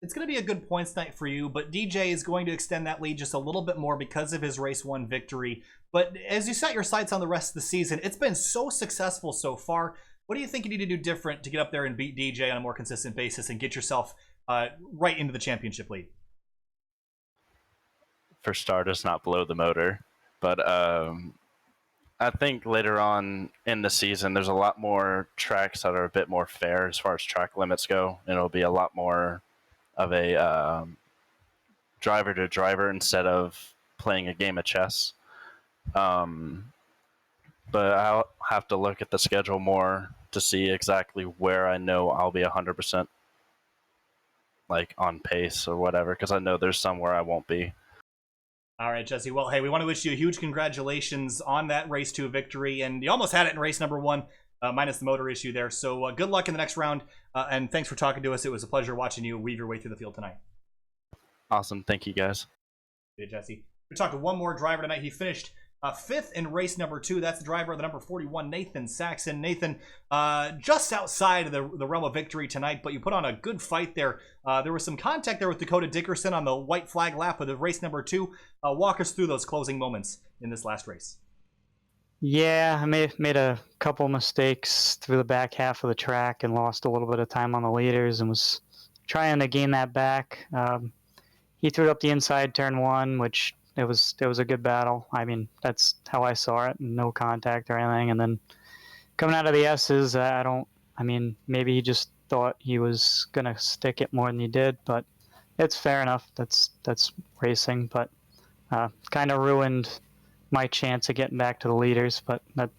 It's going to be a good points night for you, but DJ is going to extend that lead just a little bit more because of his race 1 victory. But as you set your sights on the rest of the season, it's been so successful so far. What do you think you need to do different to get up there and beat DJ on a more consistent basis and get yourself right into the championship lead? For starters, not blow the motor. But I think later on in the season, there's a lot more tracks that are a bit more fair as far as track limits go. And it'll be a lot more of a driver to driver instead of playing a game of chess. But I'll have to look at the schedule more to see exactly where I know I'll be 100% like on pace or whatever, because I know there's somewhere I won't be. All right, Jesse. Well, hey, we want to wish you a huge congratulations on that race 2 victory, and you almost had it in race number 1, minus the motor issue there. So good luck in the next round, and thanks for talking to us. It was a pleasure watching you weave your way through the field tonight. Awesome. Thank you, guys. Yeah, Jesse. We talked to one more driver tonight. He finished 5th in race number 2. That's the driver of the number 41, Nathan Saxon. Nathan, just outside of the realm of victory tonight, but you put on a good fight there. There was some contact there with Dakota Dickerson on the white flag lap of the race number 2. Walk us through those closing moments in this last race. Yeah, I made a couple mistakes through the back half of the track and lost a little bit of time on the leaders and was trying to gain that back. He threw it up the inside turn one, which it was a good battle. I mean, that's how I saw it, no contact or anything. And then coming out of the S's, maybe he just thought he was gonna stick it more than he did, but it's fair enough. That's racing, but kind of ruined my chance of getting back to the leaders. But that.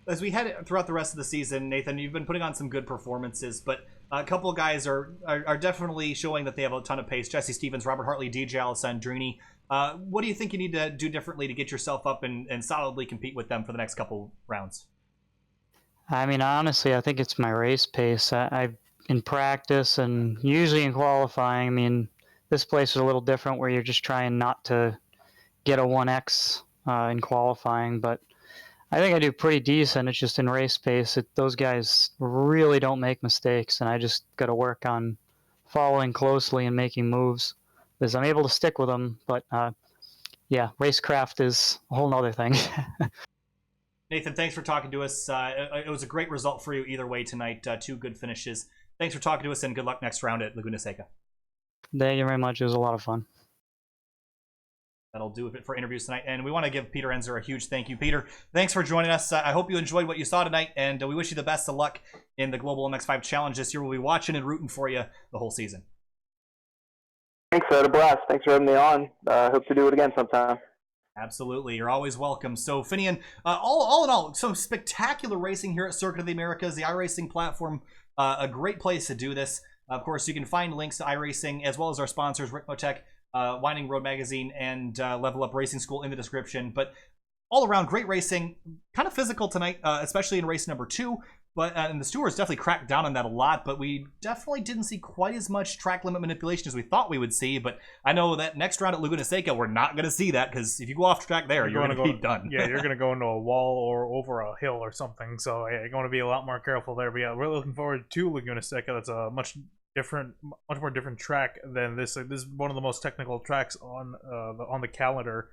As we head throughout the rest of the season, Nathan, you've been putting on some good performances, but a couple of guys are definitely showing that they have a ton of pace. Jesse Stevens, Robert Hartley, DJ Alessandrini. What do you think you need to do differently to get yourself up and solidly compete with them for the next couple rounds? I mean, honestly, I think it's my race pace. I in practice and usually in qualifying, I mean, this place is a little different where you're just trying not to get a 1X in qualifying, but I think I do pretty decent. It's just in race pace. Those guys really don't make mistakes, and I just got to work on following closely and making moves because I'm able to stick with them. But yeah, racecraft is a whole nother thing. Nathan, thanks for talking to us. It was a great result for you either way tonight. 2 good finishes. Thanks for talking to us, and good luck next round at Laguna Seca. Thank you very much. It was a lot of fun. That'll do it for interviews tonight. And we want to give Peter Enzer a huge thank you. Peter, thanks for joining us. I hope you enjoyed what you saw tonight, and we wish you the best of luck in the Global MX-5 Challenge this year. We'll be watching and rooting for you the whole season. Thanks, I had a blast. Thanks for having me on. Hope to do it again sometime. Absolutely. You're always welcome. So, Finian, all in all, some spectacular racing here at Circuit of the Americas, the iRacing platform, a great place to do this. Of course, you can find links to iRacing as well as our sponsors, WeatherTech, Winding Road Magazine, and LevelUp Racing School in the description. But all around, great racing. Kind of physical tonight, especially in race number 2. But and the stewards definitely cracked down on that a lot. But we definitely didn't see quite as much track limit manipulation as we thought we would see. But I know that next round at Laguna Seca, we're not going to see that because if you go off track there, you're going to be done. Yeah, you're going to go into a wall or over a hill or something. So yeah, you're going to be a lot more careful there. But yeah, we're looking forward to Laguna Seca. That's a much more different track than this. This is one of the most technical tracks on the calendar.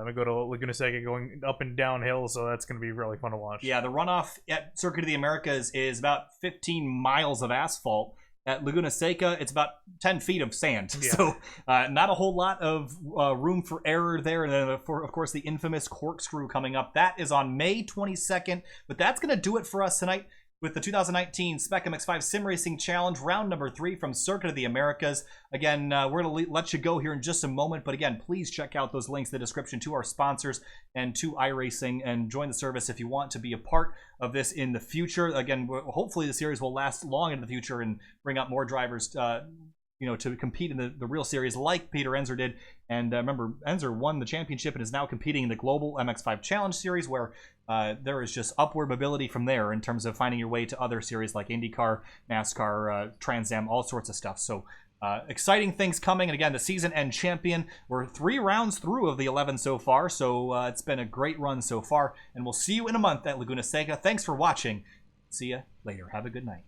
We go to Laguna Seca going up and down hills, so that's going to be really fun to watch. Yeah, the runoff at Circuit of the Americas is about 15 miles of asphalt. At Laguna Seca, it's about 10 feet of sand. Yeah. So not a whole lot of room for error there. And then, of course, the infamous corkscrew coming up. That is on May 22nd. But that's going to do it for us tonight with the 2019 SPEC MX-5 SimRacing Challenge, round number 3 from Circuit of the Americas. Again, we're going to let you go here in just a moment, but again, please check out those links in the description to our sponsors and to iRacing, and join the service if you want to be a part of this in the future. Again, hopefully the series will last long into the future and bring out more drivers to compete in the real series like Peter Enzer did. And remember, Enzer won the championship and is now competing in the Global MX-5 Challenge Series, where there is just upward mobility from there in terms of finding your way to other series like IndyCar, NASCAR, Trans Am, all sorts of stuff. So exciting things coming. And again, the season end champion. We're 3 rounds through of the 11 so far, so it's been a great run so far. And we'll see you in a month at Laguna Seca. Thanks for watching. See you later. Have a good night.